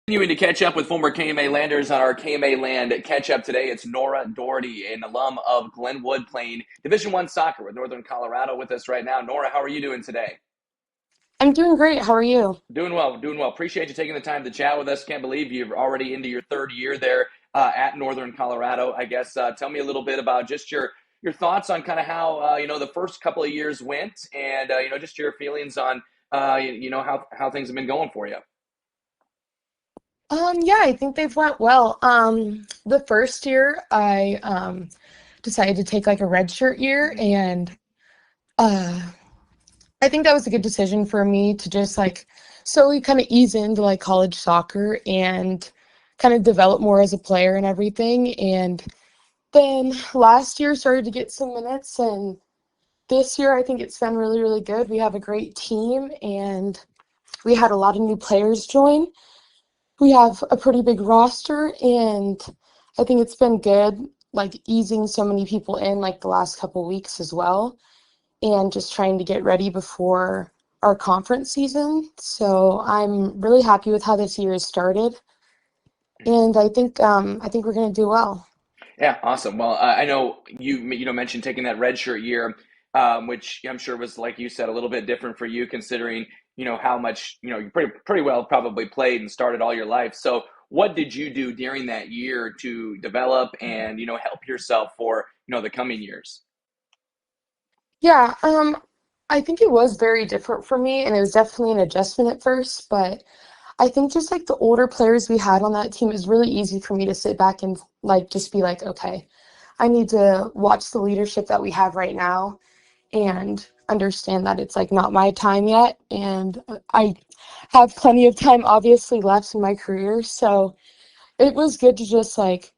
Continuing to catch up with former KMA Landers on our KMA Land catch up today. It's Nora Doherty, an alum of Glenwood, playing Division One soccer with Northern Colorado with us right now. Nora, how are you doing today? I'm doing great. How are you? Doing well, doing well. Appreciate you taking the time to chat with us. Can't believe you're already into your third year there at Northern Colorado. I guess tell me a little bit about just your thoughts on kind of how the first couple of years went, and just your feelings on how things have been going for you. Yeah, I think they've went well. The first year I decided to take like a red shirt year, and uh I think that was a good decision for me to just like slowly kind of ease into like college soccer and kind of develop more as a player and everything. And then last year started to get some minutes, and this year I think it's been really, really good. We have a great team, and we had a lot of new players join. We have a pretty big roster, and I think it's been good, like easing so many people in like the last couple weeks as well, and just trying to get ready before our conference season. So I'm really happy with how this year has started, and I think we're gonna do well. Yeah, awesome. Well, I know you mentioned taking that red shirt year, which I'm sure was, like you said, a little bit different for you, considering how much you pretty well probably played and started all your life. So, what did you do during that year to develop and help yourself for the coming years? Yeah, I think it was very different for me, and it was definitely an adjustment at first, but I think just like the older players we had on that team, it was really easy for me to sit back and like just be like, okay, I need to watch the leadership that we have right now and understand that it's like not my time yet. And I have plenty of time obviously left in my career. So it was good to just like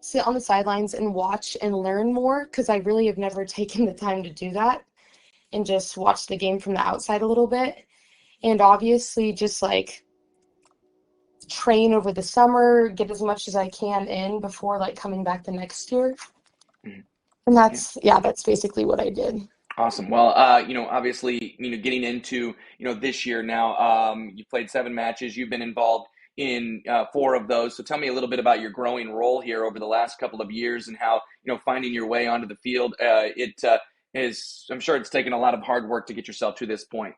sit on the sidelines and watch and learn more because I really have never taken the time to do that and just watch the game from the outside a little bit. And obviously just like train over the summer, get as much as I can in before like coming back the next year. Mhm. And Yeah. that's basically what I did. Awesome. Well, obviously, getting into, this year now, you played 7 matches. You've been involved in four of those. So tell me a little bit about your growing role here over the last couple of years and how, finding your way onto the field. I'm sure it's taken a lot of hard work to get yourself to this point.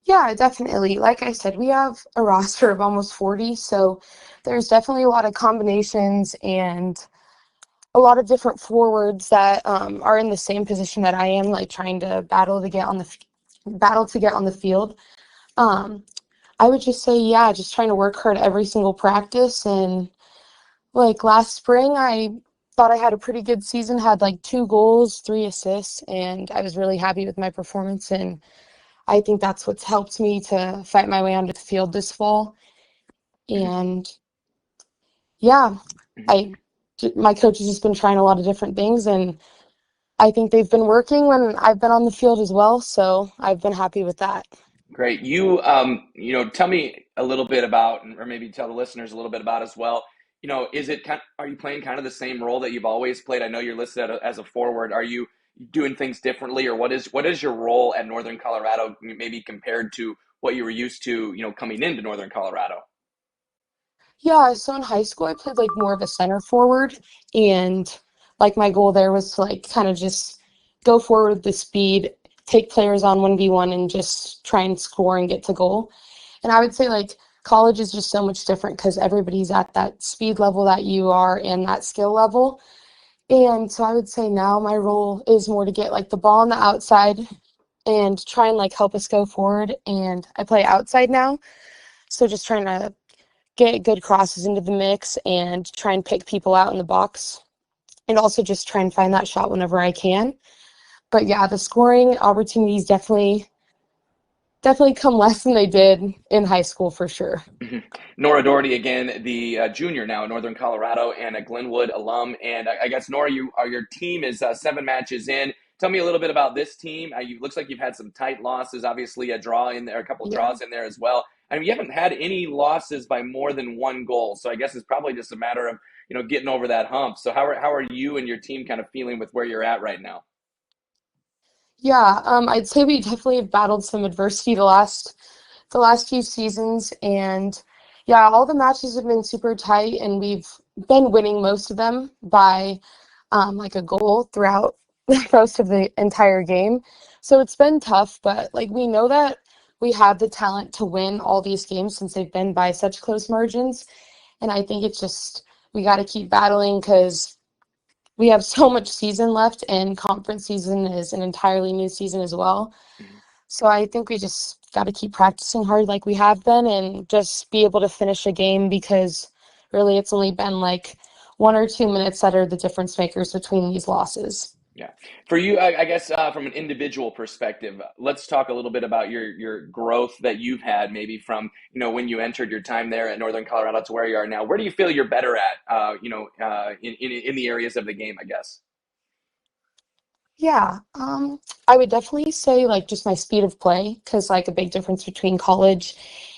Yeah, definitely. Like I said, we have a roster of almost 40, so there's definitely a lot of combinations and a lot of different forwards that are in the same position that I am, like trying to battle to get on the field. Um, I would just say, yeah, just trying to work hard every single practice. And like last spring, I thought I had a pretty good season, had like 2 goals, 3 assists, and I was really happy with my performance. And I think that's what's helped me to fight my way onto the field this fall. Mhm. And yeah, Mhm. I my coach has just been trying a lot of different things, and I think they've been working when I've been on the field as well. So I've been happy with that. Great. Tell me a little bit about, or maybe tell the listeners a little bit about as well. Are you playing kind of the same role that you've always played? I know you're listed as a forward. Are you doing things differently, or what is your role at Northern Colorado, maybe compared to what you were used to, coming into Northern Colorado? Yeah, so in high school I played like more of a center forward, and like my goal there was to like kind of just go forward with the speed, take players on 1v1 and just try and score and get to goal. And I would say like college is just so much different because everybody's at that speed level that you are and that skill level. And so I would say now my role is more to get like the ball on the outside and try and like help us go forward. And I play outside now, so just trying to get good crosses into the mix and try and pick people out in the box and also just try and find that shot whenever I can. But yeah, the scoring opportunities definitely come less than they did in high school for sure. Mhm. Nora Doherty again, the junior now in Northern Colorado and a Glenwood alum. And I guess Nora, your team is 7 matches in. Tell me a little bit about this team. Looks like you've had some tight losses. Obviously, a draw in there, a couple Yeah. draws in there as well. I mean, you haven't had any losses by more than 1 goal. So I guess it's probably just a matter of getting over that hump. So how are you and your team kind of feeling with where you're at right now? Yeah, I'd say we definitely have battled some adversity the last few seasons, and Yeah, all the matches have been super tight, and we've been winning most of them by like a goal throughout most of the entire game. So it's been tough, but like we know that we have the talent to win all these games since they've been by such close margins. And I think it's just we got to keep battling because we have so much season left, and conference season is an entirely new season as well. Mhm. So I think we just got to keep practicing hard like we have been and just be able to finish a game because really it's only been like 1 or 2 minutes that are the difference makers between these losses. Yeah. For you, I guess from an individual perspective, let's talk a little bit about your growth that you've had, maybe from when you entered your time there at Northern Colorado to where you are now. Where do you feel you're better at? In the areas of the game, I guess. Yeah, I would definitely say like just my speed of play because like a big difference between college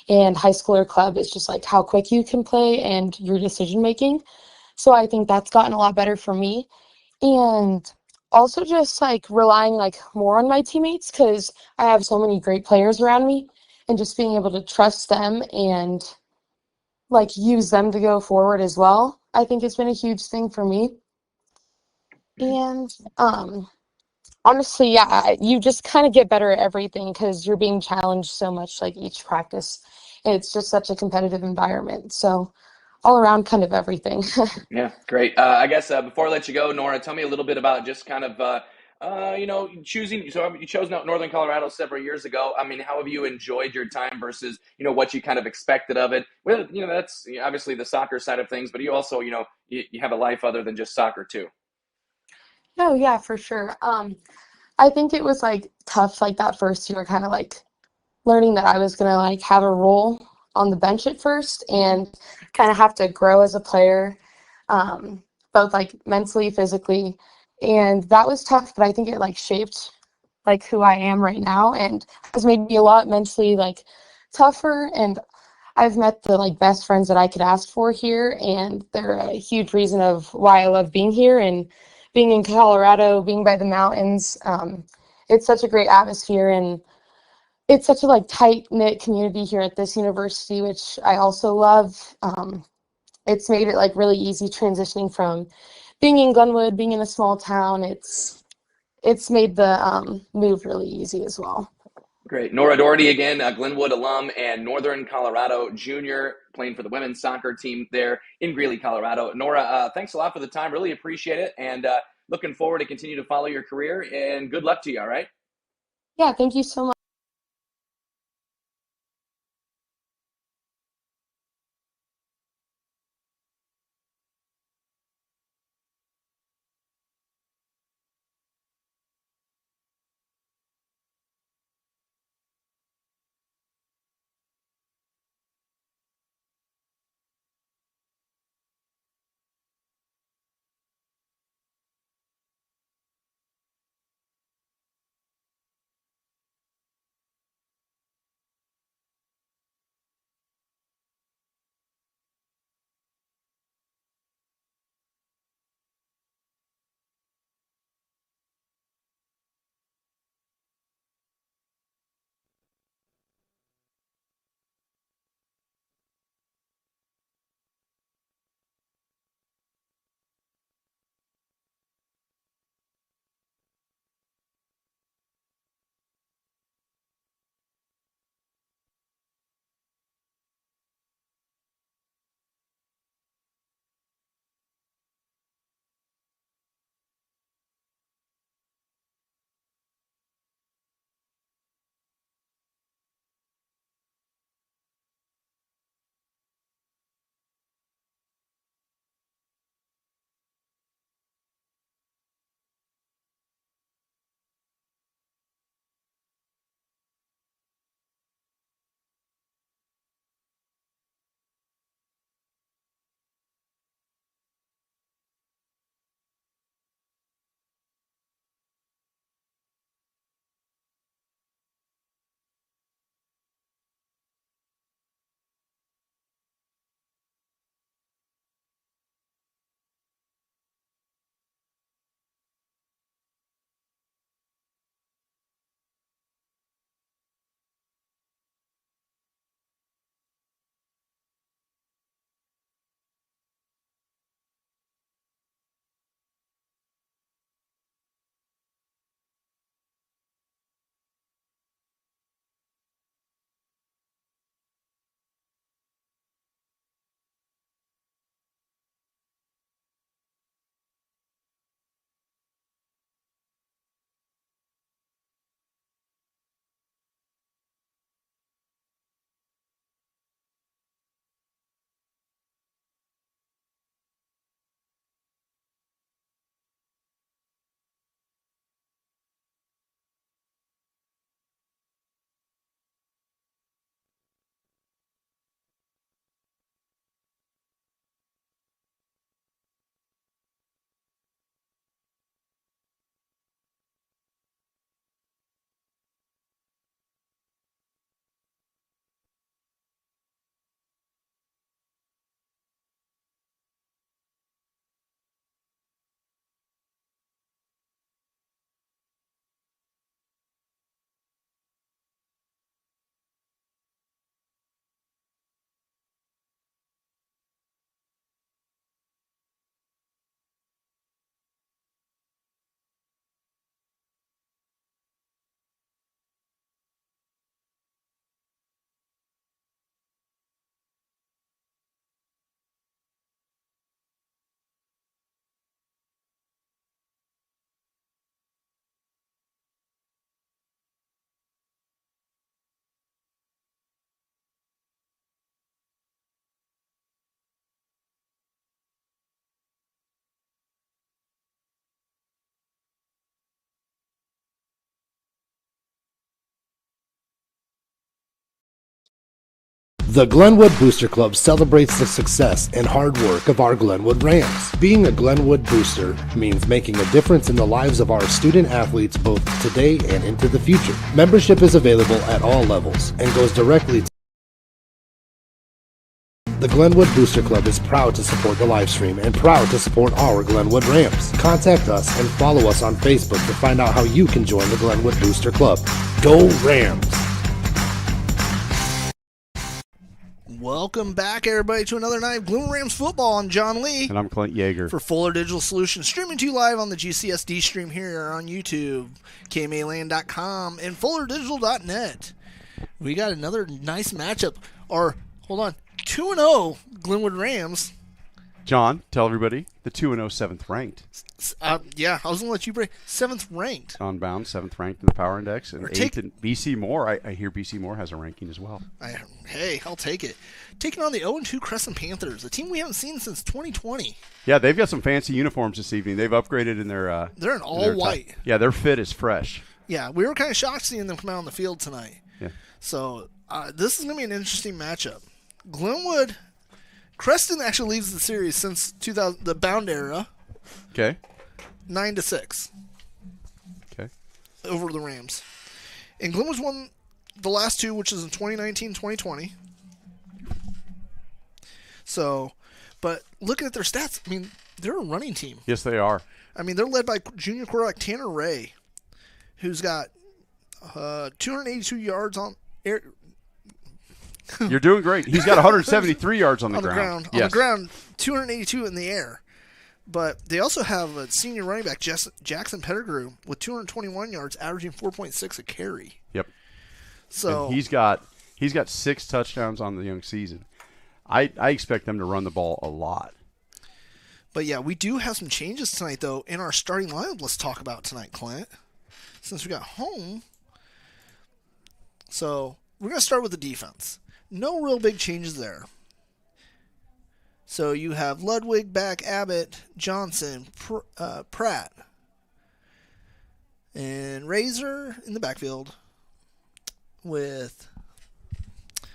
and high school or club is just like how quick you can play and your decision making. So I think that's gotten a lot better for me. And also just like relying like more on my teammates because I have so many great players around me and just being able to trust them and like use them to go forward as well. I think it's been a huge thing for me. Mhm. And honestly, yeah, you just kind of get better at everything because you're being challenged so much like each practice. And it's just such a competitive environment. So all around kind of everything. Yeah, great. I guess before I let you go, Nora, tell me a little bit about just kind of choosing. So you chose Northern Colorado several years ago. I mean, how have you enjoyed your time versus what you kind of expected of it? Well, that's obviously the soccer side of things, but you also you have a life other than just soccer too. Oh yeah, for sure. I think it was like tough like that first year kind of like learning that I was gonna like have a role on the bench at first Hmm. and kind of have to grow as a player, um, both like mentally, physically, and that was tough. But I think it like shaped like who I am right now and has made me a lot mentally like tougher. And I've met the like best friends that I could ask for here, and they're a huge reason of why I love being here and being in Colorado, being by the mountains. It's such a great atmosphere and it's such a like tight knit community here at this university, which I also love. It's made it like really easy transitioning from being in Glenwood, being in a small town. It's made the move really easy as well. Great. Nora Doherty again, a Glenwood alum and Northern Colorado junior, playing for the women's soccer team there in Greeley, Colorado. Nora, thanks a lot for the time. Really appreciate it. And looking forward to continue to follow your career. And good luck to you, all right? Yeah, thank you so much. The Glenwood Booster Club celebrates the success and hard work of our Glenwood Rams. Being a Glenwood booster means making a difference in the lives of our student athletes both today and into the future. Membership is available at all levels and goes directly to the Glenwood Booster Club is proud to support the live stream and proud to support our Glenwood Rams. Contact us and follow us on Facebook to find out how you can join the Glenwood Booster Club. Go Rams! Welcome back, everybody, to another night of Glenwood Rams football. I'm John Lee. And I'm Clint Yeager. For Fuller Digital Solutions, streaming to you live on the GCSD stream here on YouTube, KMAland.com, and FullerDigital.net. We got another nice matchup. Hold on, 2-0 Glenwood Rams. John, tell everybody the 2-0 7th ranked. Yeah, I was going to let you break. 7th ranked. On bound, 7th ranked in the Power Index. And 8th in BC Moore. I hear BC Moore has a ranking as well. Hey, I'll take it. Taking on the 0-2 Creston Panthers, a team we haven't seen since 2020. Yeah, they've got some fancy uniforms this evening. They've upgraded in their they're in all white. Yeah, their fit is fresh. Yeah, we were kind of shocked seeing them come out on the field tonight. Yeah. So this is going to be an interesting matchup. Glenwood, Creston actually leads the series since the bound era. Okay. 9-6. Okay. Over the Rams. And Glenwood's won the last two, which is in 2019, 2020. So, but looking at their stats, I mean, they're a running team. Yes, they are. I mean, they're led by junior quarterback Tanner Ray, who's got 282 yards on air. You're doing great. He's got 173 yards on the ground. On the ground, 282 in the air. But they also have a senior running back, Jackson Pettigrew, with 221 yards, averaging 4.6 a carry. Yep. So and he's got 6 touchdowns on the young season. I expect them to run the ball a lot. But yeah, we do have some changes tonight, though, in our starting lineup. Let's talk about tonight, Clint. Since we got home, so we're going to start with the defense. No real big changes there. So you have Ludwig back, Abbott, Johnson, Pratt, and Razor in the backfield with...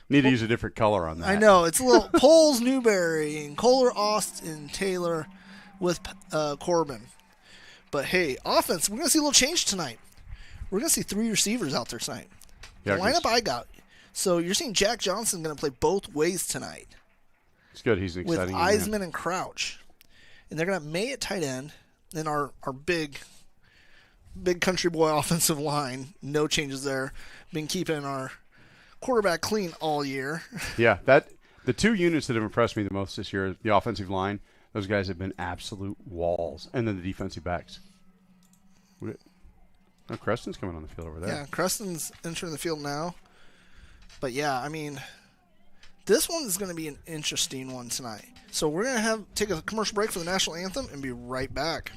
Need to use a different color on that. I know. It's a little Poles, Newberry, and Kohler, Austin, Taylor with Corbin. But, hey, offense, we're going to see a little change tonight. We're going to see 3 receivers out there tonight. Yeah, the lineup I got. So you're seeing Jack Johnson going to play both ways tonight. It's good. He's an exciting with Eisman and Crouch. And they're going to have May at tight end. Then our big country boy offensive line. No changes there. Been keeping our quarterback clean all year. Yeah, the 2 units that have impressed me the most this year, the offensive line, those guys have been absolute walls. And then the defensive backs. Oh, Creston's coming on the field over there. Yeah, Creston's entering the field now. But, yeah, I mean, this one is going to be an interesting one tonight. So we're going to take a commercial break for the national anthem and be right back.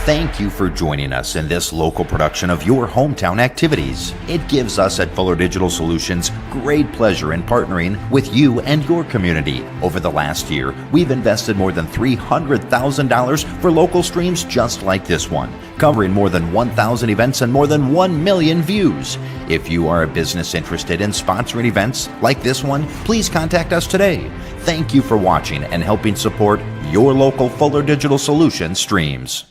Thank you for joining us in this local production of your hometown activities. It gives us at Fuller Digital Solutions great pleasure in partnering with you and your community. Over the last year, we've invested more than $300,000 for local streams just like this one, covering more than 1,000 events and more than 1 million views. If you are a business interested in sponsoring events like this one, please contact us today. Thank you for watching and helping support your local Fuller Digital Solutions streams.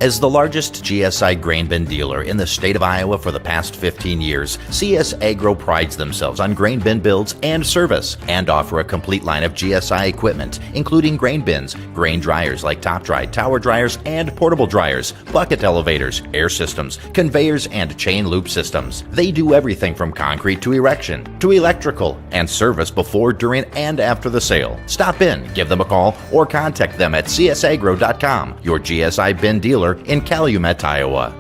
As the largest GSI grain bin dealer in the state of Iowa for the past 15 years, CS Agro prides themselves on grain bin builds and service and offer a complete line of GSI equipment, including grain bins, grain dryers like top dry, tower dryers, and portable dryers, bucket elevators, air systems, conveyors, and chain loop systems. They do everything from concrete to erection to electrical and service before, during, and after the sale. Stop in, give them a call, or contact them at csagro.com, your GSI bin dealer in Calumet, Iowa.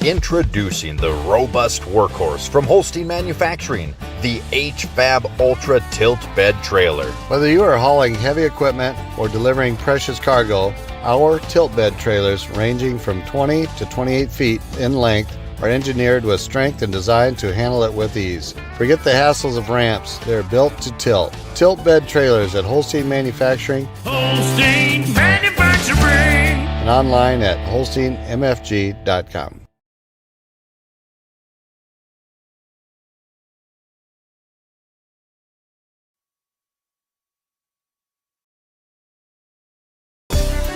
Introducing the robust workhorse from Holstein Manufacturing, the HFAB Ultra Tilt Bed Trailer. Whether you are hauling heavy equipment or delivering precious cargo, our tilt bed trailers, ranging from 20 to 28 feet in length, are engineered with strength and designed to handle it with ease. Forget the hassles of ramps. They're built to tilt. Tilt bed trailers at Holstein Manufacturing. Holstein Manufacturing. And online at holsteinmfg.com.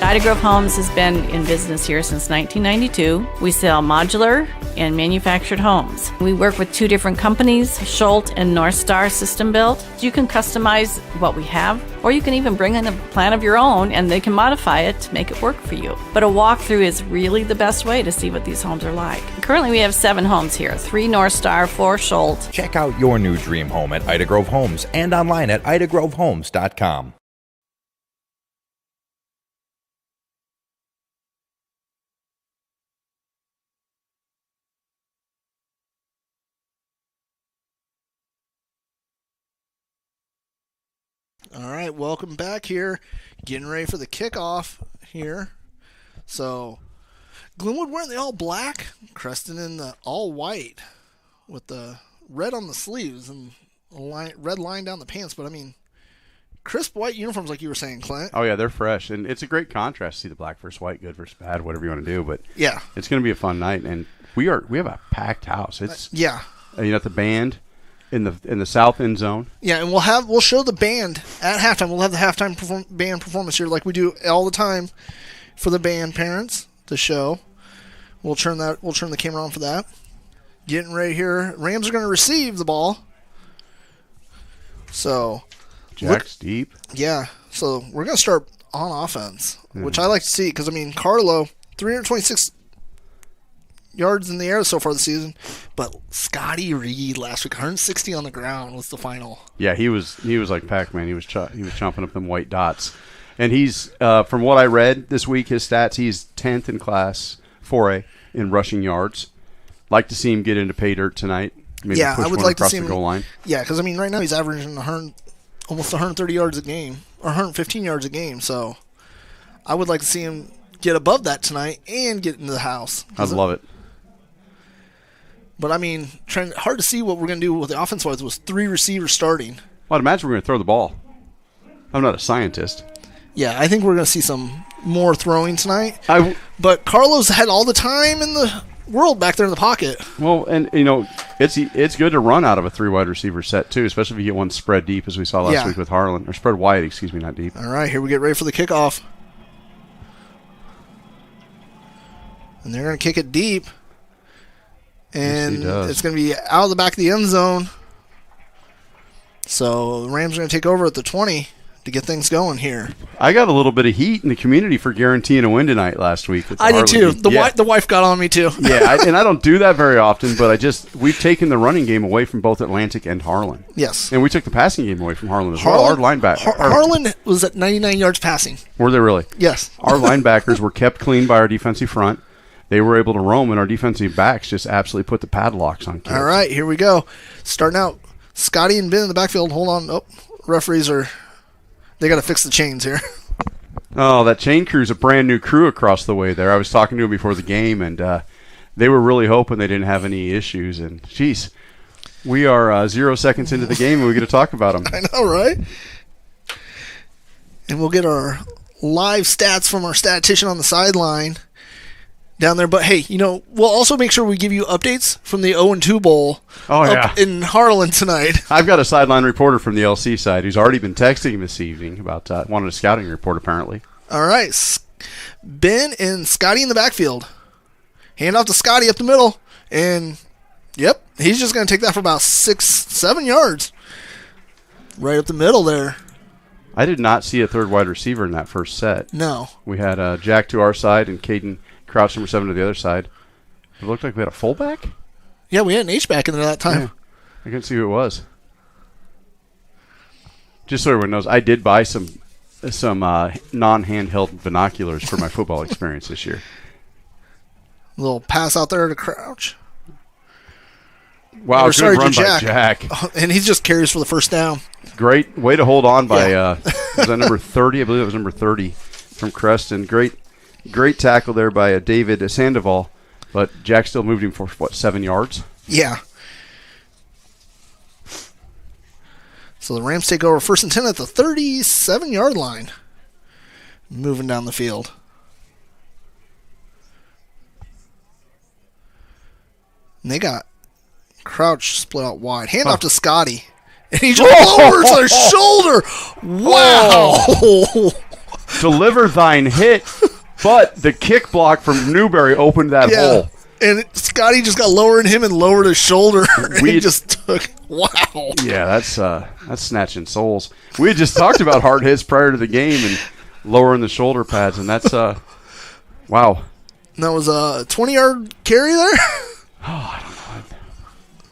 Ida Grove Homes has been in business here since 1992. We sell modular and manufactured homes. We work with 2 different companies, Schultz and North Star System Built. You can customize what we have, or you can even bring in a plan of your own and they can modify it to make it work for you. But a walkthrough is really the best way to see what these homes are like. Currently we have 7 homes here, 3 North Star, 4 Schultz. Check out your new dream home at Ida Grove Homes and online at idagrovehomes.com. All right, welcome back here. Getting ready for the kickoff here. So, Glenwood wearing the all black, Creston in the all white with the red on the sleeves and a red line down the pants. But, I mean, crisp white uniforms like you were saying, Clint. Oh, yeah, they're fresh. And it's a great contrast to see the black versus white, good versus bad, whatever you want to do. But yeah, it's going to be a fun night. And we have a packed house. It's yeah. You got the band in the south end zone. Yeah, and we'll show the band at halftime. We'll have the halftime band performance here, like we do all the time for the band parents. The show. We'll turn the camera on for that. Getting ready here. Rams are going to receive the ball. So, Jack's deep. Yeah. So we're going to start on offense, which I like to see because I mean Carlo 326 yards in the air so far this season, but Scotty Reed last week 160 on the ground was the final. Yeah, he was like Pac-Man. He was chomping up them white dots, and he's from what I read this week, his stats, he's 10th in class 4A in rushing yards. Like to see him get into pay dirt tonight. Maybe yeah, push I would one like to across see the him. Goal line. Yeah, because I mean right now he's averaging almost 130 yards a game or 115 yards a game. So I would like to see him get above that tonight and get into the house. I'd love it. But, I mean, hard to see what we're going to do with the offense was 3 receivers starting. Well, I'd imagine we're going to throw the ball. I'm not a scientist. Yeah, I think we're going to see some more throwing tonight. But Carlos had all the time in the world back there in the pocket. Well, and, it's good to run out of a 3 wide receiver set, too, especially if you get one spread deep, as we saw last week with Harlan. Or spread wide, not deep. All right, here we get ready for the kickoff. And they're going to kick it deep. And yes, it's going to be out of the back of the end zone. So the Rams are going to take over at the 20 to get things going here. I got a little bit of heat in the community for guaranteeing a win tonight last week. I did too. The wife got on me too. Yeah, and I don't do that very often, but we've taken the running game away from both Atlantic and Harlan. Yes. And we took the passing game away from Harlan as well. Our linebacker. Harlan was at 99 yards passing. Were they really? Yes. Our linebackers were kept clean by our defensive front. They were able to roam, and our defensive backs just absolutely put the padlocks on kids. All right, here we go. Starting out, Scotty and Ben in the backfield. Hold on. Oh, referees they got to fix the chains here. Oh, that chain crew's a brand new crew across the way there. I was talking to them before the game, and they were really hoping they didn't have any issues. And, geez, we are 0 seconds into the game, and we get to talk about them. I know, right? And we'll get our live stats from our statistician on the sideline down there. But, hey, we'll also make sure we give you updates from the 0-2 Bowl up in Harlan tonight. I've got a sideline reporter from the LC side who's already been texting this evening about wanting a scouting report, apparently. All right. Ben and Scotty in the backfield. Hand off to Scotty up the middle. And, yep, he's just going to take that for about 6-7 yards. Right up the middle there. I did not see a third wide receiver in that first set. No. We had Jack to our side and Caden Crouch, number 7, to the other side. It looked like we had a fullback? Yeah, we had an H-back in there that time. Yeah. I couldn't see who it was. Just so everyone knows, I did buy some non-handheld binoculars for my football experience this year. Little pass out there to Crouch. Wow, Or, good sorry, run to by Jack. And he just carries for the first down. Great way to hold on by was that number 30? I believe it was number 30 from Creston. Great tackle there by David Sandoval, but Jack still moved him for, 7 yards? Yeah. So the Rams take over 1st and 10 at the 37-yard line. Moving down the field. And they got Crouch split out wide. Hand off to Scotty. And he just lowers his shoulder. Wow. Deliver thine hit, but the kick block from Newberry opened that hole. And Scotty just got lower than him and lowered his shoulder. And he just took, wow. Yeah, that's snatching souls. We had just talked about hard hits prior to the game and lowering the shoulder pads, and that's, wow. And that was a 20-yard carry there? Oh, I don't know.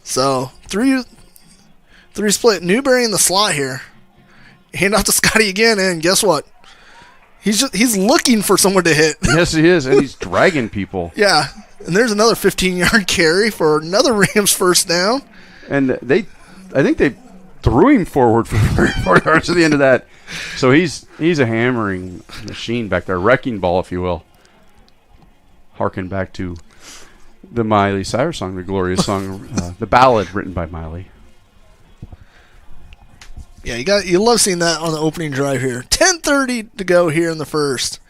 So, three split. Newberry in the slot here. Hand off to Scotty again, and guess what? He's looking for someone to hit. Yes, he is, and he's dragging people. Yeah, and there's another 15-yard carry for another Rams first down. And I think they threw him forward for 4 yards at the end of that. So he's a hammering machine back there, wrecking ball, if you will. Harken back to the Miley Cyrus song, the glorious song, the ballad written by Miley. Yeah, you love seeing that on the opening drive here. 10:30 to go here in the first.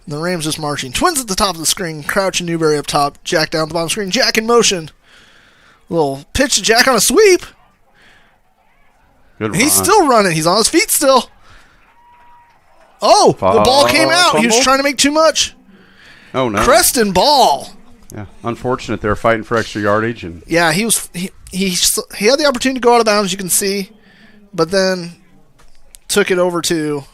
And the Rams just marching. Twins at the top of the screen. Crouch and Newberry up top. Jack down at the bottom of the screen. Jack in motion. Little pitch to Jack on a sweep. Good run. He's still running. He's on his feet still. Oh, the ball came out. Fumble? He was trying to make too much. Oh, no. Creston ball. Yeah, unfortunate. They were fighting for extra yardage. And Yeah, he had the opportunity to go out of bounds, you can see, but then took it over to.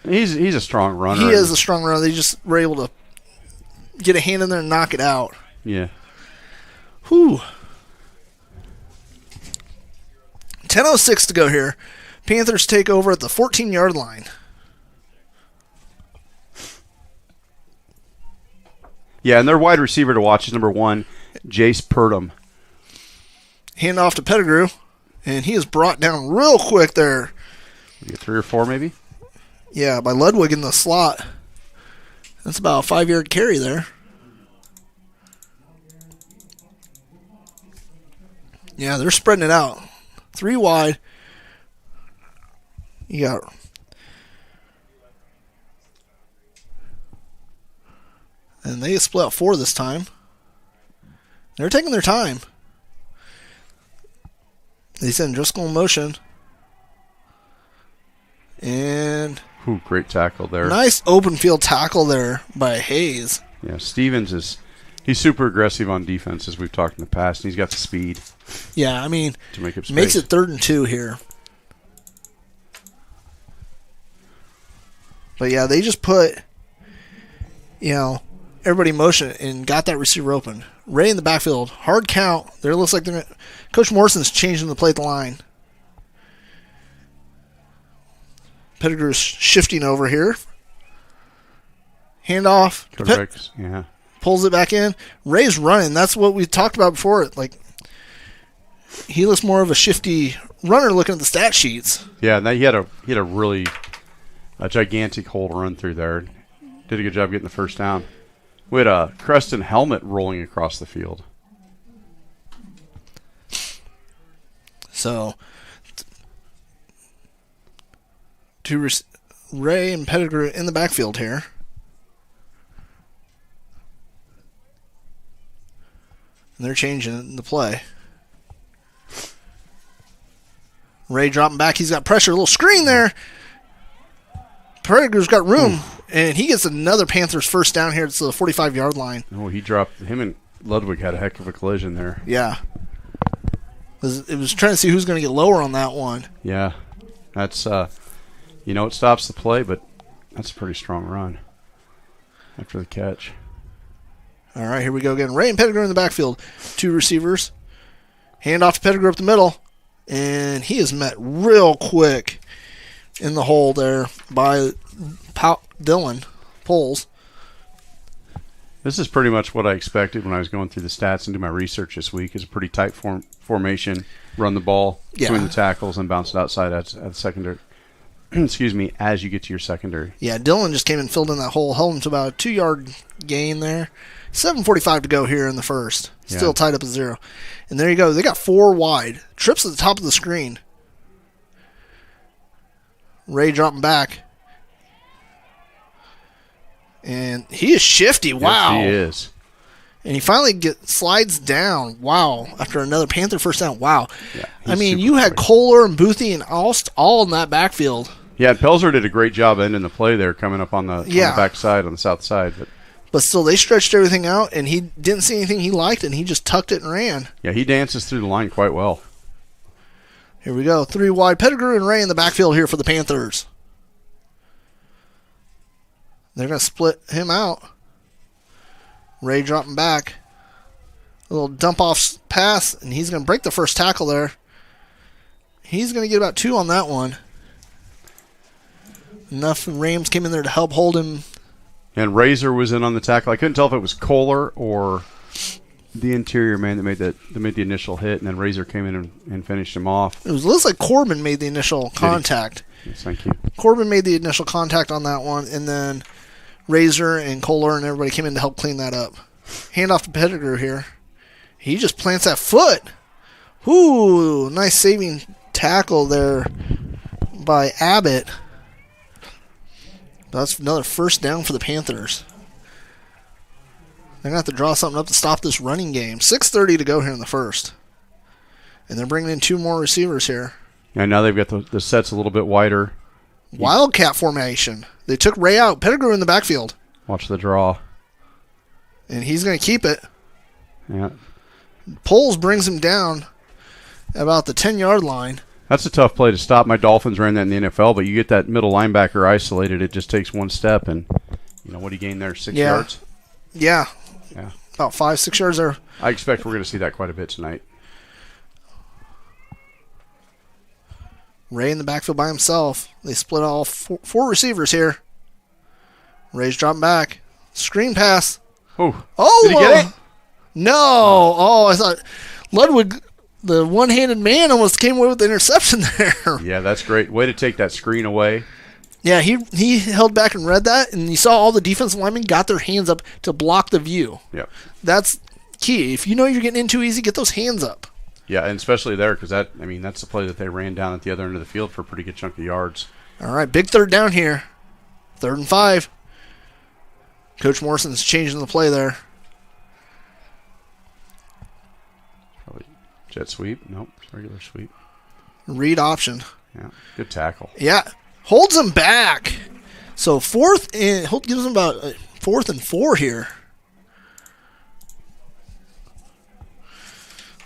he's a strong runner. He is a strong runner. They just were able to get a hand in there and knock it out. Yeah. Whew. 10:06 to go here. Panthers take over at the 14-yard line. Yeah, and their wide receiver to watch is number 1, Jace Purdom. Hand off to Pettigrew, and he is brought down real quick there. You get 3 or 4 maybe? Yeah, by Ludwig in the slot. That's about a 5-yard carry there. Yeah, they're spreading it out. 3 wide. You got... And they split out 4 this time. They're taking their time. They send Driscoll in motion. And... Ooh, great tackle there. Nice open field tackle there by Hayes. Yeah, Stevens he's super aggressive on defense, as we've talked in the past, and he's got the speed. Yeah, I mean, to make up space. Makes it 3rd and 2 here. But yeah, they just put, everybody in motion and got that receiver open. Ray in the backfield, hard count. There looks like Coach Morrison's changing the play at the line. Pettigrew's shifting over here. Handoff. Yeah. Pulls it back in. Ray's running. That's what we talked about before. Like, he looks more of a shifty runner looking at the stat sheets. Yeah, and he had a really gigantic hole to run through there. Did a good job getting the first down. We had a Creston helmet rolling across the field. So, Ray and Pettigrew in the backfield here. And they're changing the play. Ray dropping back. He's got pressure. A little screen there. Pettigrew's got room. And he gets another Panthers first down here. It's the 45-yard line. Oh, he dropped. Him and Ludwig had a heck of a collision there. Yeah. It was trying to see who's going to get lower on that one. Yeah. That's, it stops the play, but that's a pretty strong run after the catch. All right, here we go again. Ray and Pettigrew in the backfield. 2 receivers. Hand off to Pettigrew up the middle. And he is met real quick in the hole there by Dylan Poles. This is pretty much what I expected when I was going through the stats and do my research this week. It's a pretty tight formation. Run the ball between the tackles and bounce it outside at the secondary. Excuse me, as you get to your secondary. Yeah, Dylan just came and filled in that hole, held him to about a 2-yard gain there. 7:45 to go here in the first. Still tied up at 0. And there you go. They got 4 wide. Trips at the top of the screen. Ray dropping back. And he is shifty. Wow. Yes, he is. And he finally slides down. Wow. After another Panther first down. Wow. Yeah, I mean, you had Kohler and Boothie and Alst all in that backfield. Yeah, Pelzer did a great job ending the play there, coming up on the back side, on the south side. But still, they stretched everything out, and he didn't see anything he liked, and he just tucked it and ran. Yeah, he dances through the line quite well. Here we go. 3 wide. Pettigrew and Ray in the backfield here for the Panthers. They're going to split him out. Ray dropping back. A little dump-off pass, and he's going to break the first tackle there. He's going to get about 2 on that one. Enough Rams came in there to help hold him. And Razor was in on the tackle. I couldn't tell if it was Kohler or the interior man that made the initial hit, and then Razor came in and finished him off. It looks like Corbin made the initial contact. Yes, thank you. Corbin made the initial contact on that one, and then Razor and Kohler and everybody came in to help clean that up. Hand off to Pettigrew here. He just plants that foot. Ooh, nice saving tackle there by Abbott. That's another first down for the Panthers. They're going to have to draw something up to stop this running game. 6:30 to go here in the first. And they're bringing in 2 more receivers here. And now they've got the sets a little bit wider. Wildcat formation. They took Ray out. Pettigrew in the backfield. Watch the draw. And he's going to keep it. Yeah. Poles brings him down about the 10-yard line. That's a tough play to stop. My Dolphins ran that in the NFL, but you get that middle linebacker isolated, it just takes one step, and what do you gain there? 6 yards? Yeah. Yeah. About 5-6 yards there. I expect we're going to see that quite a bit tonight. Ray in the backfield by himself. They split all 4 receivers here. Ray's dropping back. Screen pass. Oh, did he get it? No. Oh, I thought Ludwig, the one-handed man, almost came away with the interception there. Yeah, that's great. Way to take that screen away. Yeah, he held back and read that, and you saw all the defensive linemen got their hands up to block the view. Yep. That's key. If you know you're getting in too easy, get those hands up. Yeah, and especially there because that's the play that they ran down at the other end of the field for a pretty good chunk of yards. All right, big third down here. 3rd and 5. Coach Morrison's changing the play there. Probably jet sweep. Nope, regular sweep. Read option. Yeah, good tackle. Yeah, holds him back. So gives him about 4th and 4 here.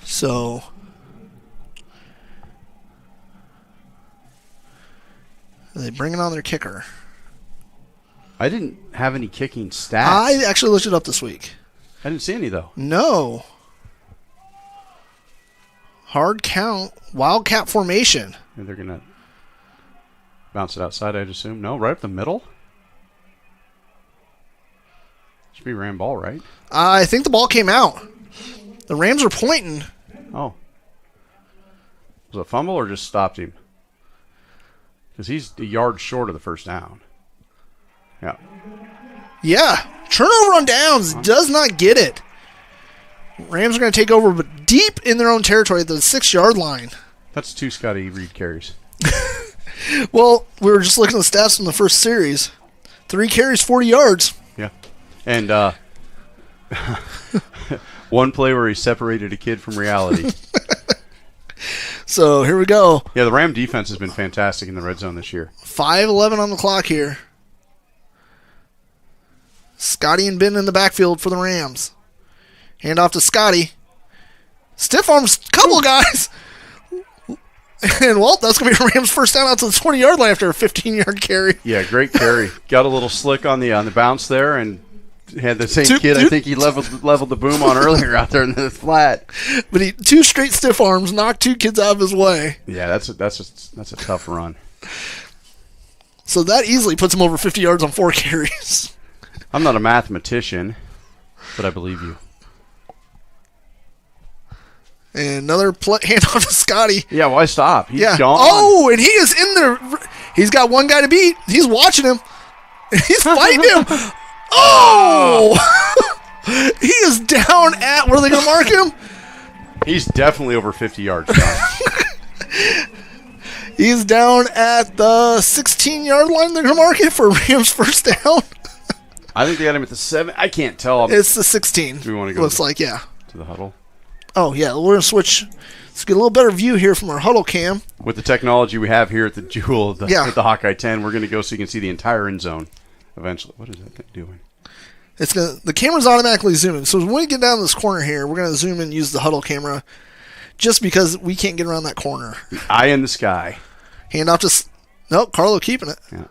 So are they bringing on their kicker? I didn't have any kicking stats. I actually looked it up this week. I didn't see any, though. No. Hard count. Wildcat formation. And they're going to bounce it outside, I'd assume. No, right up the middle? Should be ran ball, right? I think the ball came out. The Rams are pointing. Oh. Was it a fumble or just stopped him? Because he's a yard short of the first down. Yeah. Yeah. Turnover on downs. Does not get it. Rams are going to take over, but deep in their own territory at the 6-yard line. That's 2 Scotty Reed carries. Well, we were just looking at the stats from the first series. 3 carries, 40 yards. Yeah. And one play where he separated a kid from reality. So here we go. Yeah, the Ram defense has been fantastic in the red zone this year. 5:11 on the clock here. Scotty and Ben in the backfield for the Rams. Hand off to Scotty. Stiff arms, couple guys. And, well, that's going to be Rams' first down out to the 20-yard line after a 15-yard carry. Yeah, great carry. Got a little slick on the bounce there and had the same kid I think he leveled the boom on earlier out there in the flat. But 2 straight stiff arms knocked 2 kids out of his way. Yeah, that's a tough run. So that easily puts him over 50 yards on 4 carries. I'm not a mathematician. but I believe you. And another handoff to Scotty. Yeah, why stop? He's gone. Oh, and he is in there. He's got one guy to beat. He's watching him. He's fighting him. Oh! He is down at, where are they going to mark him? He's definitely over 50 yards now. He's down at the 16-yard line. They're going to mark it for Rams first down. I think they got him at the 7. I can't tell. It's the 16. Do we want to go Looks like, yeah. To the huddle? Oh, yeah. We're going to switch. Let's get a little better view here from our huddle cam. With the technology we have here at the Jewel, Yeah. at the Hawkeye 10, we're going to go so you can see the entire end zone eventually. What is that thing doing? The camera's automatically zooming. So when we get down this corner here, we're going to zoom in and use the huddle camera just because we can't get around that corner. The eye in the sky. Hand off to... Nope, Carlo keeping it. Yeah.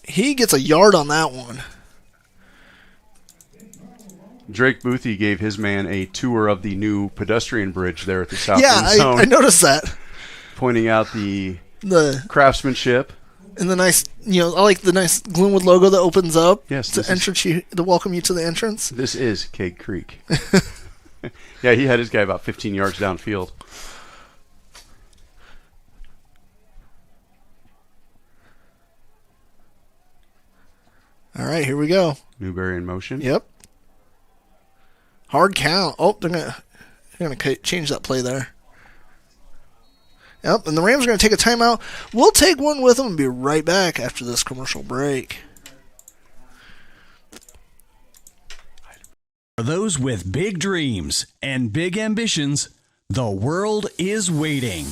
He gets a yard on that one. Drake Boothie gave his man a tour of the new pedestrian bridge there at the south Yeah, end zone. I noticed that. Pointing out the craftsmanship. And the nice, I like the nice Glenwood logo that opens up to welcome you to the entrance. This is Cade Creek. Yeah, he had his guy about 15 yards downfield. All right, here we go. Newberry in motion. Yep. Hard count. Oh, they're gonna change that play there. Yep, and the Rams are going to take a timeout. We'll take one with them and be right back after this commercial break. For those with big dreams and big ambitions, the world is waiting.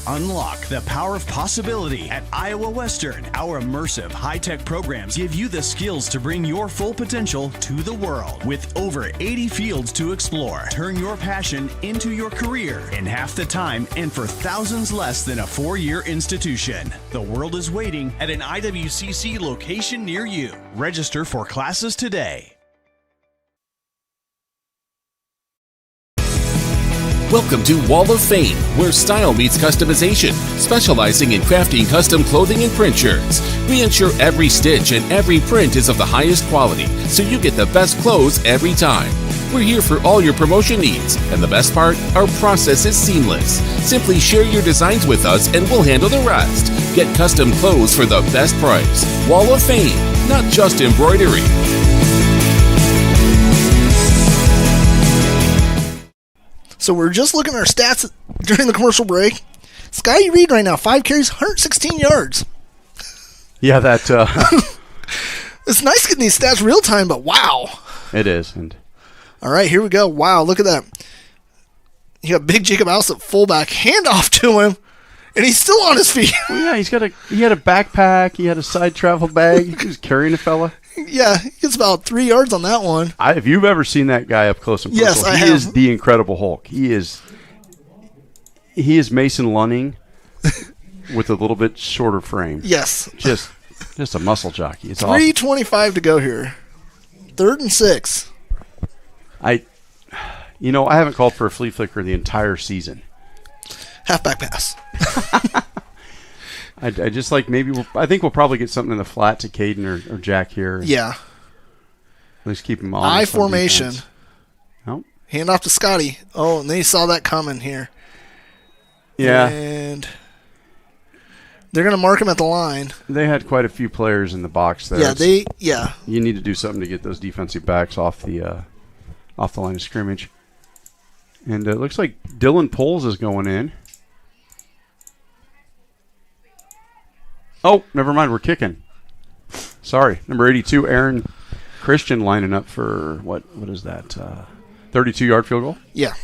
Unlock the power of possibility at Iowa Western. Our immersive, high-tech programs give you the skills to bring your full potential to the world. With over 80 fields to explore, turn your passion into your career in half the time and for thousands less than a 4-year institution. The world is waiting at an IWCC location near you. Register for classes today. Welcome to Wall of Fame, where style meets customization, specializing in crafting custom clothing and print shirts. We ensure every stitch and every print is of the highest quality, so you get the best clothes every time. We're here for all your promotion needs, and the best part, our process is seamless. Simply share your designs with us and we'll handle the rest. Get custom clothes for the best price. Wall of Fame, not just embroidery. So we're just looking at our stats during the commercial break. Scotty Reed right now, 5 carries, 116 yards. Yeah, that... It's nice getting these stats real time, but wow. It is. All right, here we go. Wow, look at that. You got Big Jacob House at fullback, handoff to him, and he's still on his feet. Well, yeah, he had a backpack, he had a side travel bag, he was carrying a fella. Yeah, he gets about 3 yards on that one. If you've ever seen that guy up close and personal, yes, I he have. is the Incredible Hulk. He is Mason Lunning with a little bit shorter frame. Yes. Just a muscle jockey. It's 3:25 to go here. 3rd and 6. I haven't called for a flea flicker the entire season. Halfback pass. I just like I think we'll probably get something in the flat to Caden or Jack here. Yeah. At least keep him on. I formation. Nope. Hand off to Scotty. Oh, and they saw that coming here. Yeah. And they're going to mark him at the line. They had quite a few players in the box there. Yeah, You need to do something to get those defensive backs off the line of scrimmage. And it looks like Dylan Poles is going in. Oh, never mind. We're kicking. Sorry. Number 82, Aaron Christian lining up for, what is that, 32-yard field goal? Yeah.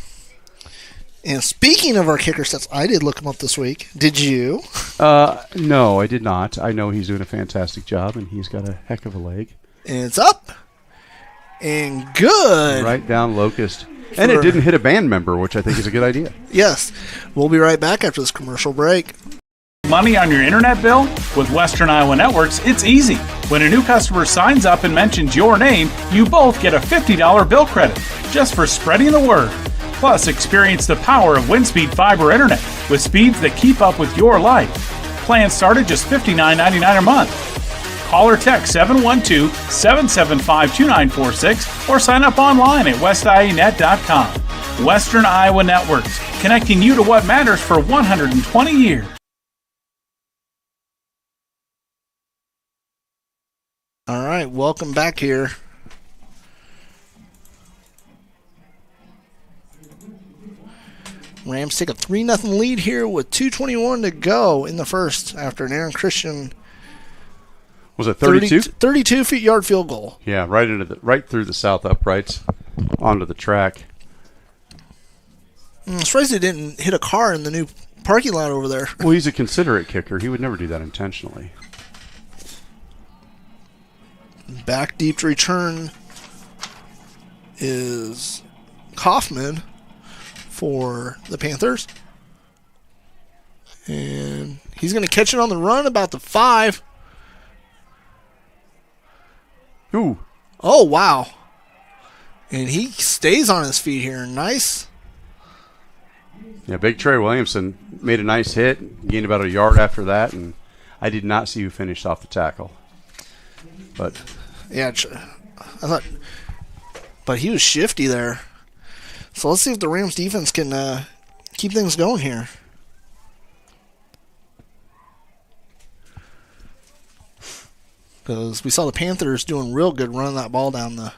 And speaking of our kicker stats, I did look him up this week. Did you? No, I did not. I know he's doing a fantastic job, and he's got a heck of a leg. And it's up. And good. Right down Locust. And it didn't hit a band member, which I think is a good idea. Yes. We'll be right back after this commercial break. Money on your internet bill? With Western Iowa Networks, it's easy. When a new customer signs up and mentions your name, you both get a $50 bill credit just for spreading the word. Plus, experience the power of WindSpeed Fiber Internet with speeds that keep up with your life. Plans start at just $59.99 a month. Call or text 712-775-2946 or sign up online at westianet.com. Western Iowa Networks, connecting you to what matters for 120 years. All right, welcome back here. Rams take a 3-0 lead here with 2:21 to go in the first after an Aaron Christian Was it 32? 32-yard field goal. Yeah, right through the south uprights onto the track. I'm surprised he didn't hit a car in the new parking lot over there. Well, he's a considerate kicker. He would never do that intentionally. Back deep to return is Kaufman for the Panthers. And he's going to catch it on the run about the 5. Ooh. Oh, wow. And he stays on his feet here. Nice. Yeah, Big Trey Williamson made a nice hit, gained about a yard after that, and I did not see who finished off the tackle. But yeah, I thought, but he was shifty there. So let's see if the Rams defense can keep things going here. Because we saw the Panthers doing real good running that ball down the.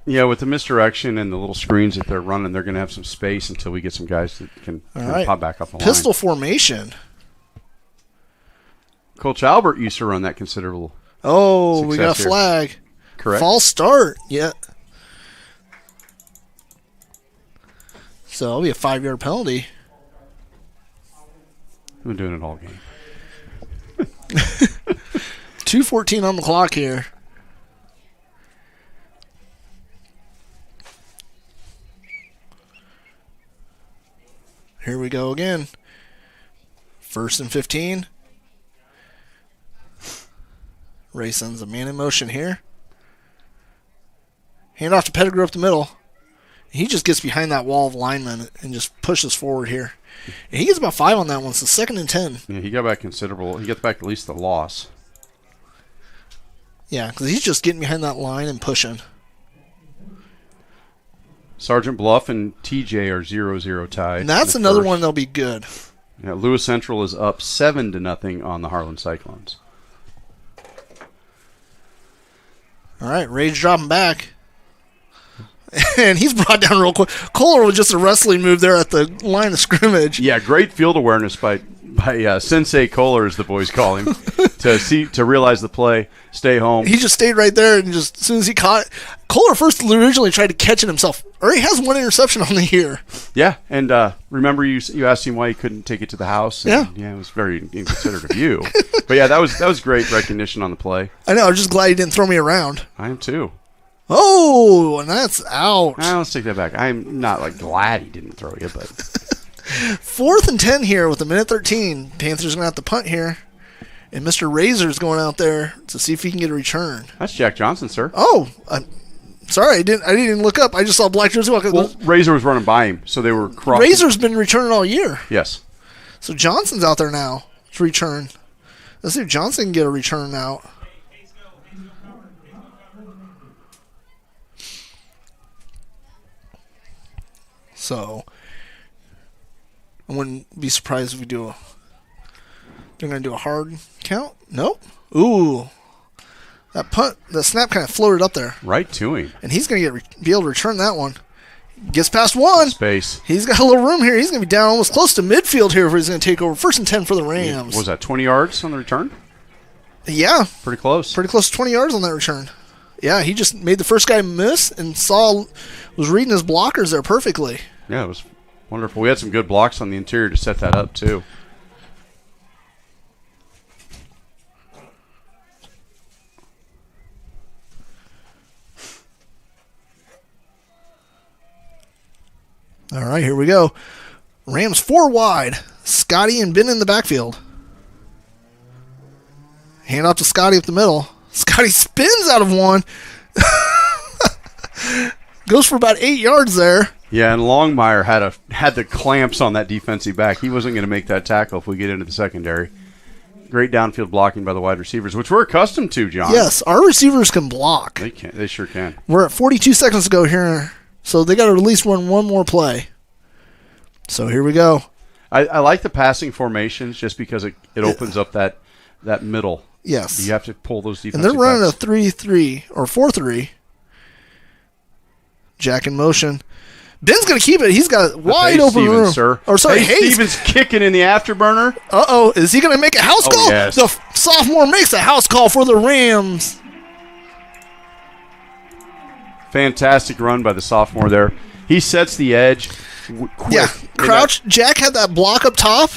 Yeah, with the misdirection and the little screens that they're running, they're going to have some space until we get some guys that can pop back up the line. Pistol formation. Coach Albert used to run that considerable. Oh, we got a flag. Here. Correct. False start. Yeah. So it'll be a 5-yard penalty. We've been doing it all game. 2:14 on the clock here. Here we go again. 1st and 15. Ray sends a man in motion here. Hand off to Pettigrew up the middle. He just gets behind that wall of linemen and just pushes forward here. And he gets about 5 on that one, so 2nd and 10. Yeah, he got back considerable. He gets back at least the loss. Yeah, because he's just getting behind that line and pushing. Sergeant Bluff and TJ are 0-0 tied. And that's another one that'll be good. Yeah, Lewis Central is up 7-0 on the Harlan Cyclones. All right, Rage dropping back. And he's brought down real quick. Kohler was just a wrestling move there at the line of scrimmage. Yeah, great field awareness by Sensei Kohler, as the boys call him, to realize the play, stay home. He just stayed right there, and just as soon as he caught it, Kohler first originally tried to catch it himself. Or he has 1 interception on the year. Yeah, and remember you asked him why he couldn't take it to the house. And, yeah, it was very inconsiderate of you. But yeah, that was great recognition on the play. I know. I'm just glad he didn't throw me around. I am too. Oh, and that's out. Let's take that back. I'm not glad he didn't throw you, but 4th and 10 here with 1:13. Panthers gonna have to punt here, and Mr. Razor's going out there to see if he can get a return. That's Jack Johnson, sir. Oh, sorry, I didn't even look up. I just saw black jersey walk. Well, Razor was running by him, so they were crossing. Razor's been returning all year. Yes. So Johnson's out there now to return. Let's see if Johnson can get a return out. So I wouldn't be surprised if we do they're going to do a hard count. Nope. Ooh. The snap kind of floated up there. Right to him. And he's going to be able to return that one. Gets past 1. Space. He's got a little room here. He's going to be down almost close to midfield here if he's going to take over. 1st and 10 for the Rams. What was that, 20 yards on the return? Yeah. Pretty close. Pretty close to 20 yards on that return. Yeah, he just made the first guy miss and was reading his blockers there perfectly. Yeah, it was wonderful. We had some good blocks on the interior to set that up, too. All right, here we go. Rams 4 wide. Scotty and Ben in the backfield. Hand off to Scotty up the middle. Scotty spins out of 1. Goes for about 8 yards there. Yeah, and Longmire had the clamps on that defensive back. He wasn't going to make that tackle if we get into the secondary. Great downfield blocking by the wide receivers, which we're accustomed to, John. Yes, our receivers can block. They can. They sure can. We're at 42 seconds to go here, so they got to at least run one more play. So here we go. I like the passing formations just because it opens up that middle. Yes. You have to pull those defensive And they're running backs. a 3-3 or 4-3. Jack in motion. Ben's going to keep it. He's got a wide open Stevens, room. Sir. Or sorry, Hayes. Stevens kicking in the afterburner. Uh-oh. Is he going to make a house call? Yes. The sophomore makes a house call for the Rams. Fantastic run by the sophomore there. He sets the edge. Quick. Yeah. Crouch. Jack had that block up top,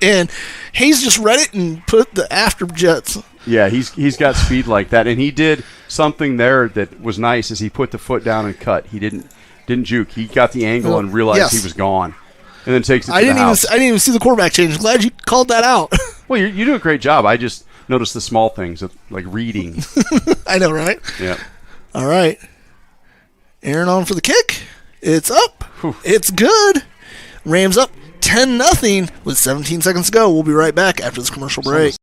and Hayes just read it and put the after jets. Yeah, he's got speed like that, and he did something there that was nice. Is he put the foot down and cut. He didn't juke. He got the angle and realized he was gone, and then takes it to the house. I didn't even see the quarterback change. Glad you called that out. Well, you do a great job. I just noticed the small things like reading. I know, right? Yeah. All right. Aaron on for the kick. It's up. Whew. It's good. Rams up 10-0 with 17 seconds to go. We'll be right back after this commercial break.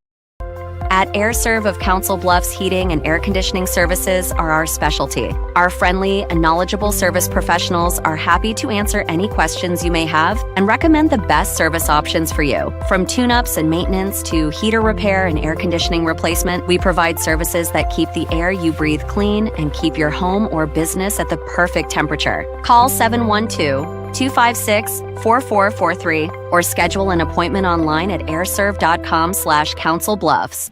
At AirServe of Council Bluffs Heating and Air Conditioning Services are our specialty. Our friendly and knowledgeable service professionals are happy to answer any questions you may have and recommend the best service options for you. From tune-ups and maintenance to heater repair and air conditioning replacement, we provide services that keep the air you breathe clean and keep your home or business at the perfect temperature. Call 712-256-4443 or schedule an appointment online at airserve.com/councilbluffs.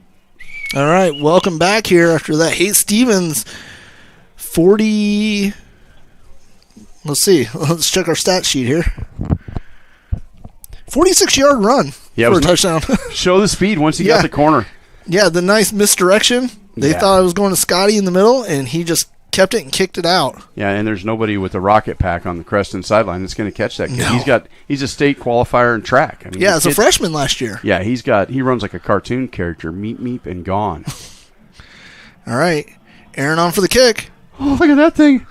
All right, welcome back here after that. Hayes Stevens, 40. Let's see. Let's check our stat sheet here. 46-yard run for a touchdown. Show the speed once he got the corner. Yeah, the nice misdirection. They thought I was going to Scotty in the middle, and he just kept it and kicked it out. Yeah, and there's nobody with a rocket pack on the Creston sideline that's going to catch that kid. No. He's a state qualifier in track. I mean, yeah, as a freshman last year. Yeah, he runs like a cartoon character, meep meep and gone. All right, Aaron on for the kick. Oh, look at that thing.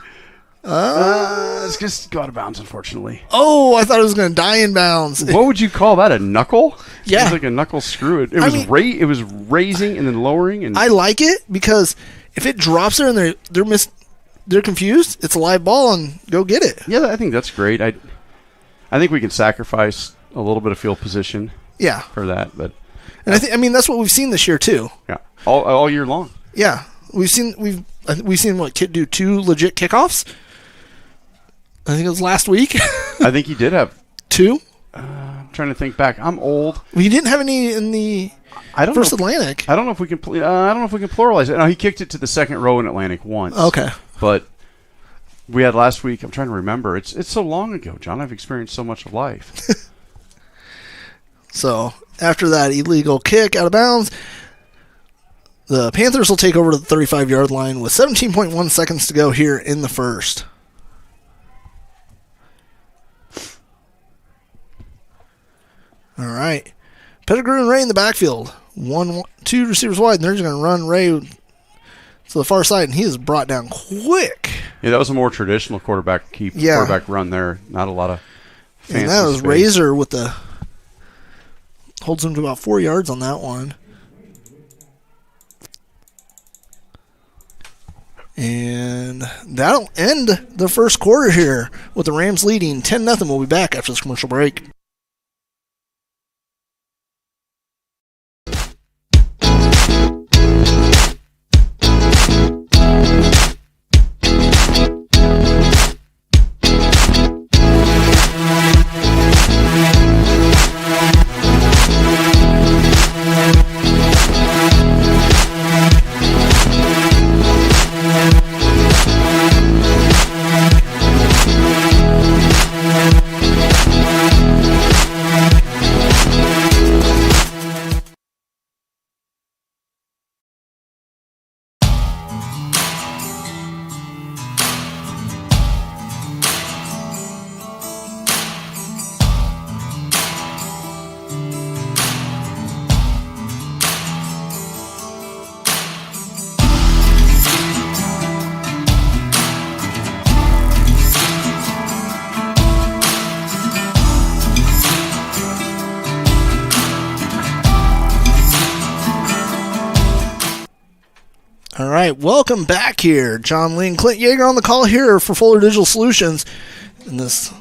It's just go out of bounds, unfortunately. Oh, I thought it was going to die in bounds. What would you call that? A knuckle? Yeah, it was like a knuckle screw. It was raising and then lowering. And I like it because if it drops there and they're confused, it's a live ball and go get it. Yeah, I think that's great. I think we can sacrifice a little bit of field position. Yeah, for that, but and I mean that's what we've seen this year too. Yeah, all year long. Yeah, we've seen what Kit do 2 legit kickoffs. I think it was last week. I think he did have 2. I'm trying to think back. I'm old. Well, he didn't have any in the First Atlantic. I don't know if we can. I don't know if we can pluralize it. No, he kicked it to the second row in Atlantic once. Okay, but we had last week. I'm trying to remember. It's so long ago, John. I've experienced so much of life. So after that illegal kick out of bounds, the Panthers will take over to the 35-yard line with 17.1 seconds to go here in the first. All right. Pettigrew and Ray in the backfield. 2 receivers wide, and they're just going to run Ray to the far side, and he is brought down quick. Yeah, that was a more traditional quarterback run there. Not a lot of fancy and that was space. Razor with the holds him to about 4 yards on that one. And that'll end the first quarter here with the Rams leading 10-0. We'll be back after this commercial break. All right, welcome back here. John Lee and Clint Yeager on the call here for Fuller Digital Solutions in this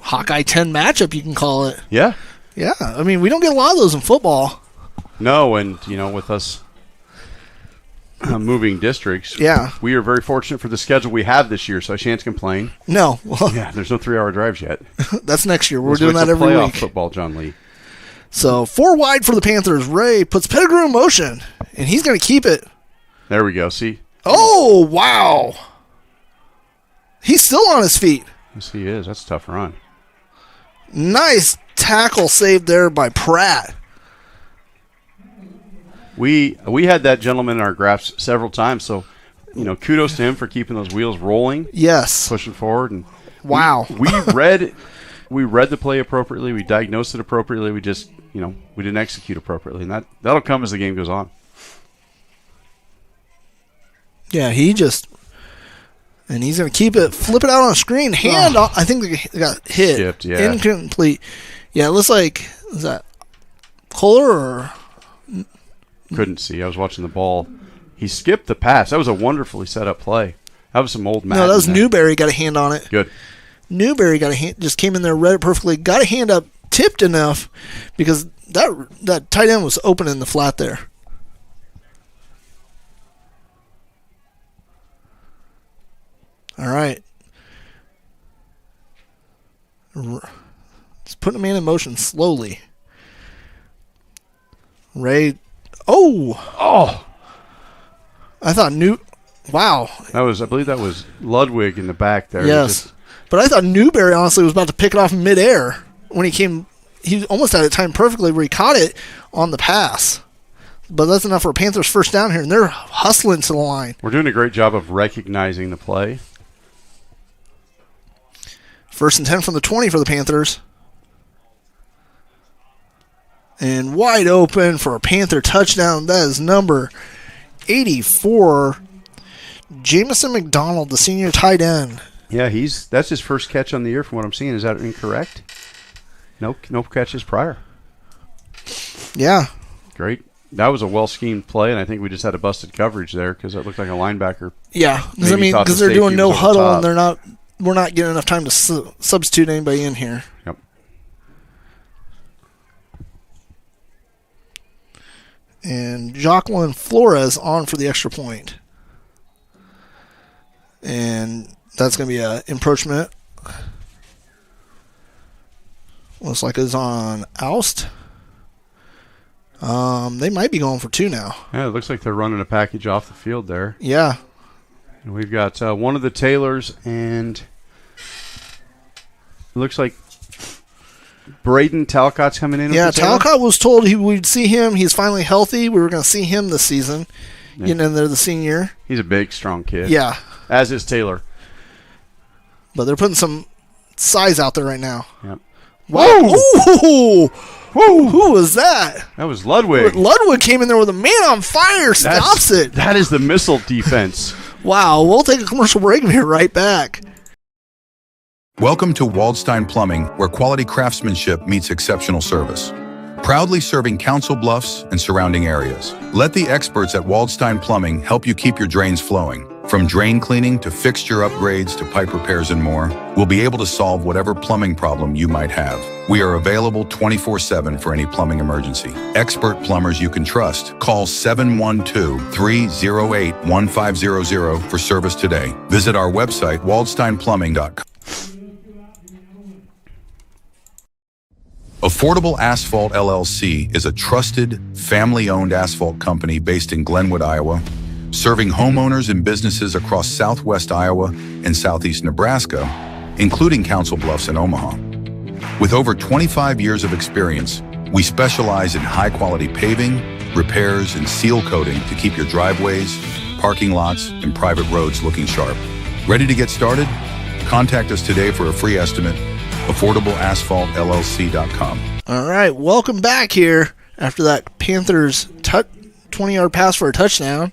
Hawkeye 10 matchup, you can call it. Yeah. Yeah, I mean, we don't get a lot of those in football. No, and, with us moving districts, yeah, we are very fortunate for the schedule we have this year, so I shan't complain. No. Yeah, there's no 3-hour drives yet. That's next year. We're doing that every playoff week. Football, John Lee. So 4 wide for the Panthers. Ray puts Pettigrew in motion, and he's going to keep it. There we go. See? Oh, wow. He's still on his feet. Yes, he is. That's a tough run. Nice tackle saved there by Pratt. We had that gentleman in our graphs several times, so kudos to him for keeping those wheels rolling. Yes. Pushing forward. And wow. We read the play appropriately. We diagnosed it appropriately. We just we didn't execute appropriately, and that'll come as the game goes on. Yeah, and he's going to keep it, flip it out on a screen. Hand, I think they got hit. Skipped, yeah. Incomplete. Yeah, it looks like, is that Kohler or? Couldn't see. I was watching the ball. He skipped the pass. That was a wonderfully set up play. That was some old Madden. No, that was Newberry got a hand on it. Good. Newberry got a hand, just came in there, read it perfectly, got a hand up, tipped enough, because that tight end was open in the flat there. All right. Just putting a man in motion slowly. Ray. Oh! I thought wow. I believe that was Ludwig in the back there. Yes. But I thought Newberry, honestly, was about to pick it off in midair when he came. He almost had it timed perfectly where he caught it on the pass. But that's enough for a Panthers first down here, and they're hustling to the line. We're doing a great job of recognizing the play. 1st and 10 from the 20 for the Panthers. And wide open for a Panther touchdown. That is number 84, Jamison McDonald, the senior tight end. Yeah, that's his first catch on the year from what I'm seeing. Is that incorrect? No catches prior. Yeah. Great. That was a well-schemed play, and I think we just had a busted coverage there because it looked like a linebacker. Yeah, because they're doing no huddle, and we're not getting enough time to substitute anybody in here. Yep. And Jocelyn Flores on for the extra point. And that's going to be an encroachment. Looks like it's on oust. They might be going for 2 now. Yeah, it looks like they're running a package off the field there. Yeah. And we've got one of the Taylors, and it looks like Braden Talcott's coming in. Yeah, Talcott was told we'd see him. He's finally healthy. We were going to see him this season. Yeah. Getting in there the senior. He's a big, strong kid. Yeah. As is Taylor. But they're putting some size out there right now. Yep. Wow. Ooh. Whoa. Who was that? That was Ludwig. Ludwig came in there with a man on fire. Stops it. That is the missile defense. Wow. We'll take a commercial break and be right back. Welcome to Waldstein Plumbing, where quality craftsmanship meets exceptional service. Proudly serving Council Bluffs and surrounding areas. Let the experts at Waldstein Plumbing help you keep your drains flowing. From drain cleaning to fixture upgrades to pipe repairs and more, we'll be able to solve whatever plumbing problem you might have. We are available 24/7 for any plumbing emergency. Expert plumbers you can trust. Call 712-308-1500 for service today. Visit our website, waldsteinplumbing.com. Affordable Asphalt LLC is a trusted, family-owned asphalt company based in Glenwood, Iowa, serving homeowners and businesses across southwest Iowa and southeast Nebraska, including Council Bluffs and Omaha. With over 25 years of experience, we specialize in high-quality paving, repairs, and seal coating to keep your driveways, parking lots, and private roads looking sharp. Ready to get started? Contact us today for a free estimate. AffordableAsphaltLLC.com. All right, welcome back here after that Panthers 20-yard pass for a touchdown.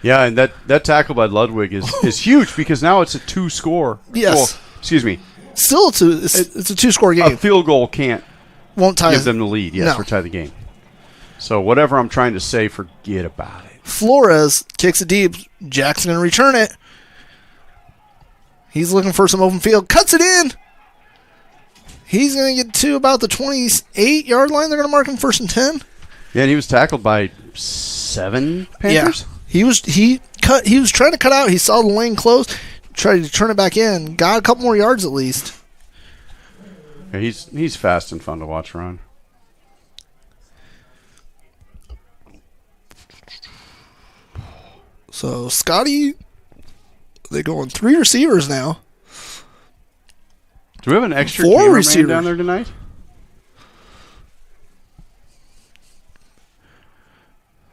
Yeah, and that tackle by Ludwig is huge because now it's a 2-score. Yes. Well, excuse me. Still, it's a 2-score game. A field goal won't tie give them the lead. Yes, or tie the game. So whatever I'm trying to say, forget about it. Flores kicks it deep. Jack's going to return it. He's looking for some open field. Cuts it in. He's going to get to about the 28-yard line. They're going to mark him 1st and 10. Yeah, and he was tackled by 7 Panthers. Yeah. He was trying to cut out. He saw the lane close. Tried to turn it back in. Got a couple more yards at least. Yeah, he's fast and fun to watch run. So, Scotty, they going 3 receivers now. Do we have an extra 4 cameraman receivers down there tonight?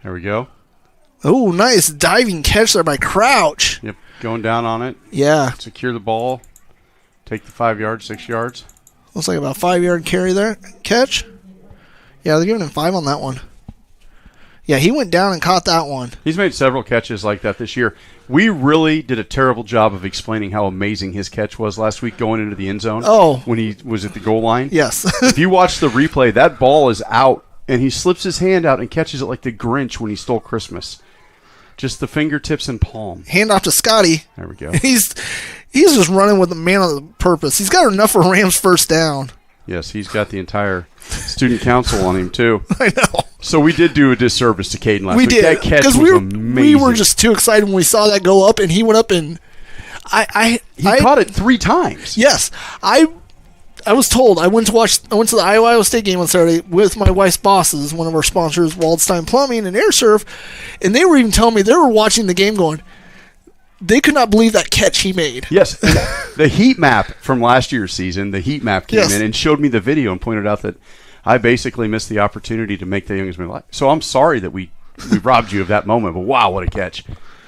There we go. Oh, nice diving catch there by Crouch. Yep, going down on it. Yeah. Secure the ball. Take the 5 yards, 6 yards. Looks like about a 5-yard carry there. Catch. Yeah, they're giving him 5 on that one. Yeah, he went down and caught that one. He's made several catches like that this year. We really did a terrible job of explaining how amazing his catch was last week going into the end zone. Oh. When he was at the goal line. Yes. If you watch the replay, that ball is out, and he slips his hand out and catches it like the Grinch when he stole Christmas. Just the fingertips and palm. Hand off to Scotty. There we go. He's just running with the man on the purpose. He's got enough for Rams first down. Yes, he's got the entire student council on him, too. I know. So we did do a disservice to Caden last week. We did. That catch was amazing. We were just too excited when we saw that go up, and he went up and he caught it 3 times. Yes. I was told. I went to the Iowa State game on Saturday with my wife's bosses, one of our sponsors, Waldstein Plumbing and Air Serv, and they were even telling me they were watching the game going, they could not believe that catch he made. Yes. The heat map from last year's season, the heat map came in and showed me the video and pointed out that I basically missed the opportunity to make the youngest man live. So I'm sorry that we robbed you of that moment, but wow, what a catch.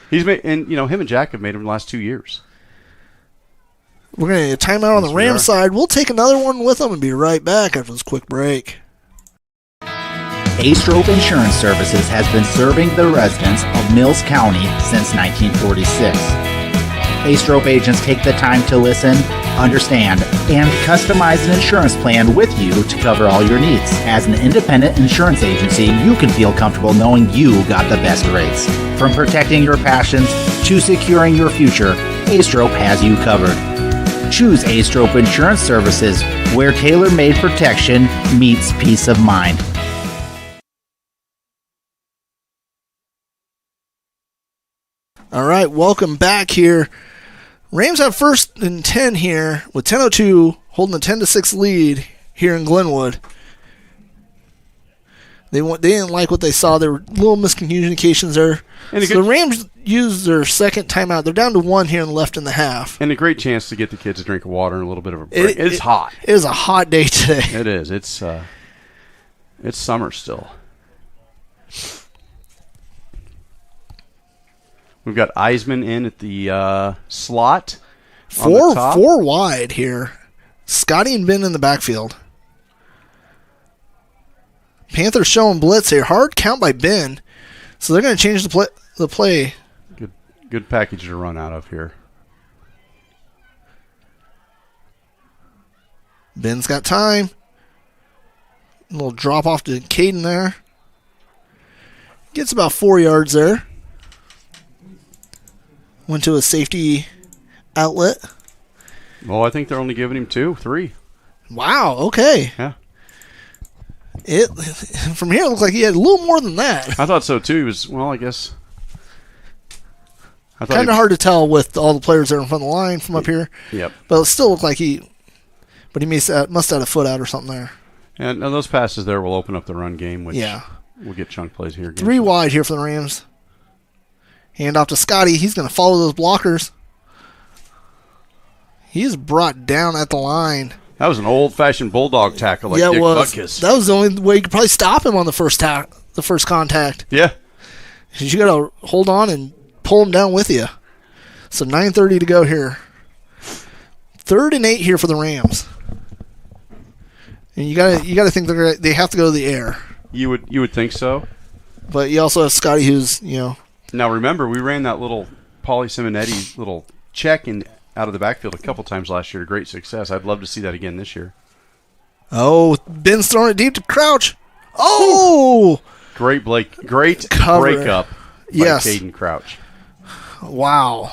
He's made, and him and Jack have made him the last 2 years. We're going to get a timeout on the Rams side. We'll take another one with them and be right back after this quick break. A-Stroke Insurance Services has been serving the residents of Mills County since 1946. A-Stroke agents take the time to listen, understand, and customize an insurance plan with you to cover all your needs. As an independent insurance agency, you can feel comfortable knowing you got the best rates. From protecting your passions to securing your future, A-Stroke has you covered. Choose A-Stroke Insurance Services, where tailor-made protection meets peace of mind. All right, welcome back here. Rams have 1st and 10 here with 10:02, holding a 10-6 lead here in Glenwood. They didn't like what they saw. There were little miscommunications there. So the Rams used their second timeout. They're down to 1 here and left in the half. And a great chance to get the kids a drink of water and a little bit of a break. It's hot. It is a hot day today. It is. It's summer still. We've got Eisman in at the slot. Four wide here. Scotty and Ben in the backfield. Panthers showing blitz here. Hard count by Ben. So they're going to change the play. Good package to run out of here. Ben's got time. A little drop off to Caden there. Gets about 4 yards there. Went to a safety outlet. Well, I think they're only giving him 2, 3. Wow, okay. Yeah. From here, it looked like he had a little more than that. I thought so, too. He was, I guess. Kind of hard to tell with all the players that are in front of the line from up here. Yep. But it still looked like but he must have had a foot out or something there. And those passes there will open up the run game, which we'll get chunk plays here again. 3 wide here for the Rams. Hand off to Scotty. He's going to follow those blockers. He is brought down at the line. That was an old-fashioned bulldog tackle like Dick Butkus. That was the only way you could probably stop him on the first contact. Yeah. You got to hold on and pull him down with you. So 9:30 to go here. 3rd and 8 here for the Rams. And you got to think they have to go to the air. You would think so. But you also have Scotty, who's Now remember, we ran that little Pauly Simonetti little check out of the backfield a couple times last year to great success. I'd love to see that again this year. Oh, Ben's throwing it deep to Crouch. Oh! Great Cover. breakup. Yes. Caden Crouch. Wow.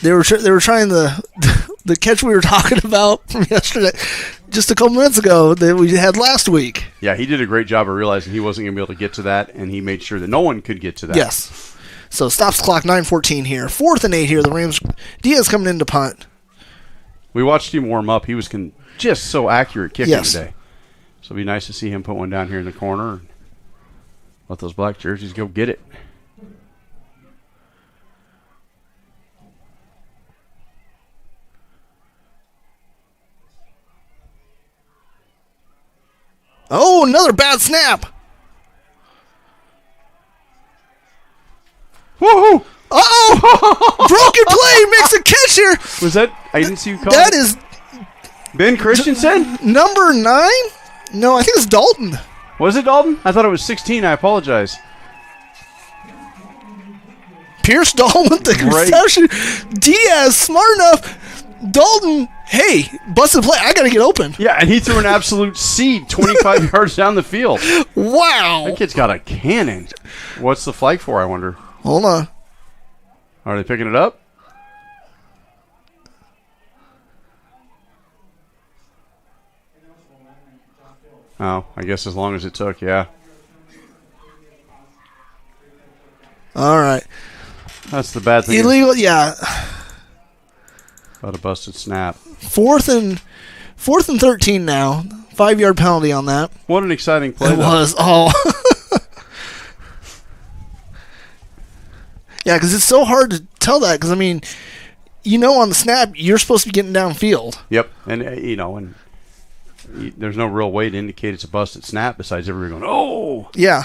They were trying the catch we were talking about from yesterday, just a couple minutes ago, that we had last week. Yeah, he did a great job of realizing he wasn't going to be able to get to that, and he made sure that no one could get to that. Yes. So stops the clock, 9:14 here. 4th and 8 here. The Rams. Diaz coming in to punt. We watched him warm up. He was just so accurate kicking Yes. today. So it'd be nice to see him put one down here in the corner and let those black jerseys go get it. Oh, another bad snap. Woohoo! Uh-oh! Broken play, makes a catch here. Was that? I didn't see you call That it. is Ben Christensen? number 9? No, I think it's Dalton. Was it Dalton? I thought it was 16. I apologize. Pierce Dalton with the Great. reception. Diaz, smart enough. Dalton, hey, busted play. I got to get open. Yeah, and he threw an absolute seed 25 yards down the field. Wow. That kid's got a cannon. What's the flag for, I wonder? Hold on. Are they picking it up? Oh, I guess as long as it took, yeah. All right. That's the bad thing. Illegal, yeah. About a busted snap. 4th and 13 now. 5-yard penalty on that. What an exciting play. It was. Oh. Yeah, because it's so hard to tell that. Because, I mean, on the snap, you're supposed to be getting downfield. Yep. And, there's no real way to indicate it's a busted snap besides everybody going, oh! Yeah.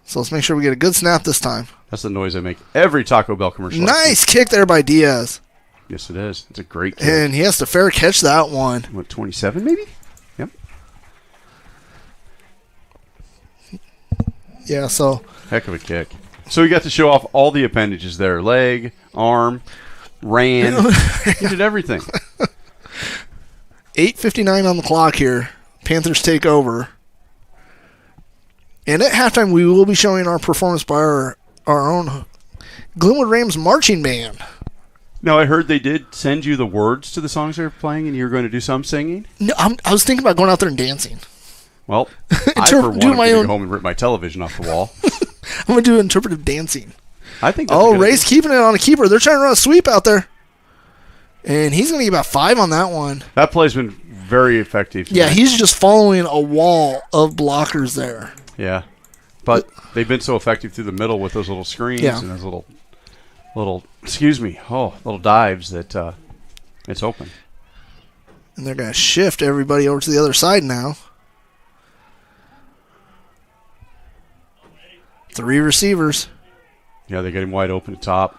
So let's make sure we get a good snap this time. That's the noise I make every Taco Bell commercial. Nice kick there by Diaz. Yes, it is. It's a great kick. And he has to fair catch that one. What, 27 maybe? Yep. Yeah, so. Heck of a kick. So he got to show off all the appendages there. Leg, arm, ran. He did everything. 8:59 on the clock here. Panthers take over. And at halftime, we will be showing our performance by our own Glenwood Rams marching band. Now, I heard they did send you the words to the songs they were playing, and you were going to do some singing? No, I was thinking about going out there and dancing. Well, I, for one, am going to go home and rip my television off the wall. I'm going to do interpretive dancing. I think that's Ray's keeping it on a keeper. They're trying to run a sweep out there. And he's going to get about 5 on that one. That play's been very effective tonight. Yeah, he's just following a wall of blockers there. Yeah. But they've been so effective through the middle with those little screens and those little dives that it's open. And they're going to shift everybody over to the other side now. 3 receivers. Yeah, they get him wide open at top.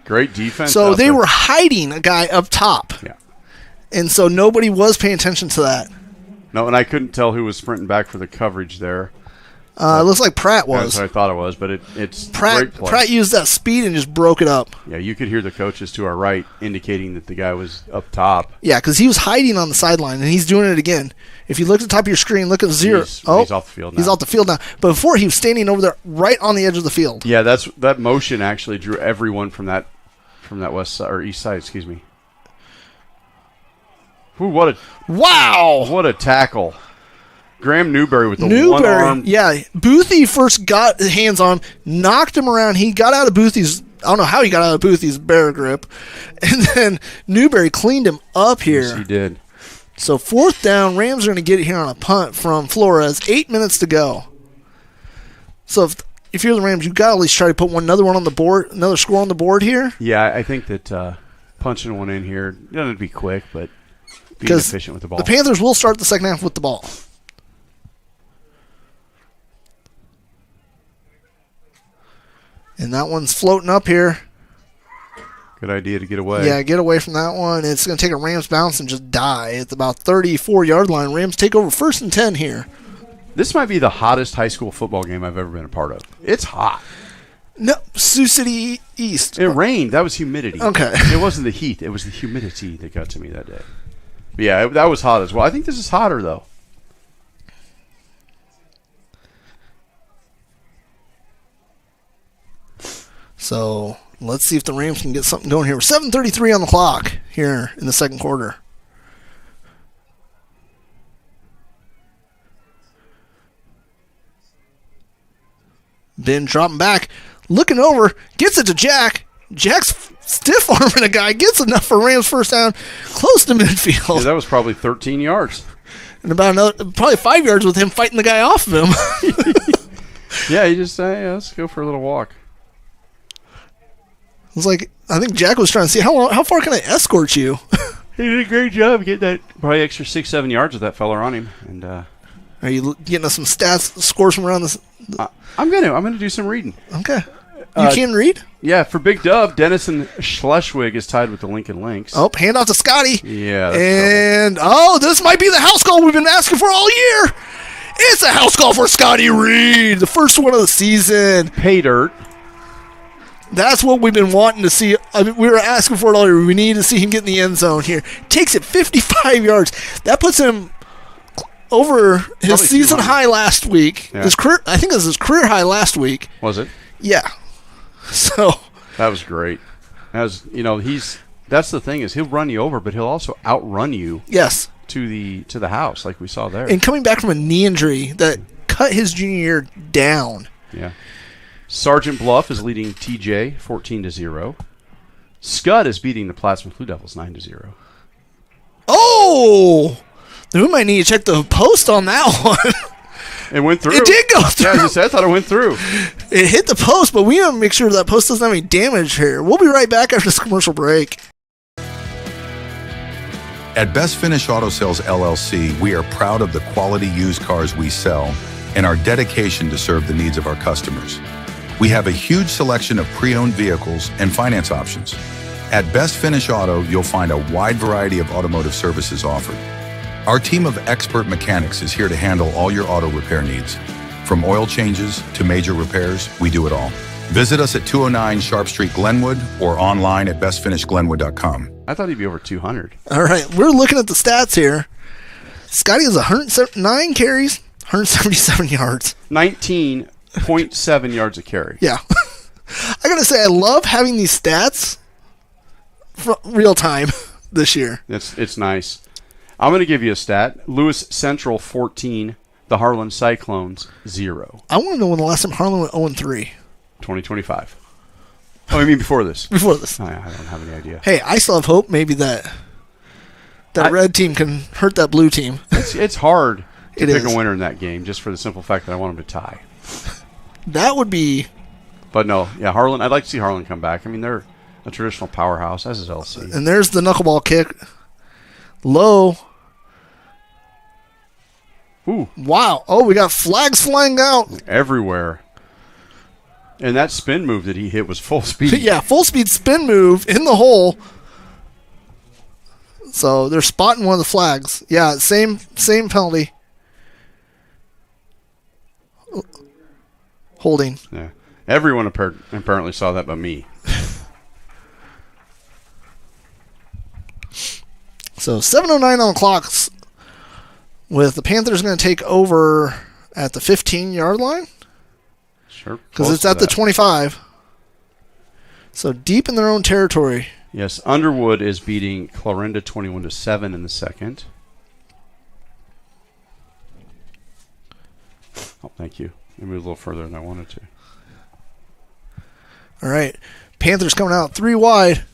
Great defense. So they were hiding a guy up top. Yeah. And so nobody was paying attention to that. No, and I couldn't tell who was sprinting back for the coverage there. It looks like Pratt was. That's what I thought it was, but it's Pratt. great play. Pratt used that speed and just broke it up. Yeah, you could hear the coaches to our right indicating that the guy was up top. Yeah, because he was hiding on the sideline, and he's doing it again. If you look at the top of your screen, look at 0. He's off the field now. He's off the field now. But before, he was standing over there right on the edge of the field. Yeah, that motion actually drew everyone from that west side or east side, excuse me. Ooh, what a tackle. Graham Newberry with the one arm. Yeah, Boothie first got hands on him, knocked him around. He got out of Boothie's, I don't know how he got out of Boothie's bear grip. And then Newberry cleaned him up here. Yes, he did. So 4th down, Rams are going to get it here on a punt from Flores. 8 minutes to go. So if you're the Rams, you've got to at least try to put another one on the board, another score on the board here. Yeah, I think that punching one in here doesn't be quick, but being efficient with the ball. The Panthers will start the second half with the ball. And that one's floating up here. Good idea to get away. Yeah, get away from that one. It's going to take a Rams bounce and just die. It's about 34-yard line. Rams take over 1st and 10 here. This might be the hottest high school football game I've ever been a part of. It's hot. No, Sioux City East. It rained. That was humidity. Okay. It wasn't the heat. It was the humidity that got to me that day. But yeah, that was hot as well. I think this is hotter, though. So let's see if the Rams can get something going here. 7:33 on the clock here in the second quarter. Ben dropping back, looking over, gets it to Jack. Jack's stiff arming a guy, gets enough for Rams first down, close to midfield. Yeah, that was probably 13 yards. And about probably 5 yards with him fighting the guy off of him. Yeah, he just let's go for a little walk. It was like, I think Jack was trying to see how far can I escort you? He did a great job getting that probably extra 6-7 yards with that fella on him. And are you getting us some stats, scores from around this? I'm gonna do some reading. Okay. You can read? Yeah, for Big Dub, Dennison Schleswig is tied with the Lincoln Lynx. Oh, hand off to Scotty. Yeah. And, this might be the house call we've been asking for all year. It's a house call for Scotty Reed, the first one of the season. Pay dirt. That's what we've been wanting to see. I mean, we were asking for it all year. We need to see him get in the end zone here. Takes it 55 yards. That puts him over his Probably season 200. High last week. Yeah. His career, I think it was his career high last week. Was it? Yeah. So that was great. That's the thing is he'll run you over, but he'll also outrun you. Yes. To the house like we saw there. And coming back from a knee injury that cut his junior year down. Yeah. Sergeant Bluff is leading TJ 14-0. Scud is beating the Plattsmouth Blue Devils 9-0. Oh! Then we might need to check the post on that one. It went through. It did go through. Yeah, as you said, I thought it went through. It hit the post, but we want to make sure that post doesn't have any damage here. We'll be right back after this commercial break. At Best Finish Auto Sales LLC, we are proud of the quality used cars we sell and our dedication to serve the needs of our customers. We have a huge selection of pre-owned vehicles and finance options. At Best Finish Auto, you'll find a wide variety of automotive services offered. Our team of expert mechanics is here to handle all your auto repair needs. From oil changes to major repairs, we do it all. Visit us at 209 Sharp Street, Glenwood, or online at bestfinishglenwood.com. I thought he'd be over 200. All right, we're looking at the stats here. Scotty has 109 carries, 177 yards. 19.7 yards a carry. Yeah. I got to say, I love having these stats real time this year. It's nice. I'm going to give you a stat. Lewis Central 14, the Harlan Cyclones 0. I want to know when the last time Harlan went 0-3. 2025. Oh, you mean before this? Before this. I don't have any idea. Hey, I still have hope maybe that red team can hurt that blue team. It's hard to pick is. a winner in that game just for the simple fact that I want them to tie. That would be... But no, yeah, Harlan. I'd like to see Harlan come back. I mean, they're a traditional powerhouse, as is LC. And there's the knuckleball kick. Low. Ooh. Wow. Oh, we got flags flying out. Everywhere. And that spin move that he hit was full speed. Yeah, full speed spin move in the hole. So they're spotting one of the flags. Yeah, same penalty. Holding. Yeah. Everyone apparently saw that but me. So 7:09 on the clock, with the Panthers going to take over at the 15-yard line. Sure. Because it's at the 25. So deep in their own territory. Yes, Underwood is beating Clarinda 21-7 in the second. Oh, thank you. I moved a little further than I wanted to. All right. Panthers coming out 3 wide.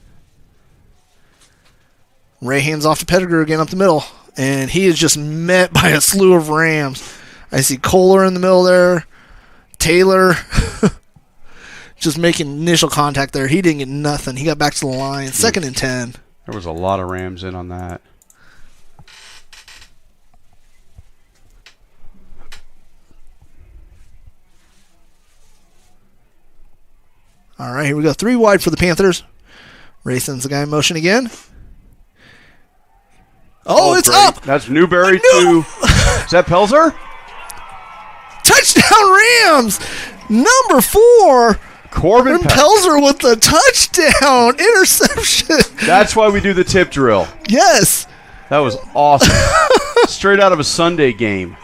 Ray hands off to Pettigrew again up the middle. And he is just met by a slew of Rams. I see Kohler in the middle there. Taylor just making initial contact there. He didn't get nothing. He got back to the line. 2nd and 10. There was a lot of Rams in on that. All right, here we go. 3 wide for the Panthers. Ray sends the guy in motion again. Oh, it's great. up. That's Newberry to... Is that Pelzer? Touchdown Rams! Number 4. Corbin Pelzer with the touchdown interception. That's why we do the tip drill. Yes. That was awesome. Straight out of a Sunday game.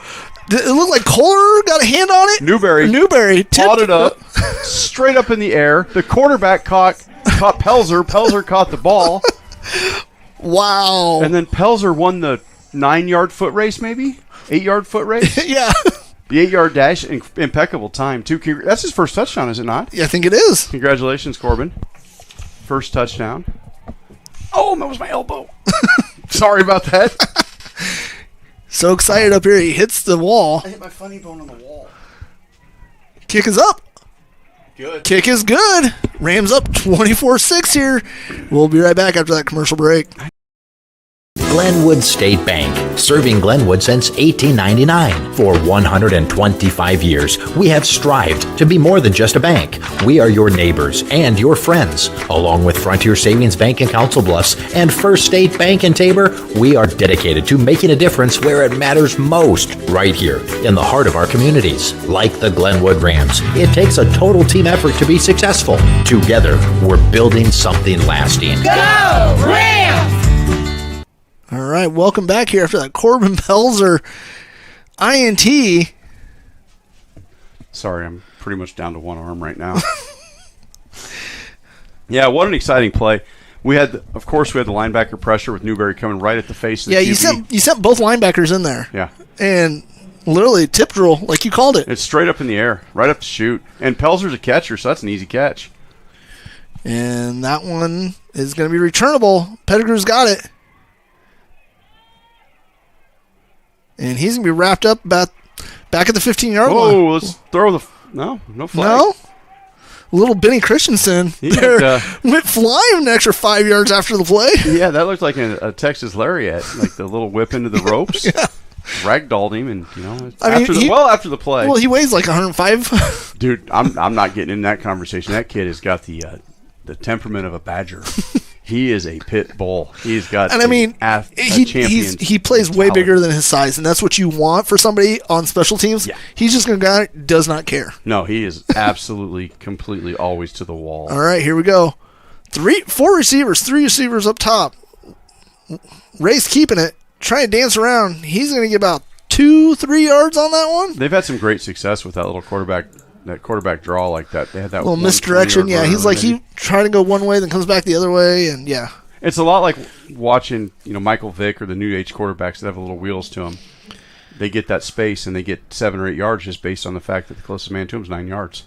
It looked like Kohler got a hand on it. Newberry tipped pawed it up, straight up in the air. The quarterback caught Pelzer. Pelzer caught the ball. Wow. And then Pelzer won the 9-yard foot race, maybe? 8-yard foot race? Yeah. The 8-yard dash, impeccable time, too. That's his first touchdown, is it not? Yeah, I think it is. Congratulations, Corbin. First touchdown. Oh, that was my elbow. Sorry about that. So excited up here, he hits the wall. I hit my funny bone on the wall. Kick is up. Good. Kick is good. Rams up 24-6 here. We'll be right back after that commercial break. Glenwood State Bank, serving Glenwood since 1899. For 125 years, we have strived to be more than just a bank. We are your neighbors and your friends. Along with Frontier Savings Bank in Council Bluffs and First State Bank in Tabor, we are dedicated to making a difference where it matters most, right here in the heart of our communities. Like the Glenwood Rams, it takes a total team effort to be successful. Together, we're building something lasting. Go Rams! All right, welcome back here after that Corbin Pelzer INT. Sorry, I'm pretty much down to one arm right now. Yeah, what an exciting play. Of course, we had the linebacker pressure with Newberry coming right at the face of the QB. you sent both linebackers in there. Yeah. And literally tip drill, like you called it. It's straight up in the air, right up to shoot. And Pelzer's a catcher, so that's an easy catch. And that one is going to be returnable. Pettigrew's got it. And he's going to be wrapped up back at the 15-yard line. Oh, let's throw the... No flag. No? Little Benny Christensen went flying an extra 5 yards after the play. Yeah, that looked like a Texas lariat, like the little whip into the ropes. Yeah. Ragdolled him, and after the play. Well, he weighs like 105. Dude, I'm not getting in that conversation. That kid has got the temperament of a badger. He is a pit bull. He's got he plays way bigger than his size, and that's what you want for somebody on special teams. Yeah. He's just going to go does not care. No, he is absolutely, completely always to the wall. All right, here we go. 4 receivers, 3 receivers up top. Ray's keeping it, trying to dance around. He's going to get about 2-3 yards on that one. They've had some great success with that little quarterback draw like that. They had that little misdirection. Yeah, he's like he trying to go one way, then comes back the other way, and yeah. It's a lot like watching Michael Vick or the new age quarterbacks that have a little wheels to them. They get that space and they get 7 or 8 yards just based on the fact that the closest man to him is 9 yards.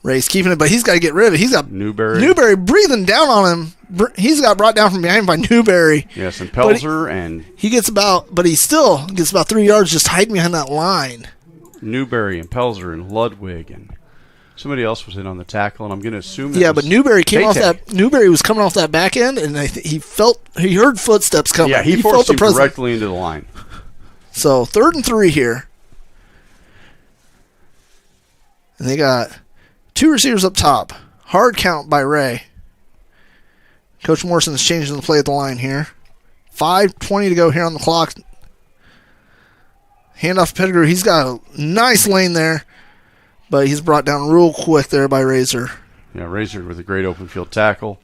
Ray's keeping it, but he's got to get rid of it. He's got Newberry breathing down on him. He's got brought down from behind by Newberry. Yes, and Pelzer and he still gets about 3 yards just hiding behind that line. Newberry and Pelzer and Ludwig and somebody else was in on the tackle, and I'm going to assume but Newberry came off that. Newberry was coming off that back end, and he heard footsteps coming. Yeah, he forced him directly into the line. So 3rd and 3 here, and they got 2 receivers up top. Hard count by Ray. Coach Morrison is changing the play at the line here. 5:20 to go here on the clock. Hand off to Pettigrew. He's got a nice lane there, but he's brought down real quick there by Razor. Yeah, Razor with a great open field tackle.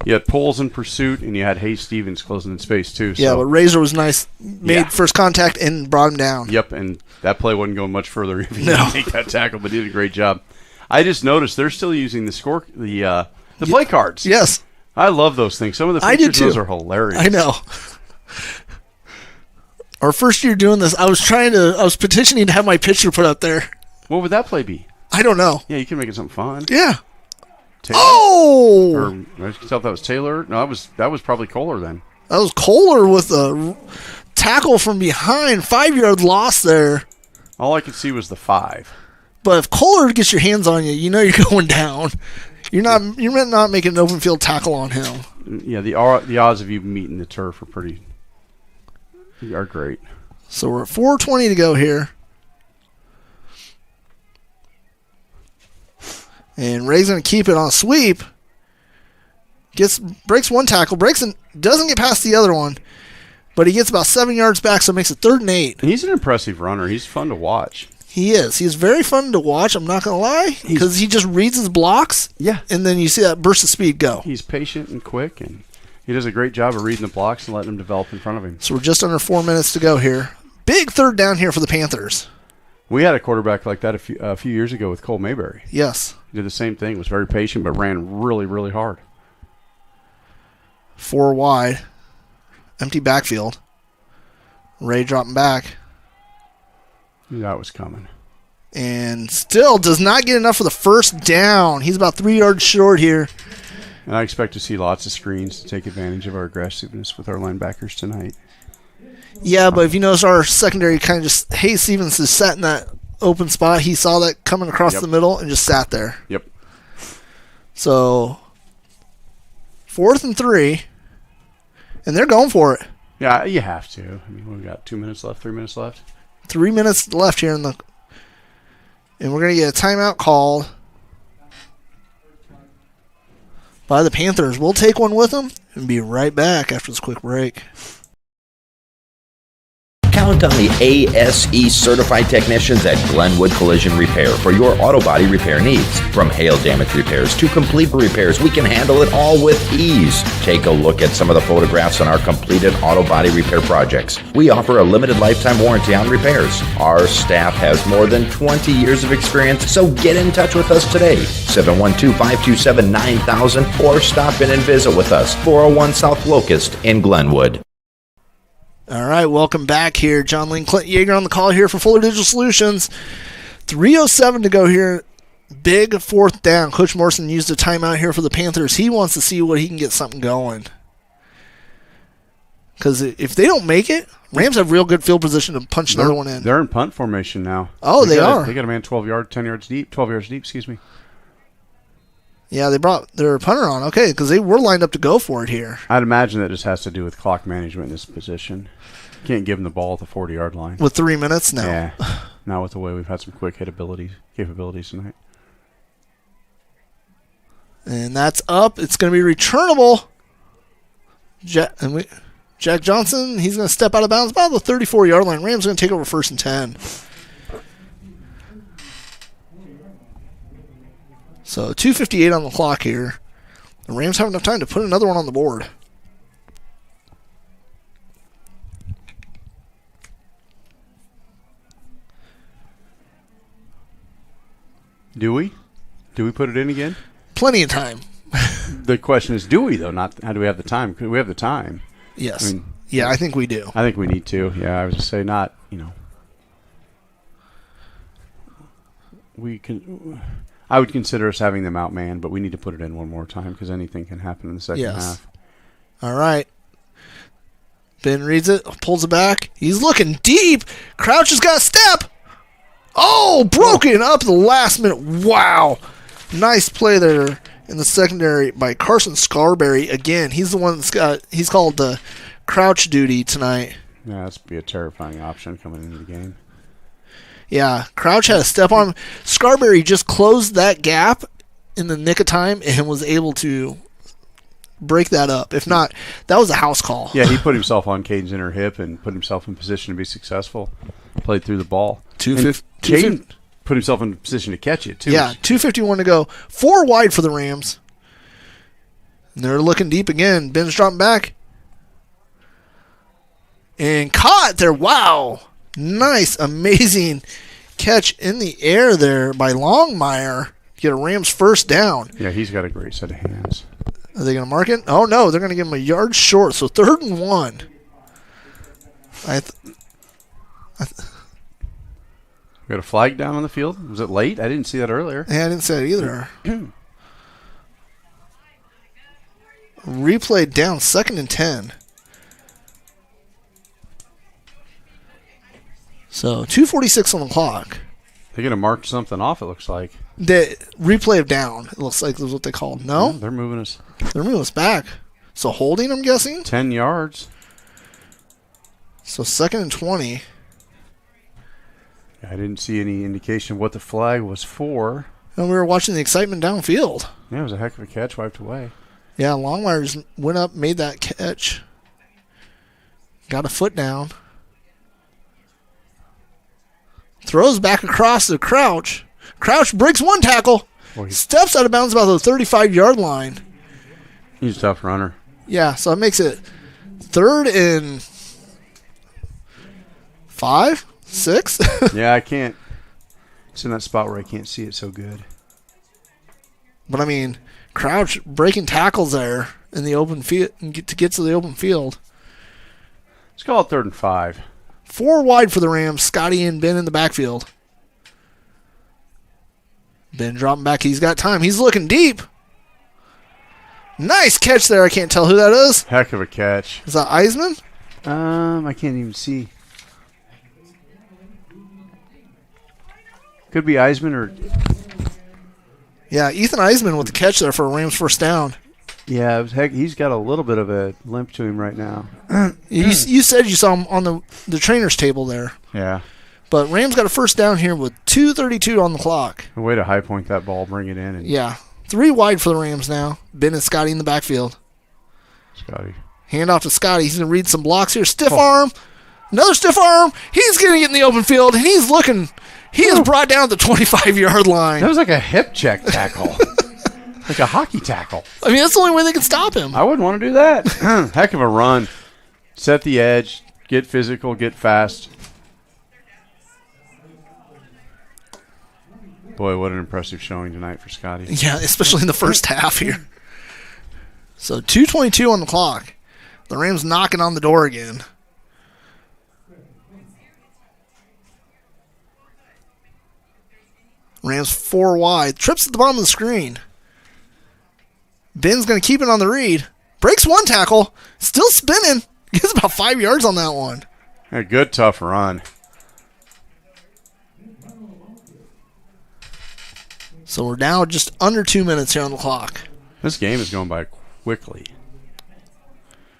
You had Poles in pursuit, and you had Hayes Stevens closing in space, too. Yeah, but Razor was nice. Made first contact and brought him down. Yep, and that play wasn't going much further if he didn't make that tackle, but he did a great job. I just noticed they're still using the play cards. Yes. I love those things. Some of the features of those are hilarious. I know. Our first year doing this, I was petitioning to have my picture put up there. What would that play be? I don't know. Yeah, you can make it something fun. Yeah. Taylor? Oh! Or I can tell if that was Taylor. No, that was probably Kohler then. That was Kohler with a tackle from behind, 5-yard loss there. All I could see was the 5. But if Kohler gets your hands on you, you know you're going down. You're not making an open field tackle on him. Yeah, the odds of you meeting the turf are great. So we're at 4:20 to go here. And Ray's going to keep it on a sweep. Breaks one tackle, doesn't get past the other one, but he gets about 7 yards back, so it makes it 3rd and 8. And he's an impressive runner. He's fun to watch. He is. He's very fun to watch, I'm not going to lie, because he just reads his blocks, and then you see that burst of speed go. He's patient and quick, and he does a great job of reading the blocks and letting them develop in front of him. So we're just under 4 minutes to go here. Big 3rd down here for the Panthers. We had a quarterback like that a few years ago with Cole Mayberry. Yes. He did the same thing. Was very patient, but ran really, really hard. 4 wide. Empty backfield. Ray dropping back. Knew that was coming. And still does not get enough for the first down. He's about 3 yards short here. And I expect to see lots of screens to take advantage of our aggressiveness with our linebackers tonight. Yeah, but if you notice, our secondary kind of just, Hayes Stevens is sat in that open spot. He saw that coming across the middle and just sat there. Yep. So, 4th and 3, and they're going for it. Yeah, you have to. I mean, we've got 2 minutes left, 3 minutes left. 3 minutes left here and we're going to get a timeout called by the Panthers. We'll take one with them and be right back after this quick break. Count on the ASE certified technicians at Glenwood Collision Repair for your auto body repair needs. From hail damage repairs to complete repairs, we can handle it all with ease. Take a look at some of the photographs on our completed auto body repair projects. We offer a limited lifetime warranty on repairs. Our staff has more than 20 years of experience, so get in touch with us today. 712-527-9000 or stop in and visit with us. 401 South Locust in Glenwood. All right, welcome back here. John Lane, Clint Yeager on the call here for Fuller Digital Solutions. 3:07 to go here. Big 4th down. Coach Morrison used a timeout here for the Panthers. He wants to see what he can get something going. Because if they don't make it, Rams have real good field position to punch another one in. They're in punt formation now. Oh, they are. They got a man 12 yards deep, excuse me. Yeah, they brought their punter on. Okay, because they were lined up to go for it here. I'd imagine that just has to do with clock management in this position. Can't give them the ball at the 40-yard line. With 3 minutes? No. Yeah. Not with the way we've had some quick capabilities tonight. And that's up. It's going to be returnable. Jack Johnson, he's going to step out of bounds about the 34-yard line. Rams going to take over 1st and 10. So 2:58 on the clock here. The Rams have enough time to put another one on the board. Do we? Do we put it in again? Plenty of time. The question is, do we, though? Not how do we have the time? Because we have the time. Yes. I think we do. I think we need to. Yeah, I was just say not, we can. I would consider us having them outmanned, but we need to put it in one more time because anything can happen in the second half. All right. Ben reads it, pulls it back. He's looking deep. Crouch has got a step. Oh, broken up the last minute. Wow. Nice play there in the secondary by Carson Scarberry. Again, he's the one he's called the crouch duty tonight. Yeah, that's be a terrifying option coming into the game. Yeah, Crouch had a step on him. Scarberry just closed that gap in the nick of time and was able to break that up. If not, that was a house call. Yeah, he put himself on Caden's inner hip and put himself in position to be successful. Played through the ball. Caden put himself in position to catch it, too. Yeah, 2:51 to go. 4 wide for the Rams. And they're looking deep again. Ben's dropping back. And caught there. Wow. Nice, amazing catch in the air there by Longmire to get a Rams first down. Yeah, he's got a great set of hands. Are they going to mark it? Oh, no, they're going to give him a yard short, so 3rd and 1. We got a flag down on the field. Was it late? I didn't see that earlier. Yeah, I didn't see it either. Replay down, 2nd and 10. So 2:46 on the clock. They're going to mark something off, it looks like. The replay of down, it looks like is what they called. No? Yeah, they're moving us. They're moving us back. So holding, I'm guessing? 10 yards. So 2nd and 20. I didn't see any indication of what the flag was for. And we were watching the excitement downfield. Yeah, it was a heck of a catch, wiped away. Yeah, Longmire just went up, made that catch. Got a foot down. Throws back across to Crouch. Crouch breaks one tackle. Steps out of bounds about the 35-yard line. He's a tough runner. Yeah, so it makes it 3rd and 5, 6. Yeah, I can't. It's in that spot where I can't see it so good. But I mean, Crouch breaking tackles there in the open field to get to the open field. Let's call it 3rd and 5. 4 wide for the Rams. Scotty and Ben in the backfield. Ben dropping back. He's got time. He's looking deep. Nice catch there. I can't tell who that is. Heck of a catch. Is that Eisman? I can't even see. Could be Eisman or... Yeah, Ethan Eisman with the catch there for a Rams first down. Yeah, he's got a little bit of a limp to him right now. You said you saw him on the trainer's table there. Yeah. But Rams got a first down here with 2:32 on the clock. A way to high point that ball, bring it in. And yeah. 3 wide for the Rams now. Ben and Scotty in the backfield. Scotty. Hand off to Scotty. He's going to read some blocks here. Stiff arm. Another stiff arm. He's going to get in the open field, and he's looking. He is brought down at the 25-yard line. That was like a hip check tackle. Like a hockey tackle. I mean, that's the only way they can stop him. I wouldn't want to do that. Heck of a run. Set the edge. Get physical. Get fast. Boy, what an impressive showing tonight for Scotty. Yeah, especially in the first half here. So 2:22 on the clock. The Rams knocking on the door again. Rams 4 wide. Trips at the bottom of the screen. Ben's going to keep it on the read. Breaks 1 tackle. Still spinning. Gets about 5 yards on that one. A good, tough run. So we're now just under 2 minutes here on the clock. This game is going by quickly.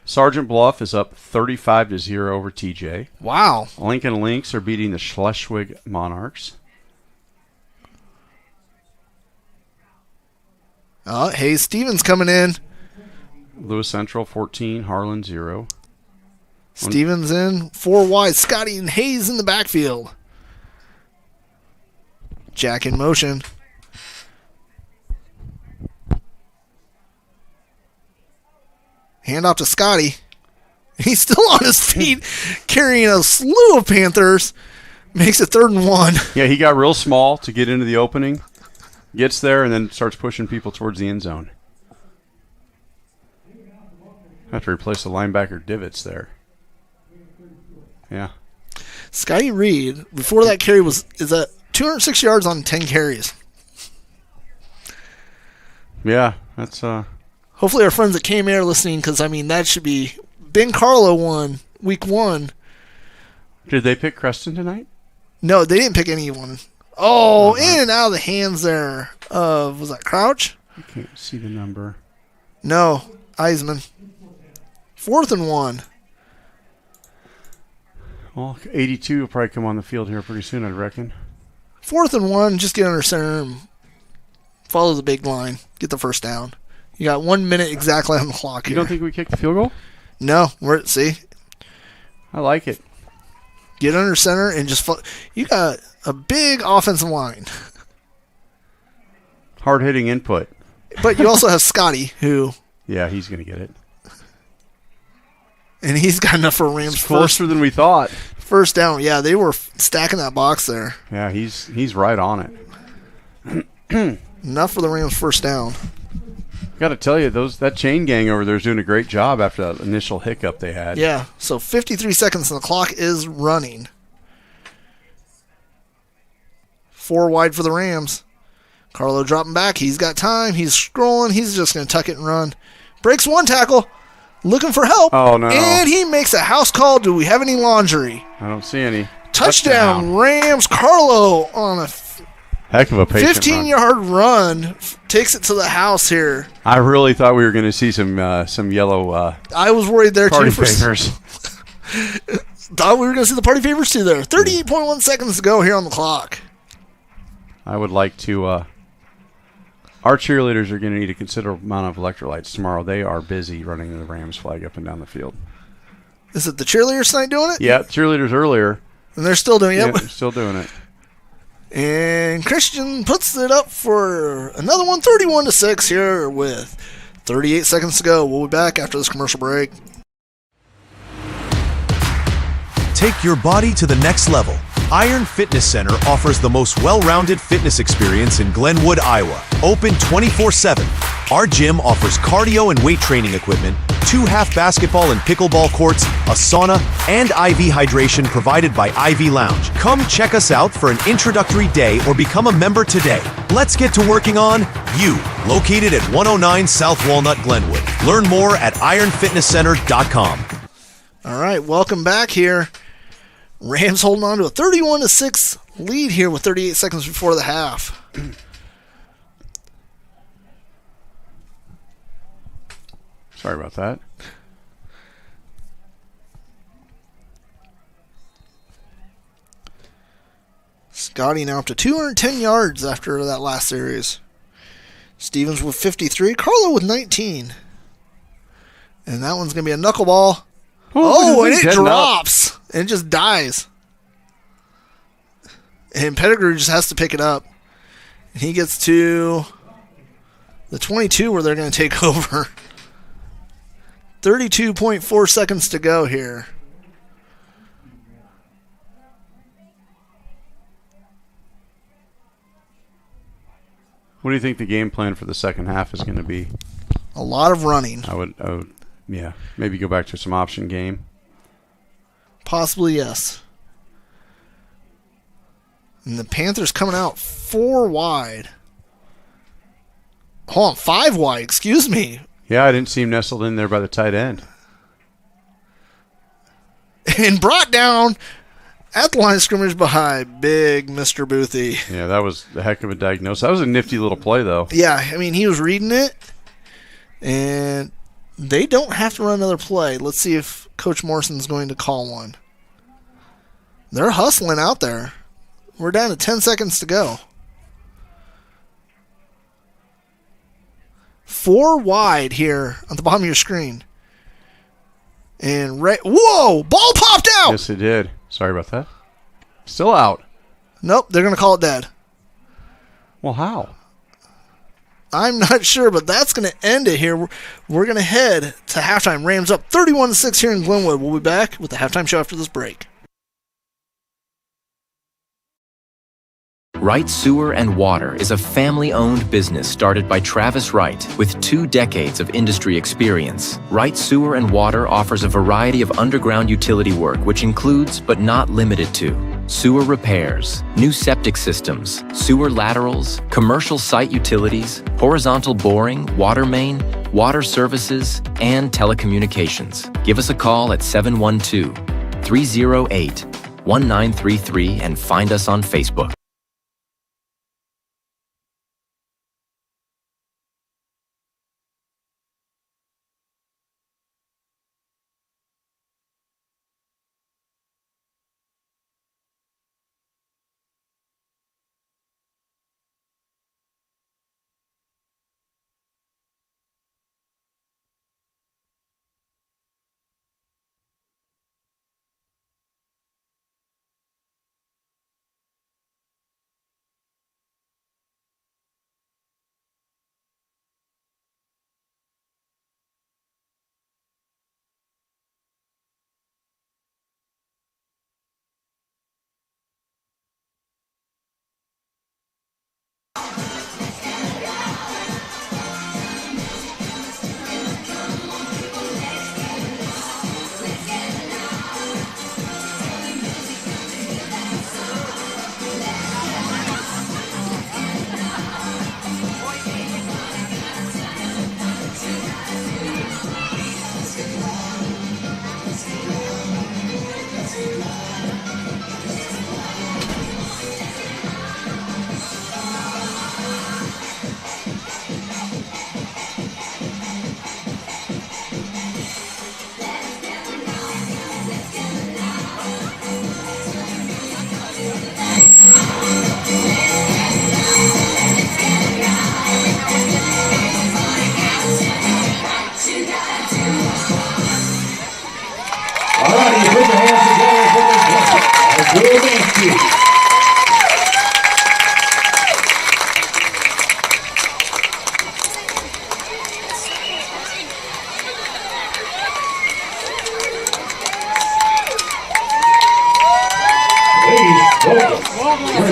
Sergeant Bluff is up 35-0 over TJ. Wow. Lincoln Lynx are beating the Schleswig Monarchs. Hayes Stevens coming in. Lewis Central 14, Harlan 0. Stevens in, 4 wide. Scotty and Hayes in the backfield. Jack in motion. Hand off to Scotty. He's still on his feet, carrying a slew of Panthers. Makes it 3rd and 1. Yeah, he got real small to get into the opening. Gets there and then starts pushing people towards the end zone. Have to replace the linebacker divots there. Yeah. Scotty Reed, before that carry is at 206 yards on 10 carries. Yeah, that's hopefully our friends at KMA are listening, because I mean that should be Ben Carlo won week 1. Did they pick Creston tonight? No, they didn't pick anyone. Oh, in and out of the hands there of, was that Crouch? I can't see the number. No, Eisman. 4th and 1. Well, 82 will probably come on the field here pretty soon, I reckon. 4th and 1, just get under center and follow the big line. Get the first down. You got 1 minute exactly on the clock here. You don't think we kicked the field goal? No, see? I like it. Get under center and just you got a big offensive line. Hard-hitting input. But you also have Scotty, who... Yeah, he's going to get it. And he's got enough for Rams. It's closer than we thought. First down. Yeah, they were stacking that box there. Yeah, he's right on it. Enough for the Rams first down. Got to tell you, that chain gang over there is doing a great job after that initial hiccup they had. Yeah, so 53 seconds and the clock is running. 4 wide for the Rams. Carlo dropping back. He's got time. He's scrolling. He's just going to tuck it and run. Breaks 1 tackle. Looking for help. Oh, no. And he makes a house call. Do we have any laundry? I don't see any. Touchdown, Rams. Carlo on a heck of a patient 15-yard run. Takes it to the house here. I really thought we were going to see some yellow I was worried there, party too. favors. Thought we were going to see the party favors, too, there. 38.1 seconds to go here on the clock. I would like to... our cheerleaders are going to need a considerable amount of electrolytes tomorrow. They are busy running the Rams flag up and down the field. Is it the cheerleaders tonight doing it? Yeah, cheerleaders earlier. And they're still doing it? Yeah, they're still doing it. And Christian puts it up for another one, 31-6 here with 38 seconds to go. We'll be back after this commercial break. Take your body to the next level. Iron Fitness Center offers the most well-rounded fitness experience in Glenwood, Iowa. Open 24/7. Our gym offers cardio and weight training equipment, 2 half basketball and pickleball courts, a sauna, and IV hydration provided by IV Lounge. Come check us out for an introductory day or become a member today. Let's get to working on you. Located at 109 South Walnut, Glenwood. Learn more at ironfitnesscenter.com. All right, welcome back here. Rams holding on to a 31-6 lead here with 38 seconds before the half. Sorry about that. Scotty now up to 210 yards after that last series. Stevens with 53. Carlo with 19. And that one's going to be a knuckleball. Oh, and it drops. And it just dies. And Pettigrew just has to pick it up. And he gets to the 22 where they're going to take over. 32.4 seconds to go here. What do you think the game plan for the second half is going to be? A lot of running. I would, yeah, maybe go back to some option game. Possibly, yes. And the Panthers coming out 4 wide. Hold on, 5 wide, excuse me. Yeah, I didn't see him nestled in there by the tight end. And brought down at the line of scrimmage behind big Mr. Boothie. Yeah, that was a heck of a diagnosis. That was a nifty little play, though. Yeah, I mean, he was reading it. And they don't have to run another play. Let's see if Coach Morrison's going to call one. They're hustling out there. We're down to 10 seconds to go. 4 wide here on the bottom of your screen. And whoa! Ball popped out! Yes, it did. Sorry about that. Still out. Nope, they're going to call it dead. Well, how? I'm not sure, but that's going to end it here. We're going to head to halftime. Rams up 31-6 here in Glenwood. We'll be back with the halftime show after this break. Wright Sewer and Water is a family-owned business started by Travis Wright with 2 decades of industry experience. Wright Sewer and Water offers a variety of underground utility work which includes, but not limited to, sewer repairs, new septic systems, sewer laterals, commercial site utilities, horizontal boring, water main, water services, and telecommunications. Give us a call at 712-308-1933 and find us on Facebook.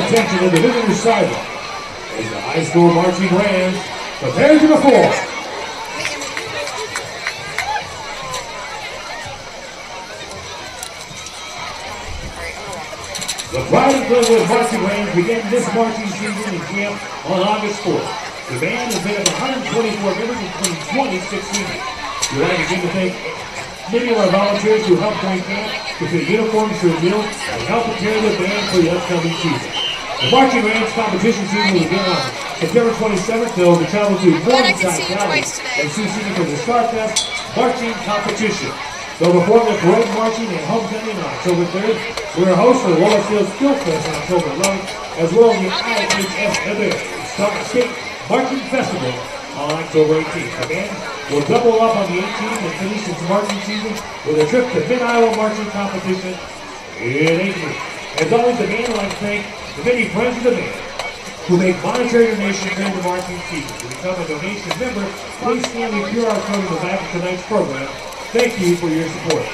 attention of the visitor sideline as the high school marching bands prepare to perform. The Pride of Glenwood marching band began this marching season in camp on August 4th. The band is made of 124 members, including 26 seniors. We'd like again to thank many of our volunteers who helped during camp to fit uniforms to a meal and help prepare the band for the upcoming season. The marching band's competition season will begin on September 27th. They'll travel to Morningside County and Sioux City for the Starfest marching competition. They'll perform the parade marching and homecoming on October 3rd. We're a host for the Wallace Field Skill Fest on October 11th, as well as the IHSMA State Marching Festival on October 18th. The band will double up on the 18th and finish its marching season with a trip to Mid-Iowa Marching Competition in April. As always, the band would like to thank the many friends of the band who make monetary donations during the marching season. To become a donation member, please scan the QR code in the back of tonight's program. Thank you for your support.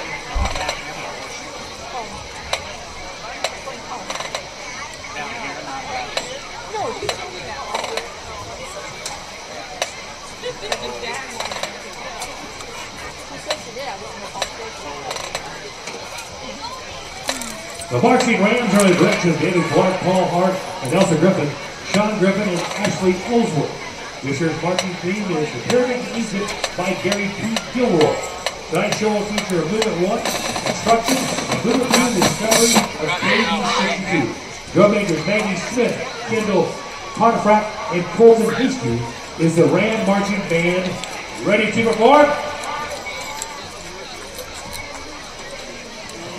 The marching Rams are the direction of David Clark, Paul Hart, and Elsa Griffin, Sean Griffin, and Ashley Ellsworth. This year's marching theme is The Pyramids of Egypt by Gary P. Gilroy. Tonight's show will feature Movement 1, Instruction, and Movement 2, Discovery of KD62. Drum makers Maggie Smith, Kendall Pontefract, and Colton Hasty is the Ram Marching Band ready to perform.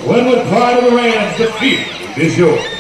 Glenwood Pride of the Rams, the field is yours.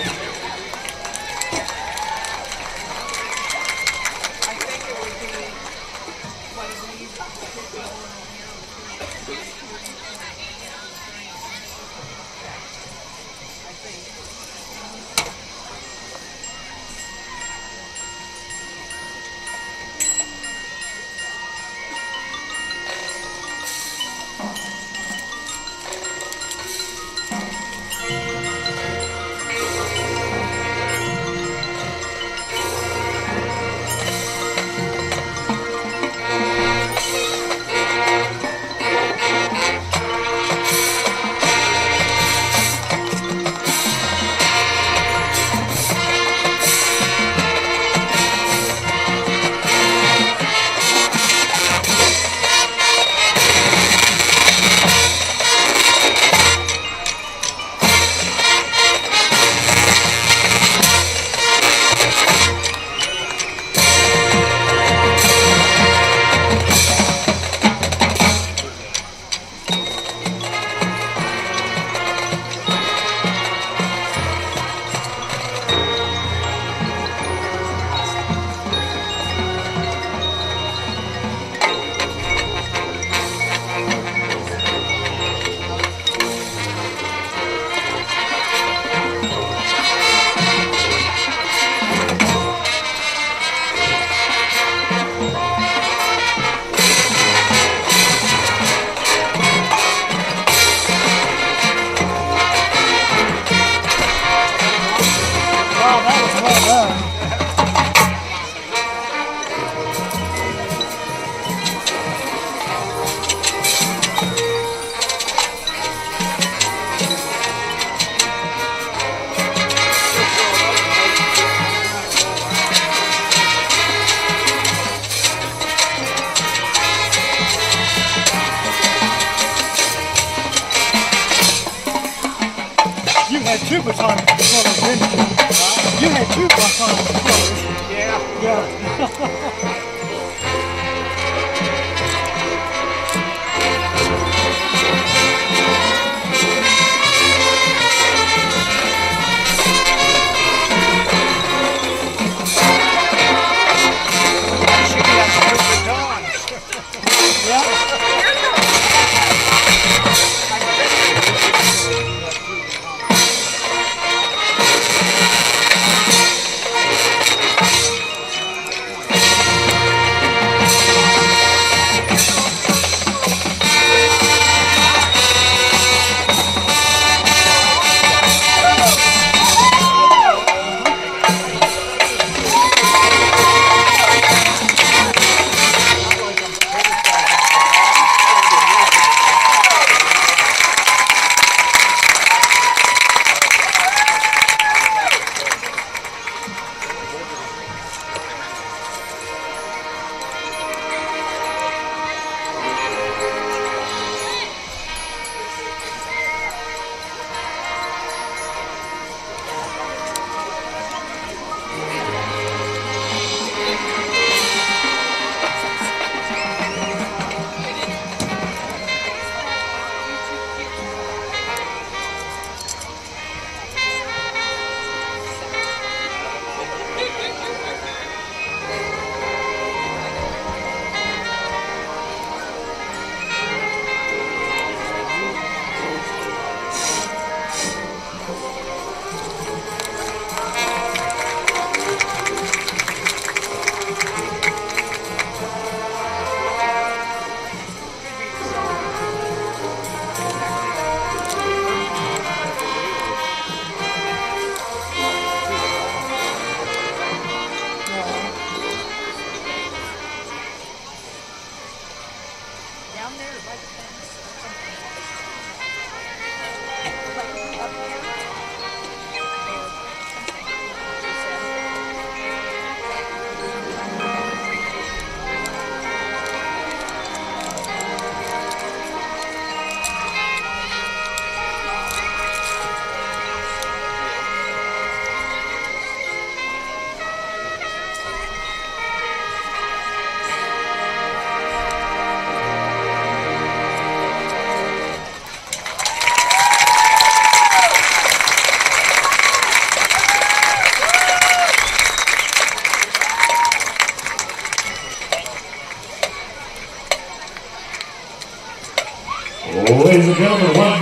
two batons before, didn't you? You had two batons before. Yeah.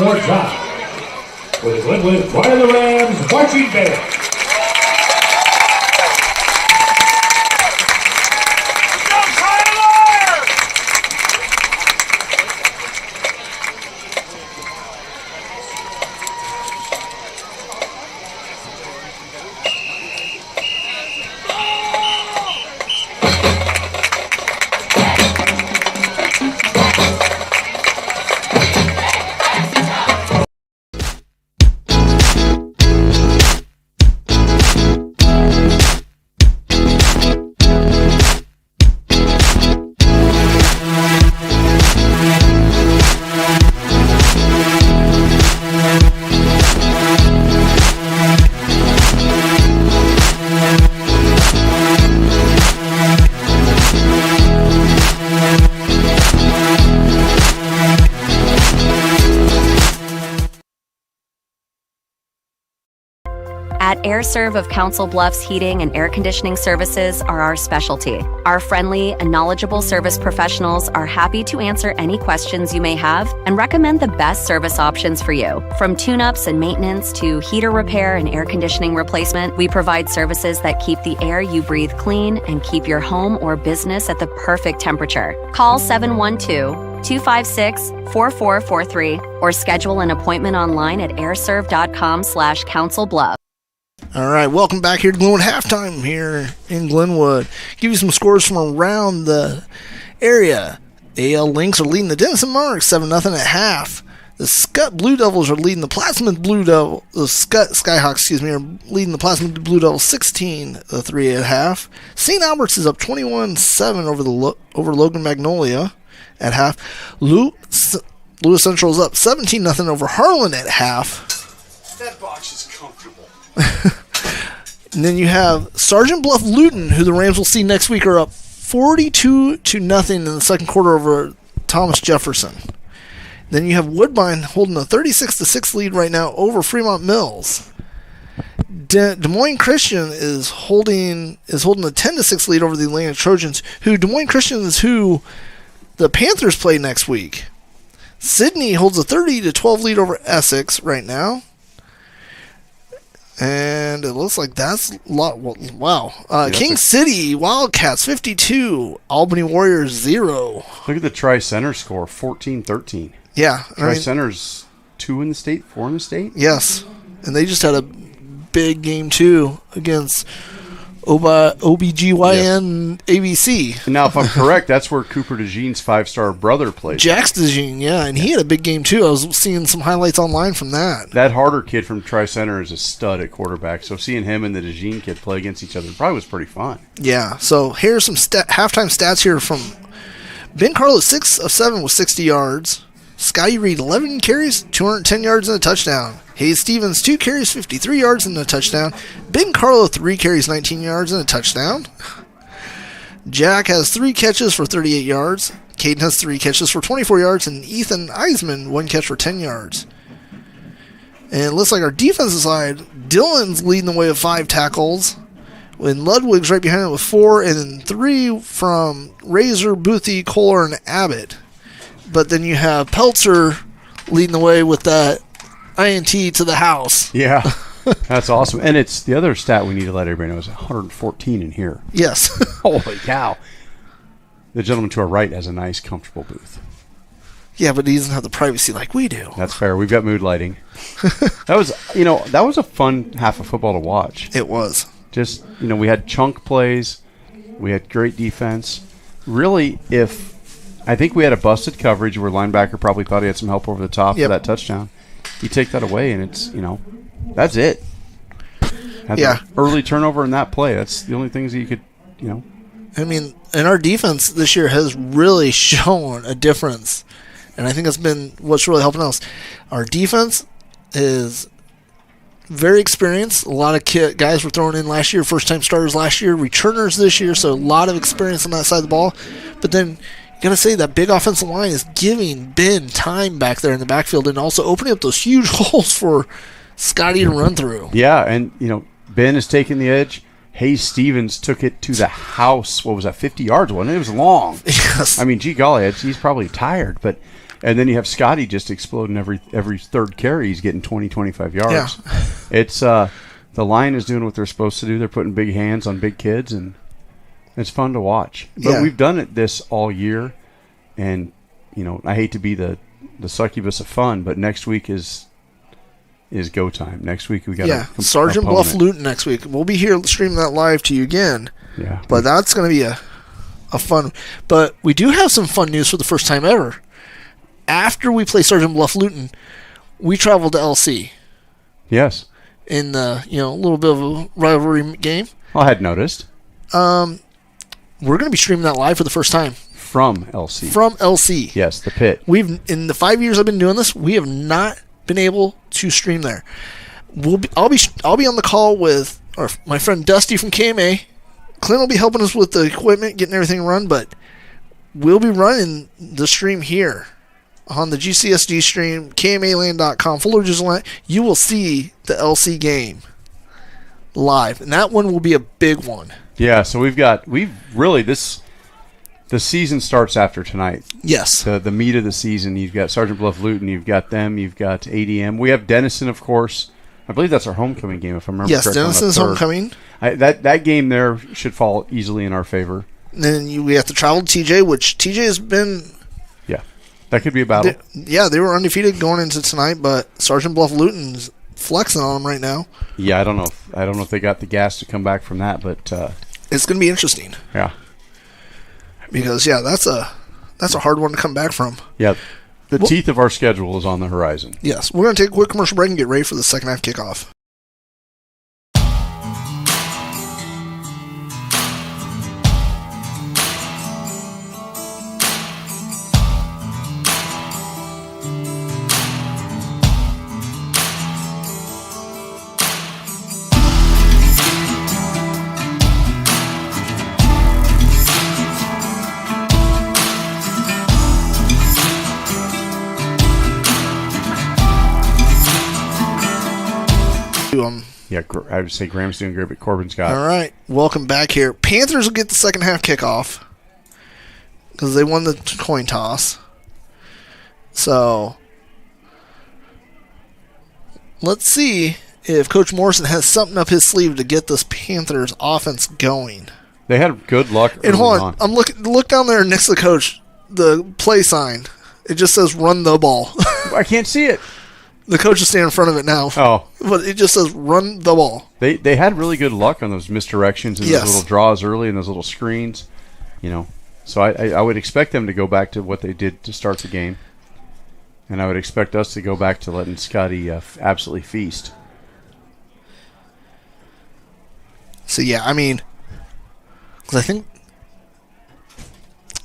more time for the Glenwood Choir of the Rams marching band. At AirServe of Council Bluffs Heating and Air Conditioning Services are our specialty. Our friendly and knowledgeable service professionals are happy to answer any questions you may have and recommend the best service options for you. From tune-ups and maintenance to heater repair and air conditioning replacement, we provide services that keep the air you breathe clean and keep your home or business at the perfect temperature. Call 712-256-4443 or schedule an appointment online at airserve.com/councilbluff. All right, welcome back here to Glenwood Halftime here in Glenwood. Give you some scores from around the area. AL Lynx are leading the Denison Monarchs 7-0 at half. The Scott Blue Devils are leading the Plattsmouth Blue Devils. The Scott Skyhawks, are leading the Plattsmouth Blue Devils 16-3 at half. St. Albert's is up 21-7 over Logan Magnolia at half. Lewis Central is up 17-0 over Harlan at half. That box is comfortable. And then you have Sergeant Bluff Luton, who the Rams will see next week, are up 42-0 in the second quarter over Thomas Jefferson. Then you have Woodbine holding a 36-6 lead right now over Fremont Mills. Des Moines Christian is holding a 10-6 lead over the Atlanta Trojans, who Des Moines Christian is who the Panthers play next week. Sydney holds a 30-12 lead over Essex right now. And it looks like that's a lot. Wow. King City Wildcats 52, Albany Warriors 0. Look at the Tri-Center score, 14-13. Yeah. Tri-Center's 2 in the state, 4 in the state? Yes. And they just had a big game, too, against OBGYN ABC. And now, if I'm correct, that's where Cooper DeJean's 5-star brother plays. Jax DeJean, yeah. And he had a big game, too. I was seeing some highlights online from that. That Harder kid from Tri-Center is a stud at quarterback. So seeing him and the DeJean kid play against each other probably was pretty fun. Yeah. So here's some halftime stats here from Ben Carlos, 6 of 7 with 60 yards. Scotty Reed, 11 carries, 210 yards and a touchdown. Hayes Stevens, 2 carries, 53 yards and a touchdown. Ben Carlo, 3 carries, 19 yards and a touchdown. Jack has 3 catches for 38 yards. Caden has 3 catches for 24 yards. And Ethan Eisman, 1 catch for 10 yards. And it looks like our defensive side, Dylan's leading the way with 5 tackles. When Ludwig's right behind him with 4. And then 3 from Razor, Boothie, Kohler, and Abbott. But then you have Peltzer leading the way with that INT to the house. Yeah, that's awesome. And it's the other stat we need to let everybody know is 114 in here. Yes. Holy cow. The gentleman to our right has a nice, comfortable booth. Yeah, but he doesn't have the privacy like we do. That's fair. We've got mood lighting. That was a fun half of football to watch. It was. Just, we had chunk plays. We had great defense. Really, I think we had a busted coverage where linebacker probably thought he had some help over the top for that touchdown. You take that away, and it's, that's it. Had the early turnover in that play. That's the only things that you could, I mean, and our defense this year has really shown a difference. And I think that's been what's really helping us. Our defense is very experienced. A lot of guys were thrown in last year, first-time starters last year, returners this year, so a lot of experience on that side of the ball. But then you got to say that big offensive line is giving Ben time back there in the backfield and also opening up those huge holes for Scotty to run through. Yeah, and, Ben is taking the edge. Hayes Stevens took it to the house. What was that, 50 yards, wasn't it? It was long. Yes. I mean, gee golly, he's probably tired, but And then you have Scotty just exploding every third carry. He's getting 20, 25 yards. Yeah. It's the line is doing what they're supposed to do. They're putting big hands on big kids, and it's fun to watch. But we've done this all year, and I hate to be the succubus of fun, but next week is go time. Next week we got Sergeant Bluff Luton next week. We'll be here streaming that live to you again. Yeah, but that's going to be a fun. But we do have some fun news for the first time ever. After we play Sergeant Bluff Luton, we traveled to LC. Yes. In the a little bit of a rivalry game. I had noticed. We're going to be streaming that live for the first time from LC. From LC. Yes, the pit. We've in the 5 years I've been doing this, we have not been able to stream there. I'll be on the call with my friend Dusty from KMA. Clint will be helping us with the equipment, getting everything run, but we'll be running the stream here on the GCSD stream, KMAland.com, Fuller Digital Line. You will see the LC game live, and that one will be a big one. Yeah, so the season starts after tonight. Yes. The meat of the season. You've got Sergeant Bluff Luton. You've got them. You've got ADM. We have Denison, of course. I believe that's our homecoming game, if I remember correctly. Yes, Denison's homecoming. That game there should fall easily in our favor. And then we have to travel to TJ, which TJ has been... Yeah, that could be a battle. They were undefeated going into tonight, but Sergeant Bluff Luton's flexing on them right now. Yeah, I don't know if they got the gas to come back from that, but it's going to be interesting. Yeah, because that's a hard one to come back from. Yeah, the teeth of our schedule is on the horizon. Yes, we're going to take a quick commercial break and get ready for the second half kickoff. Yeah, I would say Graham's doing great, but Corbin's got. All right, welcome back here. Panthers will get the second half kickoff because they won the coin toss. So let's see if Coach Morrison has something up his sleeve to get this Panthers offense going. They had good luck. And hold on, I'm look down there next to the coach. The play sign, it just says "Run the ball." I can't see it. The coach is standing in front of it now. Oh. But it just says, run the ball. They had really good luck on those misdirections and those little draws early and those little screens. So I would expect them to go back to what they did to start the game. And I would expect us to go back to letting Scotty absolutely feast. So, yeah, I mean, because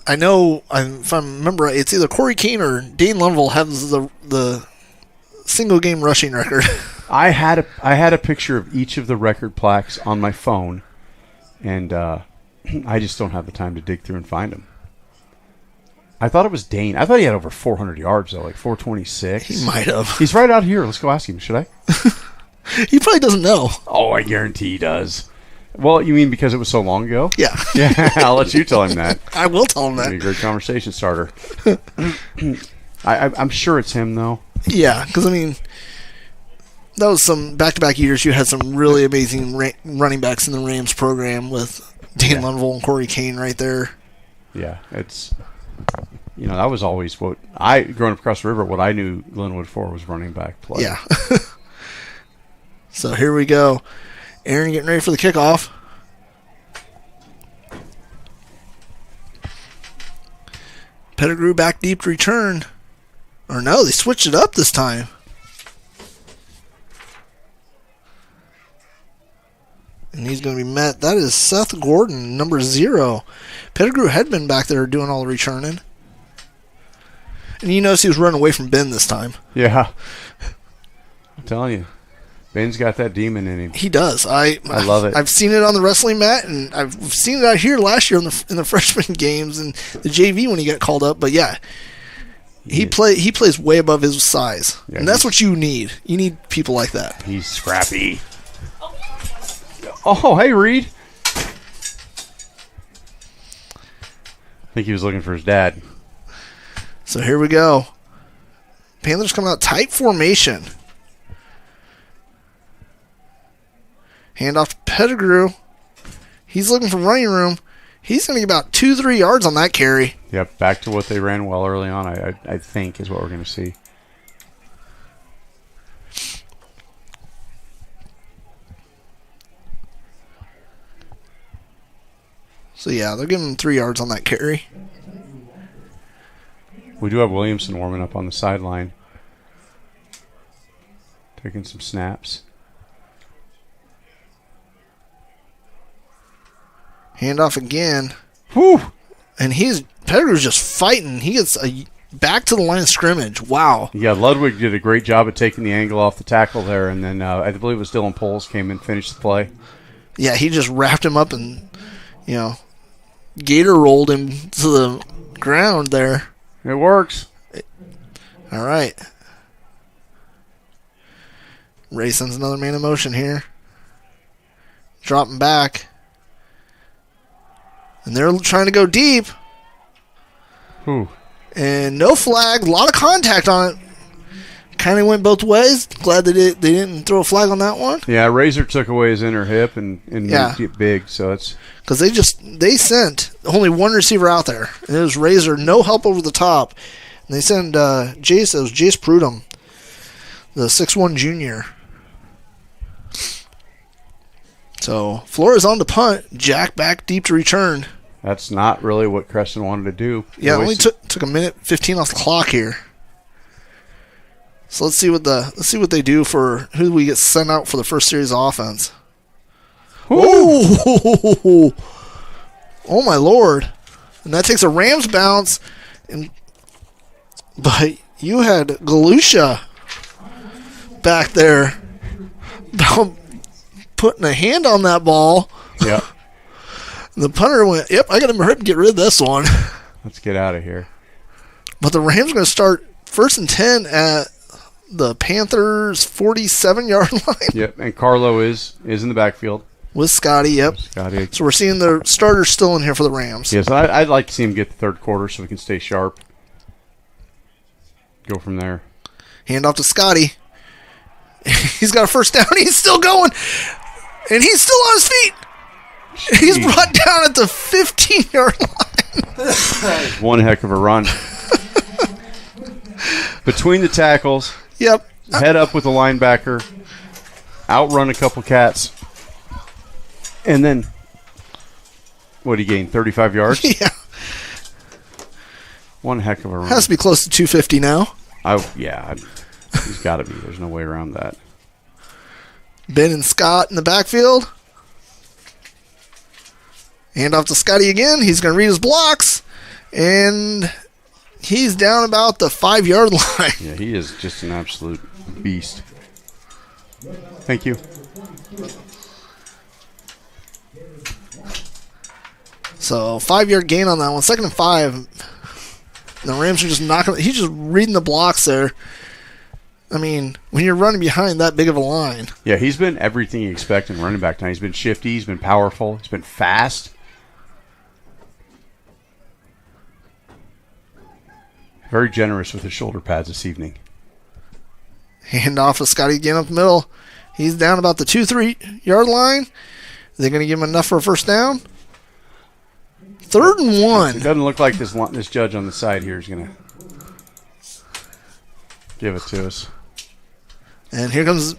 I know, if I remember right, it's either Corey Kane or Dane Lunville has the single game rushing record. I had a picture of each of the record plaques on my phone, and I just don't have the time to dig through and find them. I thought it was Dane. I thought he had over 400 yards though, like 426. He might have. He's right out here. Let's go ask him. Should I? He probably doesn't know. Oh, I guarantee he does. Well, you mean because it was so long ago? Yeah. Yeah, I'll let you tell him that. I will tell him that. Be a great conversation starter. I'm sure it's him though. Yeah, because, I mean, that was some back-to-back years. You had some really amazing running backs in the Rams program with Dan Lunville and Corey Kane right there. Yeah, it's, that was always what growing up across the river, what I knew Glenwood for was running back play. Yeah. So here we go. Aaron getting ready for the kickoff. Pettigrew back deep to return. Or no, they switched it up this time. And he's going to be met. That is Seth Gordon, number 0. Pettigrew had been back there doing all the returning. And you notice he was running away from Ben this time. Yeah. I'm telling you. Ben's got that demon in him. He does. I love it. I've seen it on the wrestling mat, and I've seen it out here last year in the freshman games and the JV when he got called up. But yeah. He plays way above his size, and that's what you need. You need people like that. He's scrappy. Oh, hey, Reed. I think he was looking for his dad. So here we go. Panthers coming out tight formation. Hand off to Pettigrew. He's looking for running room. He's going to get about 2-3 yards on that carry. Yep, back to what they ran well early on, I think, is what we're going to see. So, yeah, they're giving him 3 yards on that carry. We do have Williamson warming up on the sideline. Taking some snaps. Handoff again. Whew. And Pettigrew's just fighting. He gets back to the line of scrimmage. Wow. Yeah, Ludwig did a great job of taking the angle off the tackle there, and then I believe it was Dylan Poles came and finished the play. Yeah, he just wrapped him up and, gator rolled him to the ground there. It works. All right. Ray sends another man in motion here. Dropping back. And they're trying to go deep. Ooh. And no flag. A lot of contact on it. Kind of went both ways. Glad they didn't throw a flag on that one. Yeah, Razor took away his inner hip and made it big. So it's because they sent only one receiver out there. And it was Razor, no help over the top. And they sent Jace Prudhomme, the 6'1 junior. So Flores on the punt. Jack back deep to return. That's not really what Creston wanted to do. Yeah, only took a minute 15 off the clock here. So let's see what they do for who we get sent out for the first series of offense. Oh, oh my Lord! And that takes a Rams bounce, but you had Galusha back there putting a hand on that ball. Yep. The punter went, "Yep, I got to hurry up and get rid of this one." Let's get out of here. But the Rams are going to start 1st and 10 at the Panthers' 47-yard line. Yep, and Carlo is in the backfield. With Scotty, yep. Scotty. So we're seeing the starters still in here for the Rams. Yes, I'd like to see him get the third quarter so we can stay sharp. Go from there. Hand off to Scotty. He's got a first down. He's still going. And he's still on his feet. Jeez. He's brought down at the 15-yard line. One heck of a run. Between the tackles. Yep. Head up with the linebacker. Outrun a couple cats. And then, what did he gain? 35 yards? Yeah. One heck of a run. Has to be close to 250 now. He's got to be. There's no way around that. Ben and Scott in the backfield. Hand off to Scotty again. He's going to read his blocks. And he's down about the 5-yard line. Yeah, he is just an absolute beast. Thank you. So 5-yard gain on that one. 2nd and 5. The Rams are just knocking. He's just reading the blocks there. I mean, when you're running behind that big of a line. Yeah, he's been everything you expect in running back now. He's been shifty. He's been powerful. He's been fast. Very generous with his shoulder pads this evening. Hand off of Scotty again up the middle. He's down about the 2-3 yard line. They're going to give him enough for a first down. 3rd and 1. It doesn't look like this judge on the side here is going to give it to us. And here comes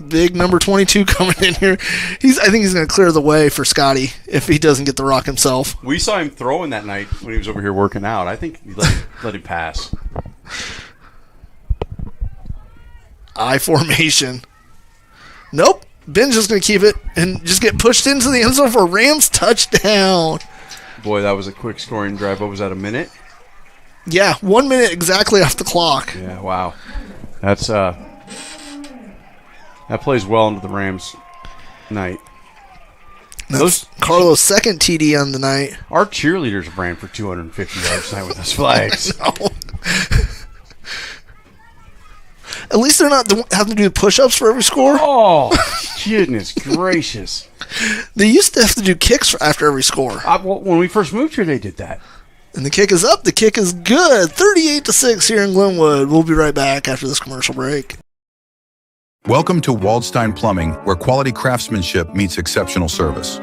big number 22 coming in here. I think he's going to clear the way for Scotty if he doesn't get the rock himself. We saw him throwing that night when he was over here working out. I think he let him pass. I formation. Nope. Ben's just going to keep it and just get pushed into the end zone for a Rams touchdown. Boy, that was a quick scoring drive. What was that, a minute? Yeah, 1 minute exactly off the clock. Yeah, wow. That's that plays well into the Rams' night. That's Carlos' second TD on the night. Our cheerleaders ran for 250 yards tonight with those flags. At least they're not having to do push-ups for every score. Oh, goodness gracious. They used to have to do kicks after every score. Well, when we first moved here, they did that. And the kick is up. The kick is good. 38-6 here in Glenwood. We'll be right back after this commercial break. Welcome to Waldstein Plumbing, where quality craftsmanship meets exceptional service.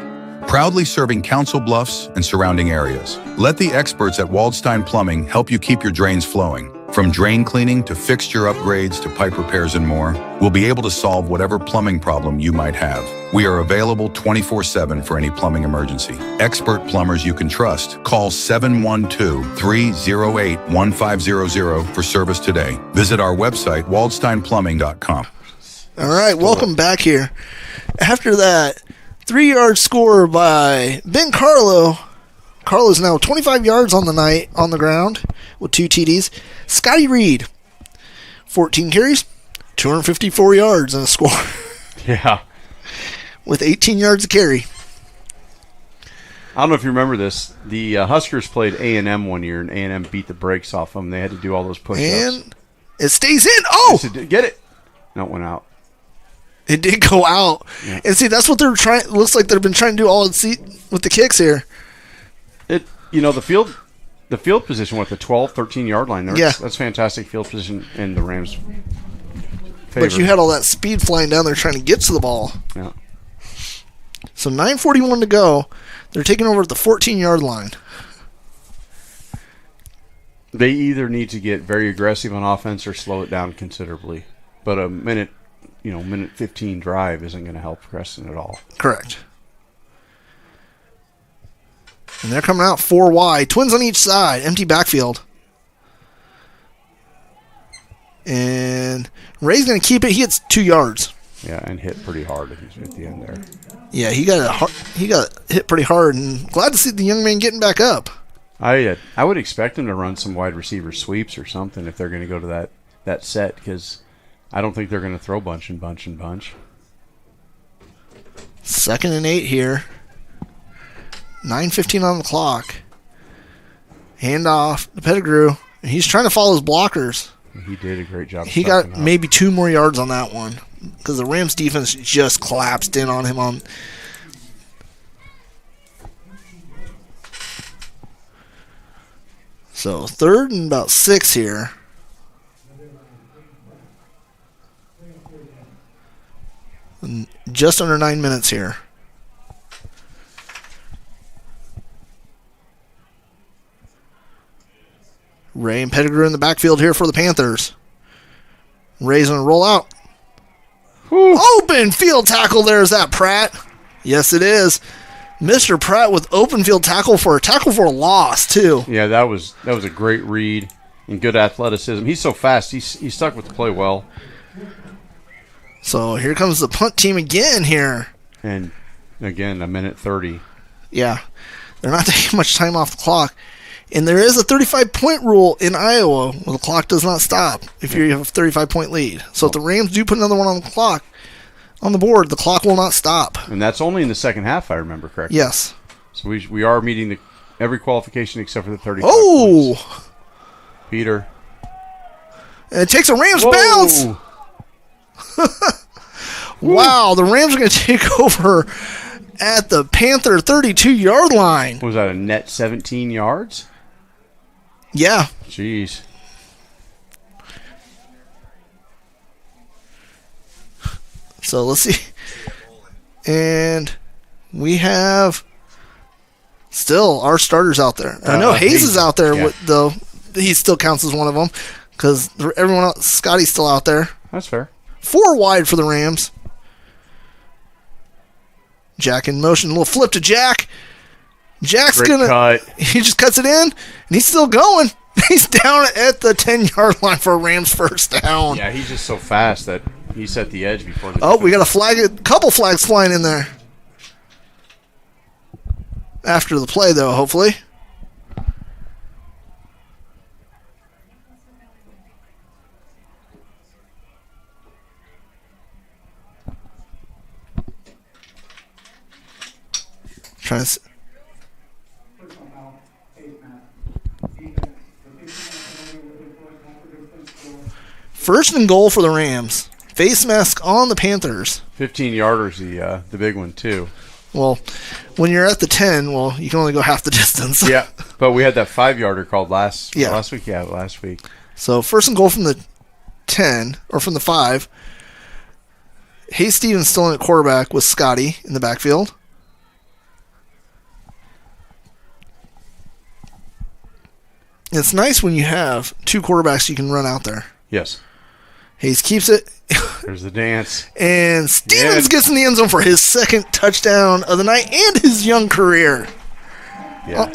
Proudly serving Council Bluffs and surrounding areas. Let the experts at Waldstein Plumbing help you keep your drains flowing. From drain cleaning to fixture upgrades to pipe repairs and more, we'll be able to solve whatever plumbing problem you might have. We are available 24/7 for any plumbing emergency. Expert plumbers you can trust. Call 712-308-1500 for service today. Visit our website, waldsteinplumbing.com. All right, welcome back here. After that 3-yard score by Ben Carlo. Carlo's now 25 yards on the night on the ground with 2 TDs. Scotty Reed, 14 carries, 254 yards and a score. Yeah. With 18 yards to carry. I don't know if you remember this. The Huskers played A&M one year, and A&M beat the brakes off them. They had to do all those push-ups. And it stays in. Oh! Yes, get it. No, it went out. It did go out. Yeah. And see, that's what they're trying. Looks like they've been trying to do all with the kicks here. The field position with the 12, 13-yard line. That's fantastic field position in the Rams' favor. But you had all that speed flying down there trying to get to the ball. Yeah. So 9:41 to go. They're taking over at the 14-yard line. They either need to get very aggressive on offense or slow it down considerably. But a minute 15 drive isn't going to help Creston at all. Correct. And they're coming out 4 wide. Twins on each side. Empty backfield. And Ray's going to keep it. He gets 2 yards. Yeah, and hit pretty hard at the end there. Yeah, he got hit pretty hard. And glad to see the young man getting back up. I would expect him to run some wide receiver sweeps or something if they're going to go to that set, because I don't think they're going to throw bunch and bunch and bunch. 2nd and 8 here. 9:15 on the clock. Hand off to Pettigrew. He's trying to follow his blockers. He did a great job. He got maybe 2 more yards on that one because the Rams defense just collapsed in on him. So 3rd and about 6 here. Just under 9 minutes here. Ray and Pettigrew in the backfield here for the Panthers. Ray's going to roll out. Whew. Open field tackle there. Is that Pratt? Yes, it is. Mr. Pratt with open field tackle for a loss, too. Yeah, that was a great read and good athleticism. He's so fast. He stuck with the play well. So here comes the punt team again here. And again, 1:30. Yeah, they're not taking much time off the clock. And there is a 35-point rule in Iowa where the clock does not stop if you have a 35-point lead. So if the Rams do put another one on the clock, on the board, the clock will not stop. And that's only in the second half, if I remember correctly. Yes. So we are meeting every qualification except for the 35 points. Peter. And it takes a Rams bounce. Wow, the Rams are going to take over at the Panther 32-yard line. Was that a net 17 yards? Yeah. Jeez. So let's see. And we have still our starters out there. I know Hayes is out there, though. He still counts as one of them because everyone else, Scotty's still out there. That's fair. 4 wide for the Rams. Jack in motion. A little flip to Jack. Jack's he just cuts it in, and he's still going. He's down at the 10-yard line for a Rams first down. Yeah, he's just so fast that he set the edge before the we got a couple flags flying in there. After the play, though, hopefully. Trying to. First and goal for the Rams. Face mask on the Panthers. 15-yarder's the big one, too. Well, when you're at the 10, well, you can only go half the distance. Yeah, but we had that 5-yarder called last week. Yeah, last week. So 1st and goal from the 10, or from the 5. Hayes Stevens still in at quarterback with Scotty in the backfield. It's nice when you have 2 quarterbacks you can run out there. Yes. Hayes keeps it. There's the dance. And Stevens gets in the end zone for his 2nd touchdown of the night and his young career. Yeah.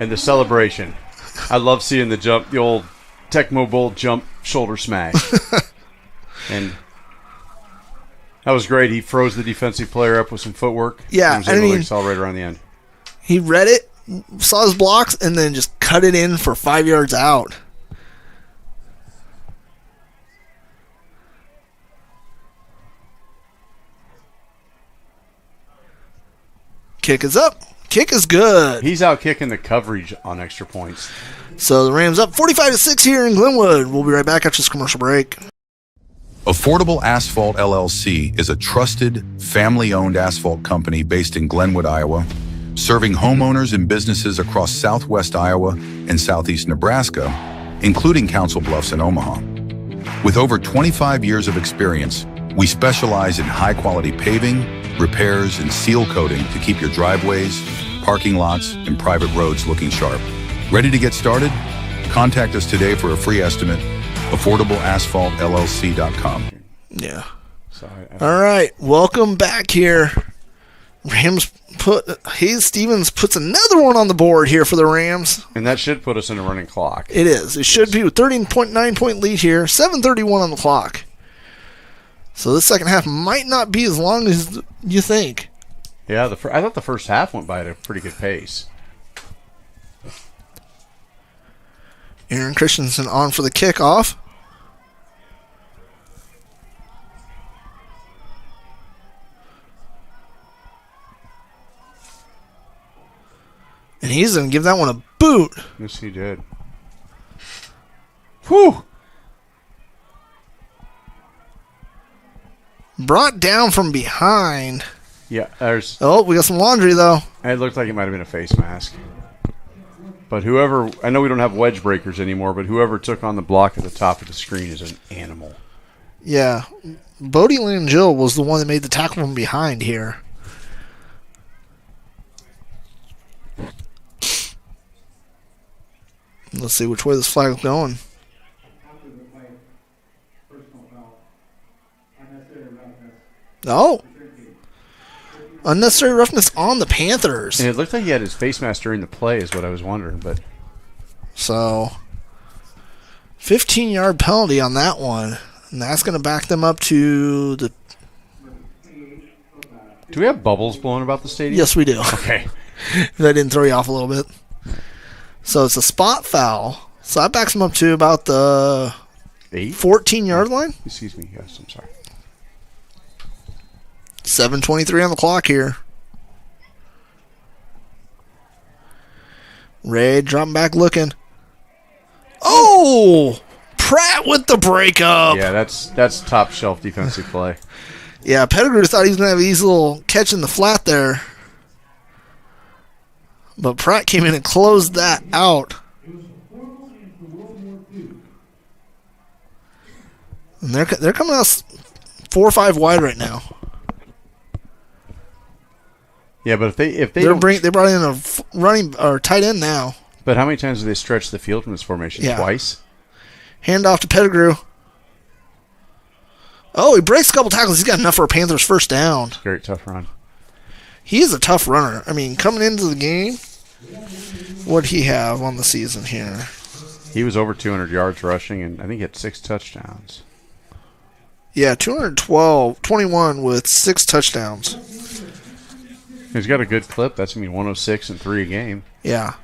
And the celebration. I love seeing the old Tecmo Bowl jump shoulder smash. And that was great. He froze the defensive player up with some footwork. Yeah, was able to accelerate around the end. He read it, saw his blocks, and then just cut it in for 5 yards out. Kick is up. Kick is good. He's out kicking the coverage on extra points. So the Rams up 45-6 here in Glenwood. We'll be right back after this commercial break. Affordable Asphalt LLC is a trusted, family-owned asphalt company based in Glenwood, Iowa, serving homeowners and businesses across southwest Iowa and southeast Nebraska, including Council Bluffs and Omaha. With over 25 years of experience, we specialize in high-quality paving, repairs, and seal coating to keep your driveways, parking lots, and private roads looking sharp. Ready to get started? Contact us today for a free estimate. AffordableAsphaltLLC.com. Yeah. All right. Welcome back here. Rams Hayes Stevens puts another one on the board here for the Rams. And that should put us in a running clock. It is. It should be with 13.9 point lead here. 7:31 on the clock. So this second half might not be as long as you think. Yeah, I thought the first half went by at a pretty good pace. Aaron Christensen on for the kickoff. And he's going to give that one a boot. Yes, he did. Whew! Brought down from behind. Yeah, there's... Oh, we got some laundry, though. It looked like it might have been a face mask. But whoever... I know we don't have wedge breakers anymore, but whoever took on the block at the top of the screen is an animal. Yeah. Bodie Langill was the one that made the tackle from behind here. Let's see which way this flag is going. Oh. Unnecessary roughness on the Panthers. And it looked like he had his face mask during the play is what I was wondering. But so, 15-yard penalty on that one. And that's going to back them up to the... Do we have bubbles blowing about the stadium? Yes, we do. Okay. That didn't throw you off a little bit. So it's a spot foul. So that backs them up to about the 14-yard line. Excuse me. Yes, I'm sorry. 7:23 on the clock here. Ray dropping back looking. Oh! Pratt with the breakup. Yeah, that's top shelf defensive play. Yeah, Pettigrew thought he was going to have an easy little catch in the flat there. But Pratt came in and closed that out. And they're coming out 4 or 5 wide right now. Yeah, but if they brought in a running or tight end now. But how many times do they stretch the field from this formation? Yeah. Twice. Hand off to Pettigrew. Oh, he breaks a couple tackles. He's got enough for a Panthers first down. Very tough run. He is a tough runner. I mean, coming into the game, what'd he have on the season here? He was over 200 yards rushing, and I think he had 6 touchdowns. Yeah, 21 with 6 touchdowns. He's got a good clip. That's 106 and 3 a game. Yeah.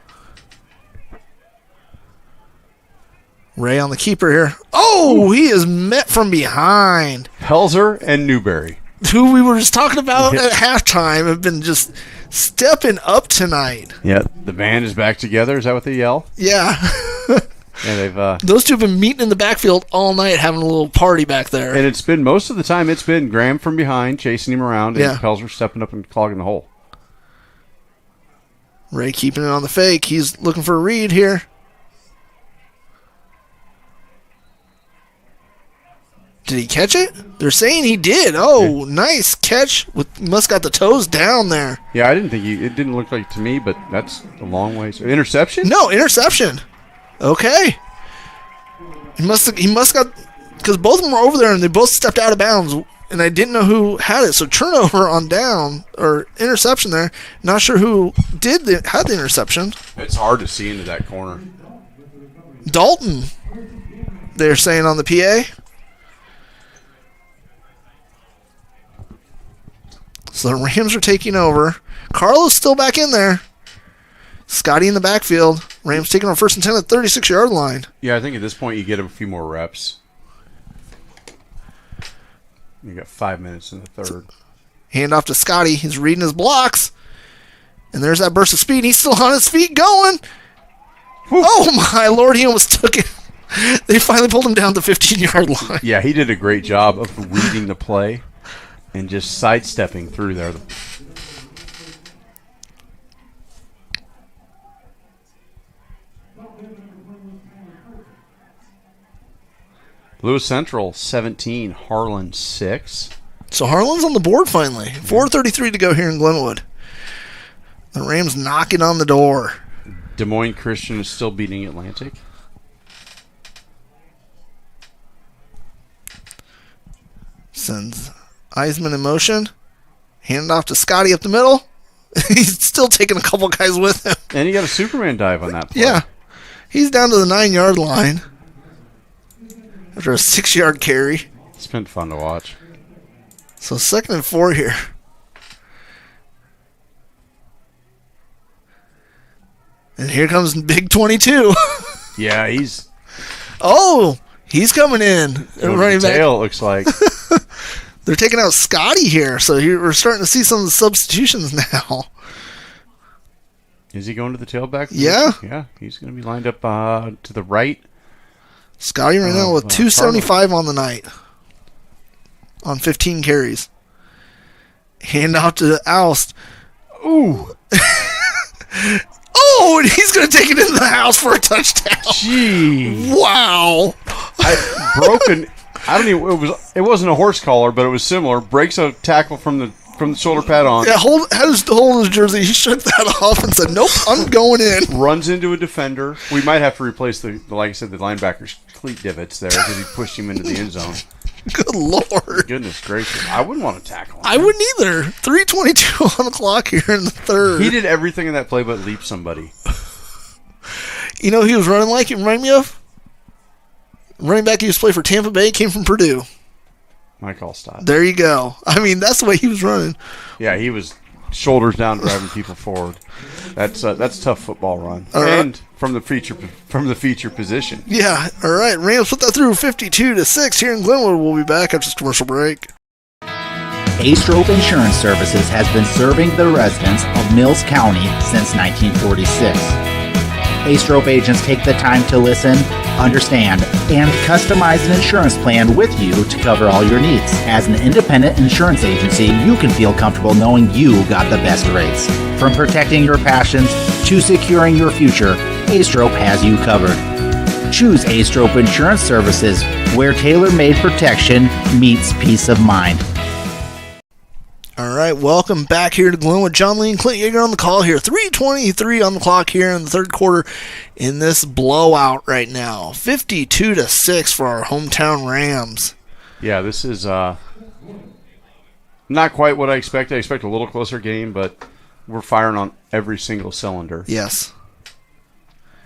Ray on the keeper here. Oh, he is met from behind. Pelzer and Newberry, who we were just talking about at halftime, have been just stepping up tonight. Yeah, the band is back together. Is that what they yell? Yeah. they've those two have been meeting in the backfield all night, having a little party back there. and it's been most of the time. It's been Graham from behind chasing him around, and Yeah. Pelzer stepping up and clogging the hole. Ray keeping it on the fake. He's looking for a read here. Did he catch it? They're saying he did. Oh, nice catch. Must got the toes down there. Yeah, I didn't think it didn't look like to me, but that's a long ways. Interception? No, interception. Okay. He must got, because both of them were over there and they both stepped out of bounds, and I didn't know who had it. So turnover on down, or interception there. Not sure who had the interception. It's hard to see into that corner. Dalton, they're saying on the PA. So the Rams are taking over. Carlos still back in there. Scotty in the backfield. Rams taking on 1st and 10 at the 36-yard line. Yeah, I think at this point you get a few more reps. You got 5 minutes in the third. Hand off to Scotty. He's reading his blocks. And there's that burst of speed. He's still on his feet going. Whew. Oh, my Lord. He almost took it. They finally pulled him down the 15-yard line. Yeah, he did a great job of reading the play and just sidestepping through there. Lewis Central 17, Harlan 6. So Harlan's on the board finally. 4:33 to go here in Glenwood. The Rams knocking on the door. Des Moines Christian is still beating Atlantic. Sends Eisman in motion. Hand off to Scotty up the middle. He's still taking a couple guys with him. And he got a Superman dive on that play. Yeah. He's down to the 9-yard line after a 6-yard carry. It's been fun to watch. So 2nd and 4 here. And here comes Big 22. Yeah, he's... Oh, he's coming in. Running back. Tail, it looks like. They're taking out Scotty here, so we're starting to see some of the substitutions now. Is he going to the tailback? Yeah. Yeah, he's going to be lined up to the right. Scotty right now with 275 on the night. On 15 carries. Hand out to Oust. Ooh. Oh, and he's going to take it into the house for a touchdown. Gee. Wow. It wasn't a horse collar, but it was similar. Breaks a tackle from the shoulder pad on. Yeah, had his jersey. He shook that off and said, "Nope, I'm going in." Runs into a defender. We might have to replace like I said, the linebacker's cleat divots there because he pushed him into the end zone. Good Lord. Goodness gracious. I wouldn't want to tackle him. I wouldn't either. 3:22 on the clock here in the third. He did everything in that play but leap somebody. You know who he was running like? It reminded me of? Running back he used to play for Tampa Bay, came from Purdue. Mike Allstott. There you go. I mean, that's the way he was running. Yeah, he was shoulders down, driving people forward. That's tough football run. Right. And from the feature position. Yeah. All right. Rams put that through 52-6 here in Glenwood. We'll be back after this commercial break. A-Strope Insurance Services has been serving the residents of Mills County since 1946. A-Strope agents take the time to listen, understand, and customize an insurance plan with you to cover all your needs. As an independent insurance agency, you can feel comfortable knowing you got the best rates. From protecting your passions to securing your future, A-Strope has you covered. Choose A-Strope Insurance Services, where tailor-made protection meets peace of mind. All right, welcome back here to Glenwood. John Lee and Clint Yeager on the call here. 3:23 on the clock here in the third quarter in this blowout right now. 52-6 for our hometown Rams. Yeah, this is not quite what I expected. I expect a little closer game, but we're firing on every single cylinder. Yes.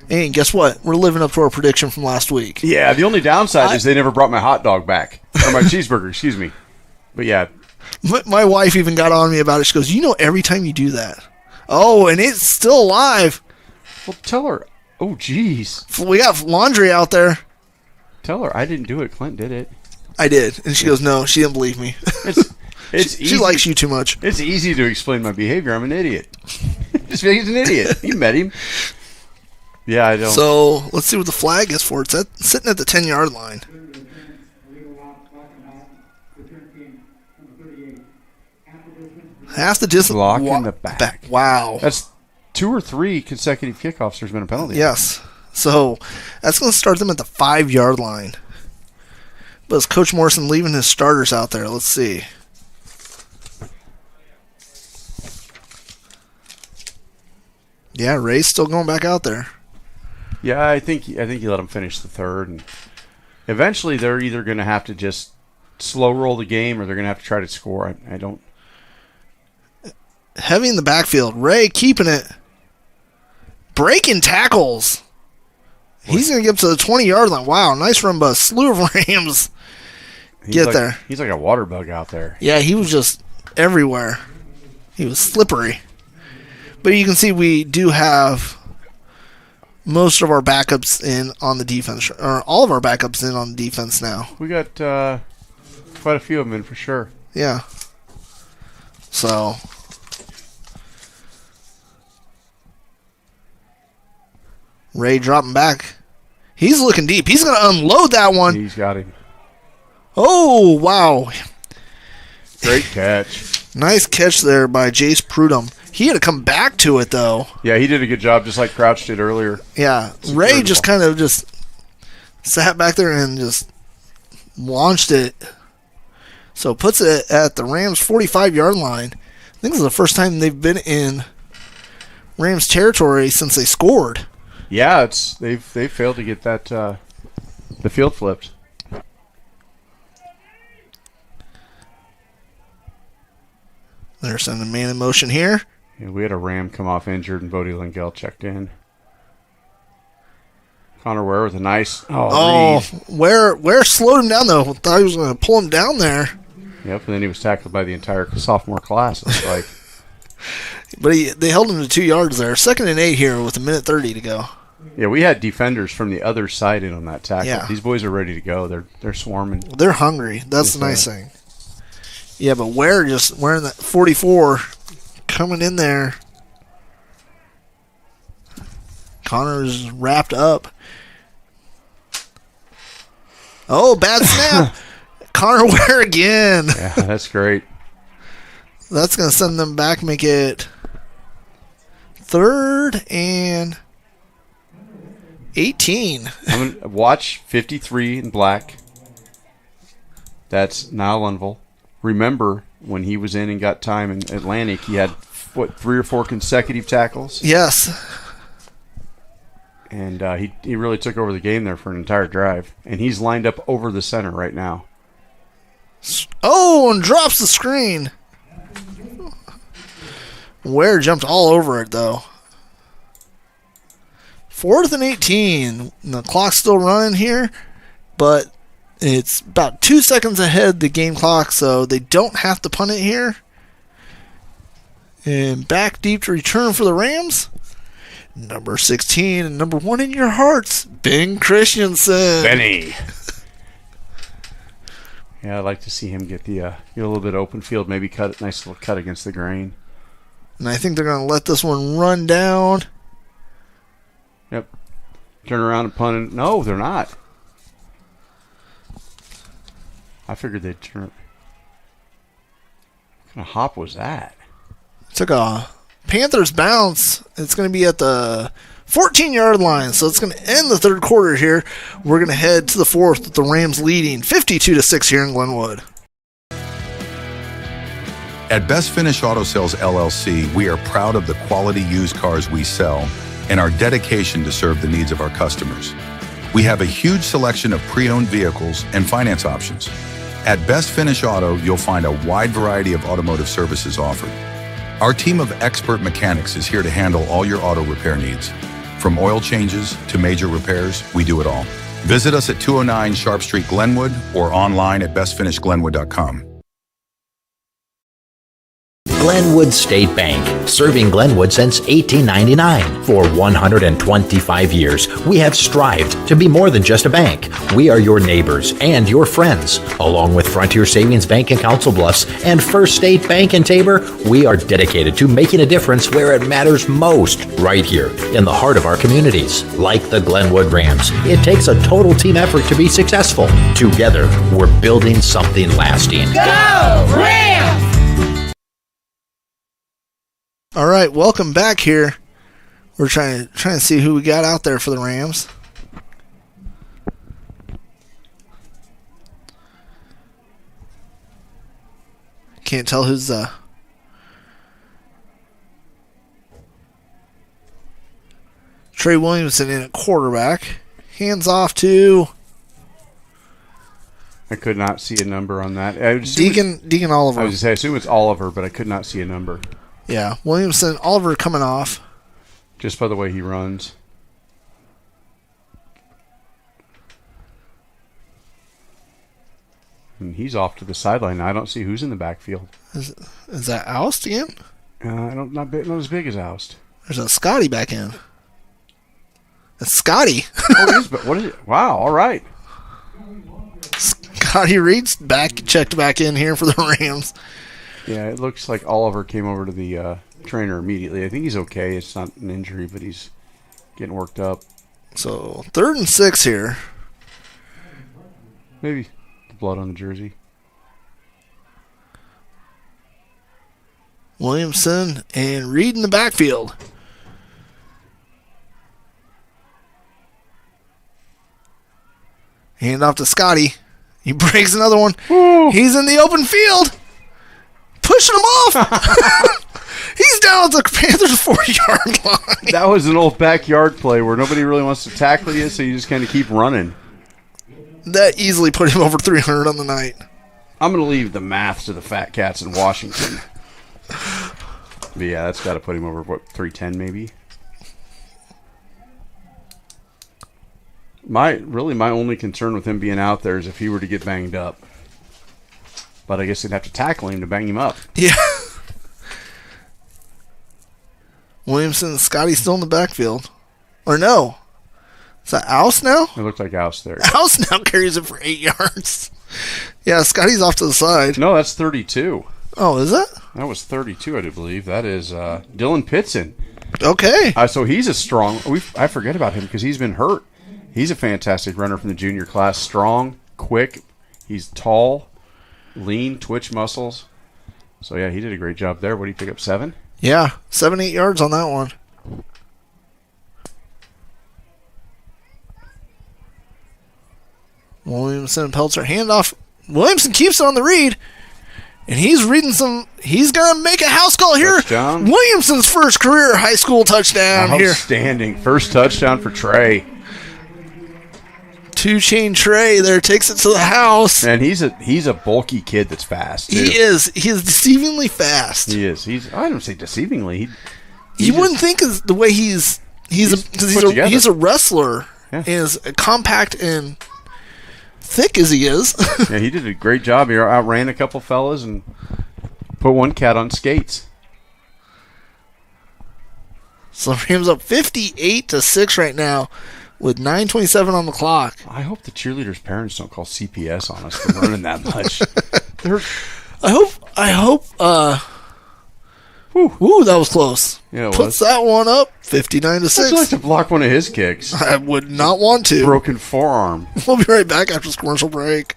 And guess what? We're living up to our prediction from last week. Yeah, the only downside is they never brought my hot dog back. Or my cheeseburger, excuse me. But yeah. My wife even got on me about it. She goes, you know, every time you do that. Oh, and it's still alive. Well, tell her. Oh, jeez. We got laundry out there. Tell her I didn't do it. Clint did it. I did. And she goes, no, she didn't believe me. It's she likes you too much. It's easy to explain my behavior. I'm an idiot. Just because he's an idiot. You met him. Yeah, I don't. So let's see what the flag is for. It's sitting at the 10-yard line. Half the distance. Block in the back. Wow. That's 2 or 3 consecutive kickoffs. There's been a penalty. Yes. So that's going to start them at the 5-yard line. But is Coach Morrison leaving his starters out there? Let's see. Yeah, Ray's still going back out there. Yeah, I think you let them finish the third, and eventually they're either going to have to just slow roll the game or they're going to have to try to score. I don't. Heavy in the backfield. Ray keeping it. Breaking tackles. He's going to get up to the 20-yard line. Wow, nice run by a slew of Rams. Get there. He's like a water bug out there. Yeah, he was just everywhere. He was slippery. But you can see we do have most of our backups in on the defense, or all of our backups in on the defense now. We got quite a few of them in for sure. Yeah. So Ray dropping back. He's looking deep. He's going to unload that one. He's got him. Oh, wow. Great catch. Nice catch there by Jace Prudhomme. He had to come back to it, though. Yeah, he did a good job, just like Crouch did earlier. Yeah. Ray just kind of just sat back there and just launched it. So puts it at the Rams' 45-yard line. I think this is the first time they've been in Rams territory since they scored. Yeah, they've failed to get that the field flipped. They're sending man in motion here. Yeah, we had a Ram come off injured, and Bodie Lingell checked in. Connor Ware with a nice read. Ware slowed him down, though. Thought he was going to pull him down there. Yep, and then he was tackled by the entire sophomore class. It's like, but they held him to 2 yards there. 2nd and 8 here with 1:30 to go. Yeah, we had defenders from the other side in on that tackle. Yeah. These boys are ready to go. They're swarming. They're hungry. That's the nice thing. Yeah, but Ware just wearing that 44, coming in there. Connor's wrapped up. Oh, bad snap. Connor Ware again. Yeah, that's great. That's going to send them back, make it 3rd and 18. I'm going to watch 53 in black. That's Niall Lundville. Remember when he was in and got time in Atlantic, he had, 3 or 4 consecutive tackles? Yes. And he really took over the game there for an entire drive. And he's lined up over the center right now. Oh, and drops the screen. Ware jumped all over it, though. 4th and 18. The clock's still running here, but it's about 2 seconds ahead the game clock, so they don't have to punt it here. And back deep to return for the Rams. Number 16 and number 1 in your hearts, Ben Christensen. Benny. Yeah, I'd like to see him get a little bit open field, maybe nice little cut against the grain. And I think they're going to let this one run down. Yep. Turn around and punt it. No, they're not. I figured they'd turn. What kind of hop was that? Took a Panthers bounce. It's going to be at the 14-yard line, so it's going to end the 3rd quarter here. We're going to head to the 4th with the Rams leading 52-6 here in Glenwood. At Best Finish Auto Sales LLC, we are proud of the quality used cars we sell and our dedication to serve the needs of our customers. We have a huge selection of pre-owned vehicles and finance options. At Best Finish Auto, you'll find a wide variety of automotive services offered. Our team of expert mechanics is here to handle all your auto repair needs. From oil changes to major repairs, we do it all. Visit us at 209 Sharp Street, Glenwood, or online at bestfinishglenwood.com. Glenwood State Bank, serving Glenwood since 1899. For 125 years, we have strived to be more than just a bank. We are your neighbors and your friends. Along with Frontier Savings Bank in Council Bluffs and First State Bank in Tabor, we are dedicated to making a difference where it matters most, right here in the heart of our communities. Like the Glenwood Rams, it takes a total team effort to be successful. Together, we're building something lasting. Go Rams! All right, welcome back here. We're trying to see who we got out there for the Rams. Can't tell who's Trey Williamson in at quarterback. Hands off to I could not see a number on that. Deacon Oliver. I was going to say, I assume it's Oliver, but I could not see a number. Yeah, Williamson, Oliver coming off. Just by the way he runs. And he's off to the sideline now. I don't see who's in the backfield. Is that Oust again? Not as big as Oust. There's a Scotty back in. It's Scotty. What is it? Wow, all right. Scotty Reed's checked back in here for the Rams. Yeah, it looks like Oliver came over to the trainer immediately. I think he's okay. It's not an injury, but he's getting worked up. So 3rd and 6 here. Maybe the blood on the jersey. Williamson and Reed in the backfield. Hand off to Scotty. He breaks another one. Ooh. He's in the open field. Pushing him off. He's down at the Panthers' 4-yard line. That was an old backyard play where nobody really wants to tackle you, so you just kind of keep running. That easily put him over 300 on the night. I'm going to leave the math to the Fat Cats in Washington. But yeah, that's got to put him over, 310 maybe? My only concern with him being out there is if he were to get banged up. But I guess they'd have to tackle him to bang him up. Yeah. Williamson and Scotty still in the backfield. Or no. Is that Oust now? It looked like Oust there. Oust now carries it for 8 yards. Yeah, Scotty's off to the side. No, that's 32. Oh, is it? That was 32, I do believe. That is Dylan Pitson. Okay. So he's a strong... I forget about him because he's been hurt. He's a fantastic runner from the junior class. Strong, quick. He's tall, lean, twitch muscles. So, yeah, he did a great job there. What did he pick up, 7? Yeah, 7-8 yards on that one. Williamson and Peltzer handoff. Williamson keeps it on the read. And he's reading he's going to make a house call here. Touchdown. Williamson's first career high school touchdown here. Outstanding. First touchdown for Trey. Two-chain Trey there takes it to the house. And he's a bulky kid that's fast, too. He is. He is deceivingly fast. He is. I don't say deceivingly. You wouldn't think of the way he's a wrestler. Yeah. As compact and thick as he is. Yeah, he did a great job. He outran a couple fellas and put one cat on skates. So Rams up 58-6 right now with 9:27 on the clock. I hope the cheerleaders' parents don't call CPS on us for running that much. I hope. Ooh, that was close. Yeah, it Puts was. that one up 59-6. I'd like to block one of his kicks. I would not want to. Broken forearm. We'll be right back after this commercial break.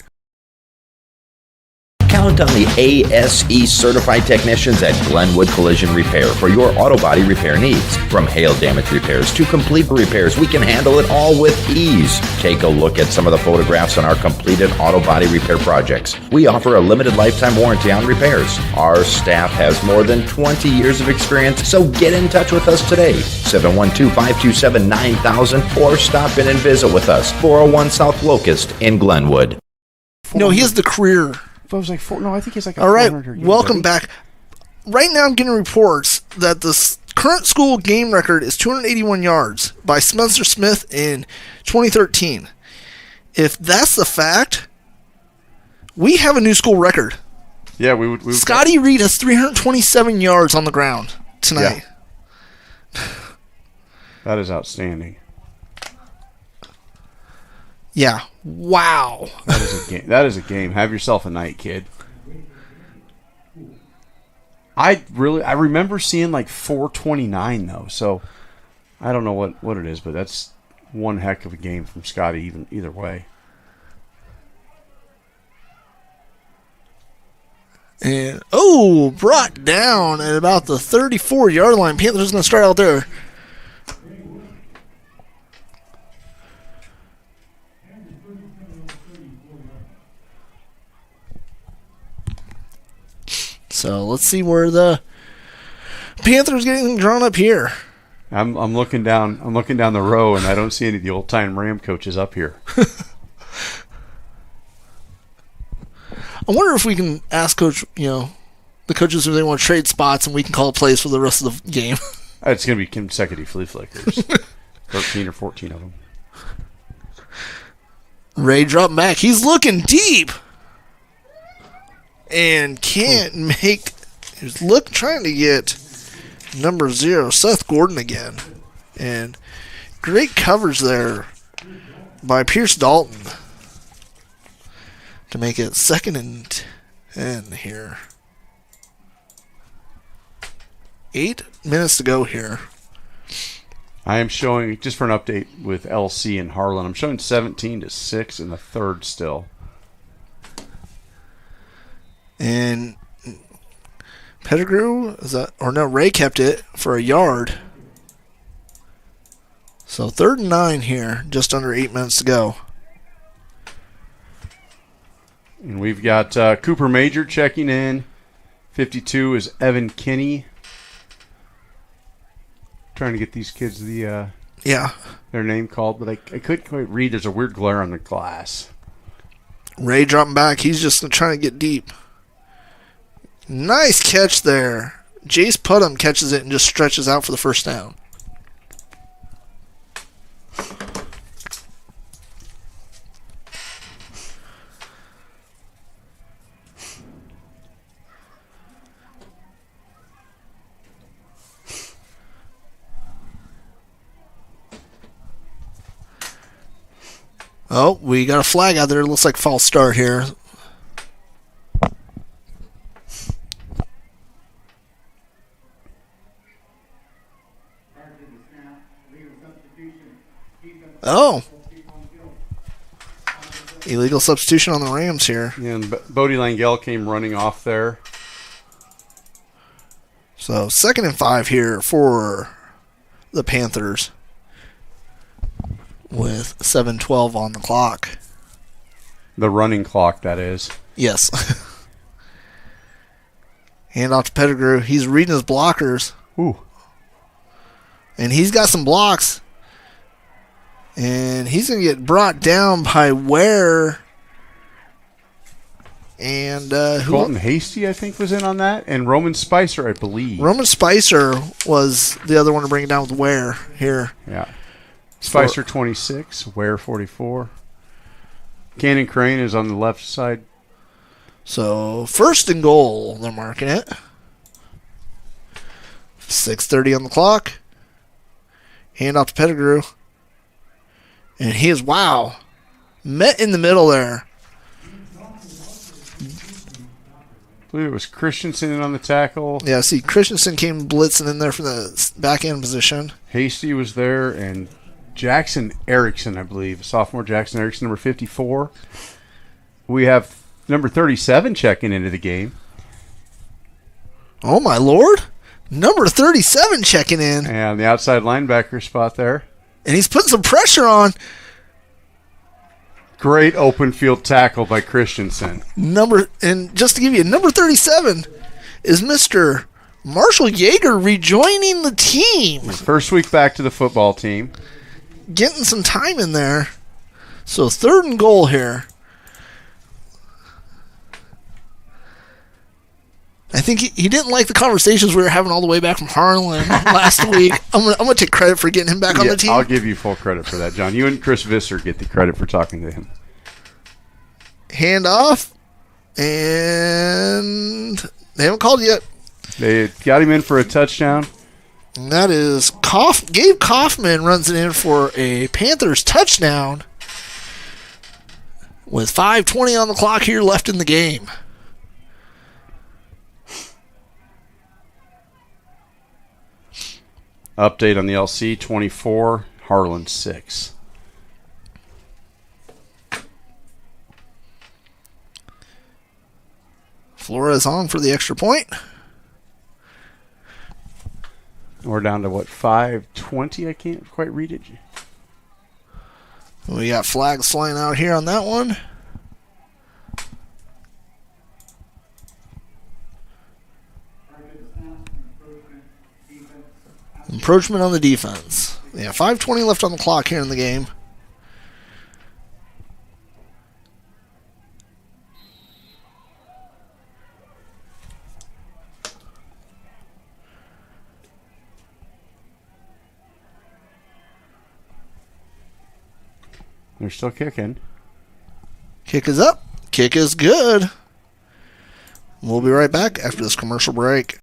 Count on the ASE certified technicians at Glenwood Collision Repair for your auto body repair needs. From hail damage repairs to complete repairs, we can handle it all with ease. Take a look at some of the photographs on our completed auto body repair projects. We offer a limited lifetime warranty on repairs. Our staff has more than 20 years of experience, so get in touch with us today. 712-527-9000 or stop in and visit with us. 401 South Locust in Glenwood. No, he has the career. I was like 4. No, I think he's like a all right, 400 welcome back. Right now I'm getting reports that the current school game record is 281 yards by Spencer Smith in 2013. If that's the fact, we have a new school record. Yeah, we would. Scotty Reed has 327 yards on the ground tonight. Yeah. That is outstanding. Yeah. Wow. That is a game. That is a game. Have yourself a night, kid. I remember seeing like 429 though, so I don't know what it is, but that's one heck of a game from Scotty either way. And brought down at about the 34-yard line. Panthers going to start out there. So let's see where the Panthers getting drawn up here. I'm looking down the row, and I don't see any of the old time Ram coaches up here. I wonder if we can ask Coach, the coaches if they want to trade spots, and we can call plays for the rest of the game. It's going to be consecutive flea flickers, 13 or 14 of them. Ray dropping back. He's looking deep. And can't make. He's trying to get number 0, Seth Gordon again. And great coverage there by Pierce Dalton to make it 2nd and 10 here. 8 minutes to go here. I am showing, just for an update with LC and Harlan, I'm showing 17-6 in the third still. And Pettigrew, Ray kept it for a yard. So 3rd and 9 here, just under 8 minutes to go. And we've got Cooper Major checking in. 52 is Evan Kinney. Trying to get these kids their name called, but I couldn't quite read. There's a weird glare on the glass. Ray dropping back. He's just trying to get deep. Nice catch there. Jace Putnam catches it and just stretches out for the first down. Oh, we got a flag out there. It looks like false start here. Oh. Illegal substitution on the Rams here. Yeah, and Bodie Langell came running off there. So 2nd and 5 here for the Panthers with 7:12 on the clock. The running clock, that is. Yes. Hand off to Pettigrew. He's reading his blockers. Ooh. And he's got some blocks. And he's going to get brought down by Ware. And Colton Hasty, I think, was in on that. And Roman Spicer, I believe. Roman Spicer was the other one to bring it down with Ware here. Yeah. Spicer 26, Ware 44. Cannon Crane is on the left side. So 1st and goal, they're marking it. 6:30 on the clock. Hand off to Pettigrew. And he is, met in the middle there. I believe it was Christensen in on the tackle. Yeah, see, Christensen came blitzing in there from the back end position. Hasty was there, and Jackson Erickson, I believe. Sophomore Jackson Erickson, number 54. We have number 37 checking into the game. Oh, my Lord. Number 37 checking in. And the outside linebacker spot there. And he's putting some pressure on. Great open field tackle by Christensen. And just to give you, number 37 is Mr. Marshall Yeager rejoining the team. First week back to the football team. Getting some time in there. So 3rd and goal here. I think he didn't like the conversations we were having all the way back from Harlan last week. I'm gonna take credit for getting him back on the team. I'll give you full credit for that, John. You and Chris Visser get the credit for talking to him. Hand off. And they haven't called yet. They got him in for a touchdown. And that is Gabe Kaufman runs it in for a Panthers touchdown with 5:20 on the clock here left in the game. Update on the LC, 24, Harlan 6. Flores on for the extra point. We're down to, 5:20? I can't quite read it. We got flags flying out here on that one. Encroachment on the defense. Yeah, 5:20 left on the clock here in the game. They're still kicking. Kick is up. Kick is good. We'll be right back after this commercial break.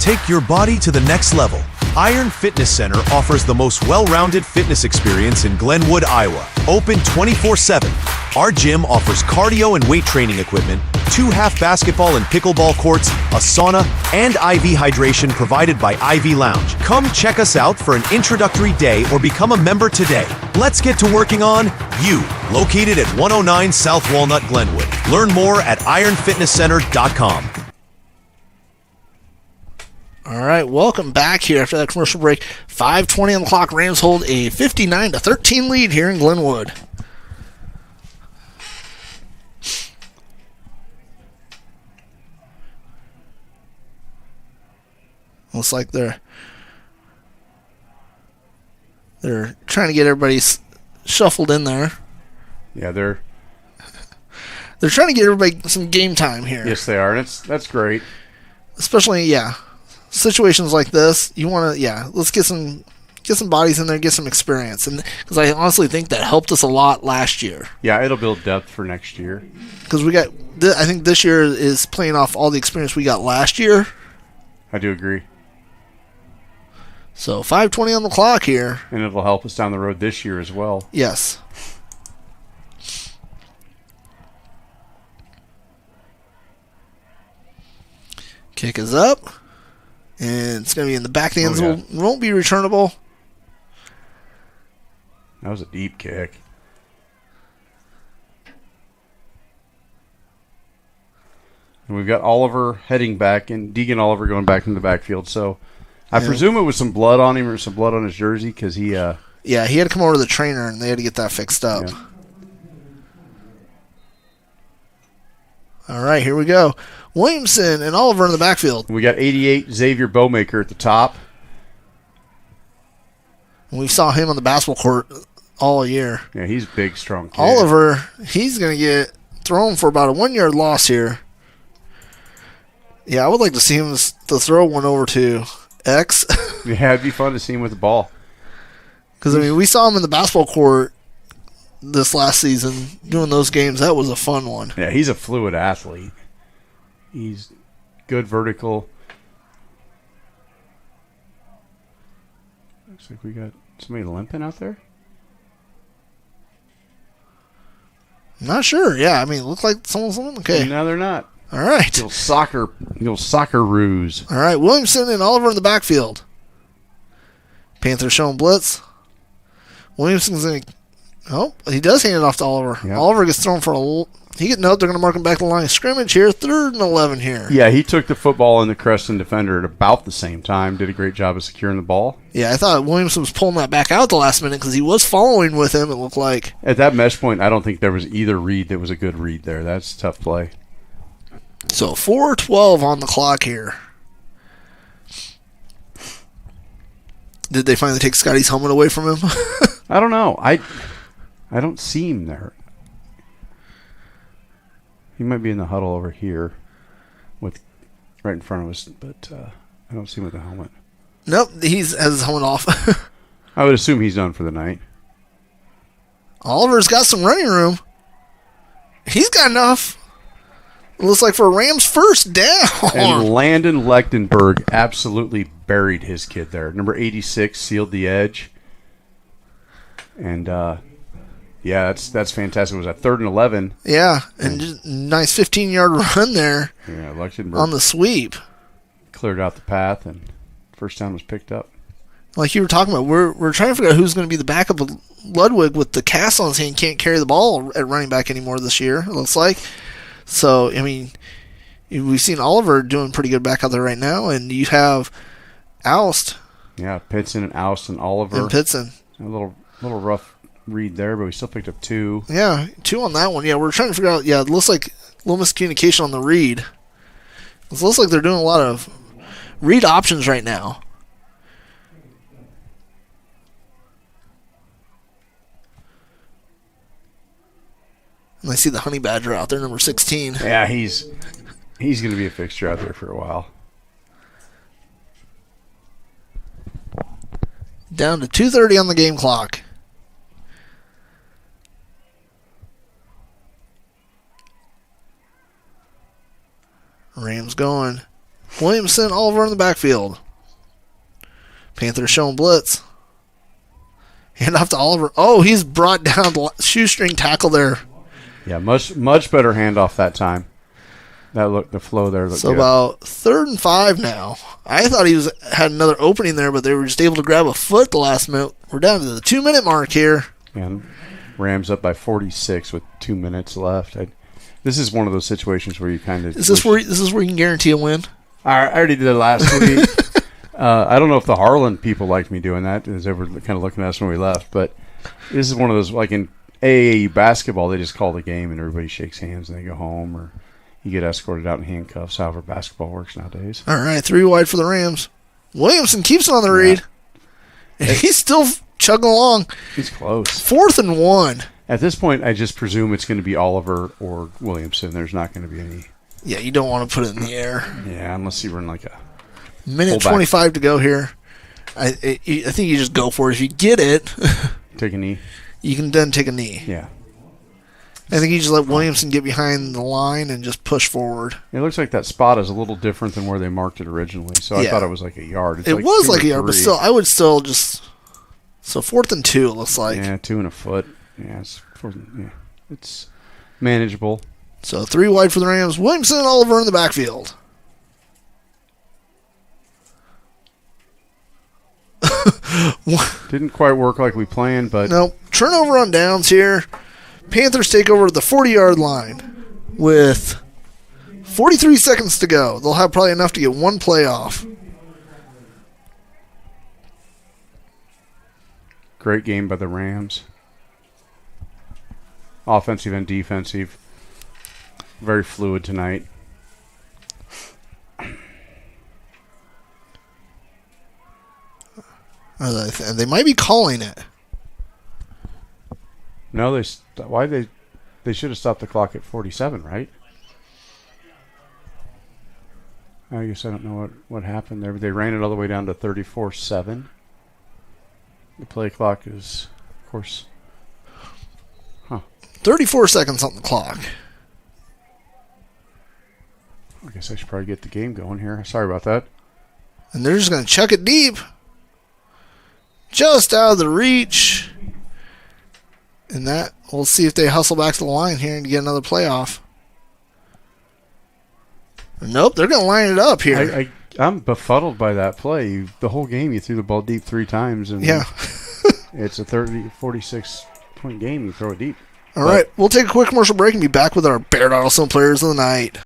Take your body to the next level. Iron Fitness Center offers the most well-rounded fitness experience in Glenwood, Iowa. Open 24/7. Our gym offers cardio and weight training equipment, 2 half basketball and pickleball courts, a sauna, and IV hydration provided by IV Lounge. Come check us out for an introductory day or become a member today. Let's get to working on you. Located at 109 South Walnut, Glenwood. Learn more at ironfitnesscenter.com. All right, welcome back here after that commercial break. 5:20 on the clock. Rams hold a 59-13 lead here in Glenwood. Looks like they're trying to get everybody shuffled in there. Yeah, they're trying to get everybody some game time here. Yes, they are, and that's great. Especially, situations like this, you want to, let's get some bodies in there, get some experience, and because I honestly think that helped us a lot last year. Yeah, it'll build depth for next year. Because I think this year is playing off all the experience we got last year. I do agree. So 5:20 on the clock here, and it'll help us down the road this year as well. Yes. Kick is up. And it's going to be in the back. The end zone. Won't be returnable. That was a deep kick. And we've got Oliver heading back and Deegan Oliver going back in the backfield. So I presume it was some blood on him or some blood on his jersey because he... yeah, he had to come over to the trainer and they had to get that fixed up. Yeah. All right, here we go. Williamson and Oliver in the backfield. We got 88 Xavier Bowmaker at the top. We saw him on the basketball court all year. Yeah, he's a big, strong kid. Oliver, he's going to get thrown for about a 1-yard loss here. Yeah, I would like to see him to throw one over to X. Yeah, it'd be fun to see him with the ball. Because, we saw him in the basketball court this last season doing those games. That was a fun one. Yeah, he's a fluid athlete. He's good vertical. Looks like we got somebody limping out there. I'm not sure. Yeah, it looked like someone's limping. Okay. No, they're not. All right. Little soccer ruse. All right, Williamson and Oliver in the backfield. Panthers showing blitz. Williamson's going to... Oh, he does hand it off to Oliver. Yep. Oliver gets thrown for a... They're going to mark him back to the line of scrimmage here. 3rd and 11 here. Yeah, he took the football in the Creston defender at about the same time. Did a great job of securing the ball. Yeah, I thought Williamson was pulling that back out the last minute because he was following with him, it looked like. At that mesh point, I don't think there was either read that was a good read there. That's a tough play. So 4:12 on the clock here. Did they finally take Scotty's helmet away from him? I don't know. I don't see him there. He might be in the huddle over here, with right in front of us, but I don't see him with the helmet. Nope, he has his helmet off. I would assume he's done for the night. Oliver's got some running room. He's got enough. It looks like for a Rams first down. And Landon Lechtenberg absolutely buried his kid there. Number 86 sealed the edge. And, yeah, that's fantastic. It was a 3rd and 11. Yeah, and just nice 15-yard run there. Yeah, Lechtenberg on the sweep. Cleared out the path, and first down was picked up. Like you were talking about, we're trying to figure out who's going to be the backup of Ludwig with the cast on his hand. Can't carry the ball at running back anymore this year, it looks like. So, I mean, we've seen Oliver doing pretty good back out there right now, and you have Oust. Yeah, Pitson and Oust and Oliver. And Pitson. A little rough read there, but we still picked up 2. Yeah, 2 on that one. Yeah, we're trying to figure out, it looks like a little miscommunication on the read. It looks like they're doing a lot of read options right now. And I see the Honey Badger out there, number 16. Yeah, he's going to be a fixture out there for a while. Down to 2:30 on the game clock. Rams going. Williamson, Oliver in the backfield. Panthers showing blitz. Hand off to Oliver. Oh, he's brought down the shoestring tackle there. Yeah, much better handoff that time. The flow there looked so good. About 3rd and 5 now. I thought he had another opening there, but they were just able to grab a foot the last minute. We're down to the 2-minute mark here. And Rams up by 46 with 2 minutes left. This is one of those situations where you kind of... Is this where you can guarantee a win? I already did it last week. I don't know if the Harlan people liked me doing that, as they were kind of looking at us when we left, but this is one of those, like in AAU basketball, they just call the game and everybody shakes hands and they go home, or you get escorted out in handcuffs, however basketball works nowadays. All right, 3 wide for the Rams. Williamson keeps it on the read. And he's still chugging along. He's close. 4th and 1. At this point, I just presume it's going to be Oliver or Williamson. There's not going to be any... Yeah, you don't want to put it in the air. Yeah, unless you run like a... Minute 25 to go here. I think you just go for it. If you get it... Take a knee. You can then take a knee. Yeah. I think you just let Williamson get behind the line and just push forward. It looks like that spot is a little different than where they marked it originally, so I thought it was like a yard. It was like a yard, but still, I would still just... So 4th and 2, it looks like. Yeah, 2 and a foot. Yeah, it's manageable. So 3 wide for the Rams. Williamson and Oliver in the backfield. Didn't quite work like we planned, but... Nope. Turnover on downs here. Panthers take over to the 40-yard line with 43 seconds to go. They'll have probably enough to get 1 play off. Great game by the Rams. Offensive and defensive. Very fluid tonight. They might be calling it. No, they should have stopped the clock at 47, right? I guess I don't know what happened there. But they ran it all the way down to 34-7. The play clock is, of course... 34 seconds on the clock. I guess I should probably get the game going here. Sorry about that. And they're just going to chuck it deep. Just out of the reach. And that, we'll see if they hustle back to the line here and get another playoff. Nope, they're going to line it up here. I'm befuddled by that play. The whole game, you threw the ball deep 3 times. And yeah. It's a 46-point game. You throw it deep. All right, we'll take a quick commercial break and be back with our Bear Arsenal players of the night.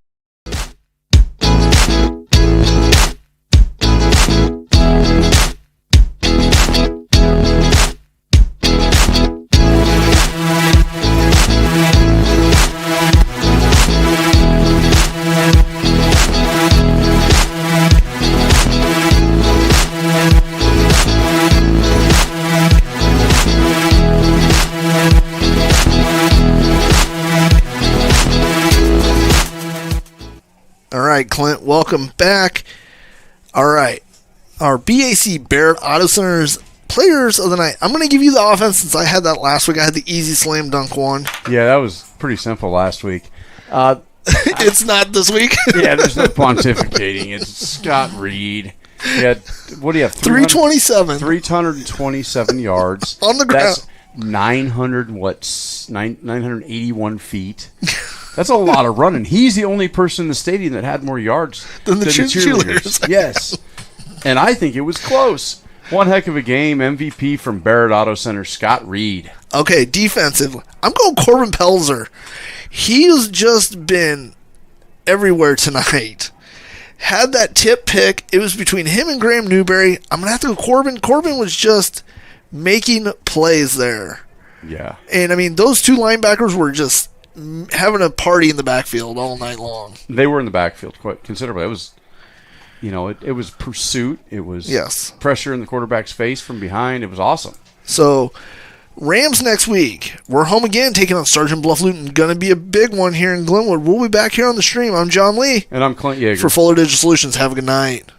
Clint, welcome back. All right, our BAC Barrett Auto Centers players of the night. I'm going to give you the offense since I had that last week. I had the easy slam dunk one. Yeah, that was pretty simple last week. It's not this week. Yeah, there's no pontificating. It's Scott Reed. He had, what do you have? 327. 327 yards. On the ground. That's 981 feet. That's a lot of running. He's the only person in the stadium that had more yards than the cheerleaders. Yes. And I think it was close. One heck of a game. MVP from Barrett Auto Center, Scott Reed. Okay, defensive. I'm going Corbin Pelzer. He's just been everywhere tonight. Had that tip pick. It was between him and Graham Newberry. I'm going to have to go Corbin. Corbin was just making plays there. Yeah. And, I mean, those two linebackers were just having a party in the backfield all night long. They were in the backfield quite considerably. It was, it was pursuit. It was pressure in the quarterback's face from behind. It was awesome. So, Rams next week. We're home again taking on Sergeant Bluff Luton. Going to be a big one here in Glenwood. We'll be back here on the stream. I'm John Lee. And I'm Clint Yeager. For Fuller Digital Solutions. Have a good night.